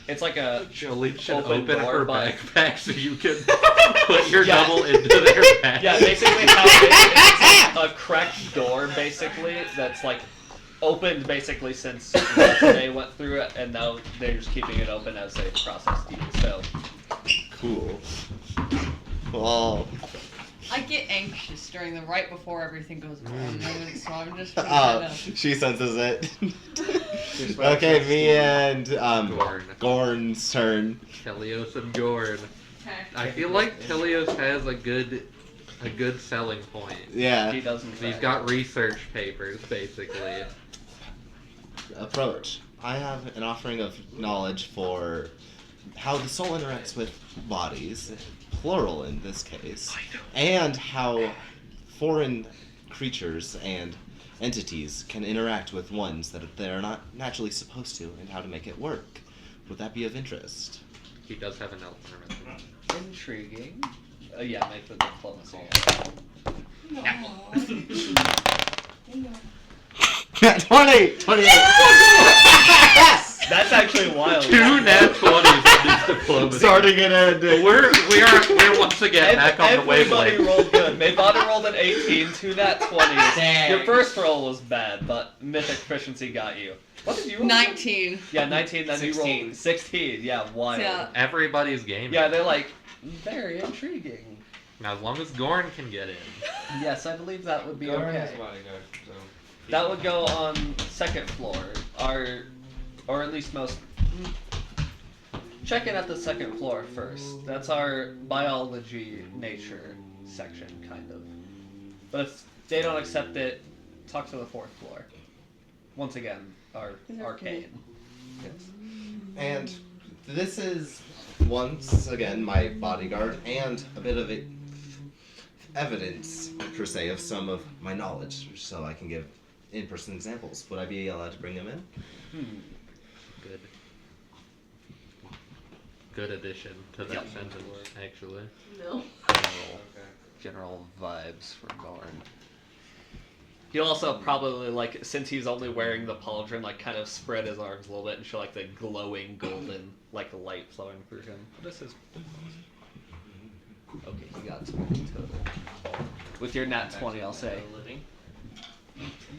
It's like a Jolene should Open open door, her but- backpack so you can put your Yeah. double into their bag. Yeah, basically how it's like a cracked door, basically, that's like opened basically since they went through it, and now they're just keeping it open as they process you. So Cool. Well, I get anxious during the right before everything goes wrong moment, so I'm just trying oh, to... she senses it. Okay, me and Gorn. Gorn's turn. Telios and Gorn. Okay. I feel like Telios has a good selling point. Yeah. he doesn't. He's got research papers, basically. Approach. I have an offering of knowledge for how the soul interacts with bodies, plural in this case, and how foreign creatures and entities can interact with ones that they're not naturally supposed to, and how to make it work. Would that be of interest? He does have an elf. Intriguing. Yeah, make the diplomacy. Nat 20! 28! That's actually wild. 2 nat 20s in this diplomacy. Starting and ending. We're once again back on the Everybody wavelength. rolled good. Mavana rolled an 18, 2 nat 20s. Dang. Your first roll was bad, but mythic proficiency got you. What did you roll? 19. Yeah, 19, then you 16. rolled 16. Yeah, wild. Yeah. Everybody's game. Yeah, they're like, very intriguing. Now, as long as Gorn can get in. Yes, I believe that would be Gorn okay. has a bodyguard, so. That would go on 2nd floor, or at least most. Check in at the 2nd floor first. That's our biology nature section, kind of. But if they don't accept it, talk to the 4th floor. Once again, our arcane. Yes. And this is, once again, my bodyguard, and a bit of evidence, per se, of some of my knowledge, so I can give in-person examples. Would I be allowed to bring them in? Good. Good addition to that sentence, actually. No. General vibes for Gorn. He'll also probably, like, since he's only wearing the pauldron, like, kind of spread his arms a little bit and show, like, the glowing golden, like, light flowing through him. This is... Okay, he got 20 total. With your nat 20, I'll say.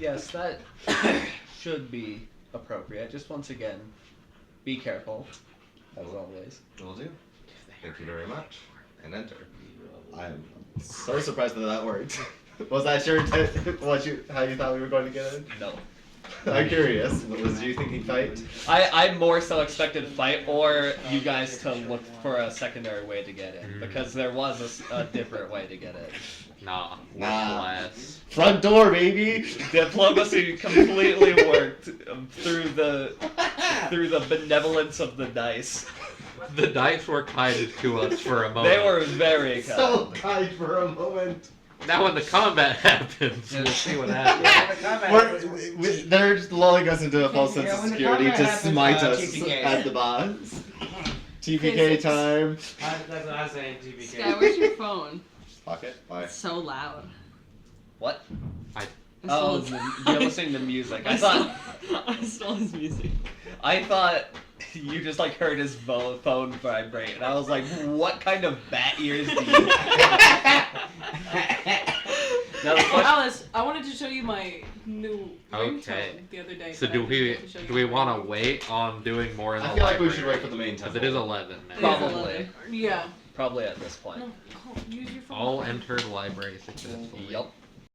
Yes, that should be appropriate. Just once again, be careful, as always. Will do. Thank you very much. and enter. I'm so surprised that worked. Was that your intent? How you thought we were going to get in? No. I'm curious. Was you thinking fight? I more so expected fight or you guys to look for a secondary way to get in because there was a different way to get in. Nah. Nah. Front door, baby. Diplomacy completely worked through the benevolence of the dice. The dice were kind to us for a moment. They were very kind. So kind for a moment. Now when the combat happens, we'll see what happens. They're just lulling us into a false sense of when the security combat to happens, smite us TPK. at the boss. TPK time. That's what I was saying, TPK. Sky, where's your phone? Pocket. Why? It's so loud. What? I Oh, stole his- you're listening to music. I thought I stole his music. I thought you just like heard his phone vibrate, and I was like, "What kind of bat ears do you?" Now the question, Alice, I wanted to show you my new Okay. ringtone the other day. So but do I we didn't get to show you do we my want to new- wait on doing more in the I feel like we library? should wait for the main Because temple. it is 11 now. probably, Yeah. probably at this point. No, use your phone. All enter the library successfully. Yup.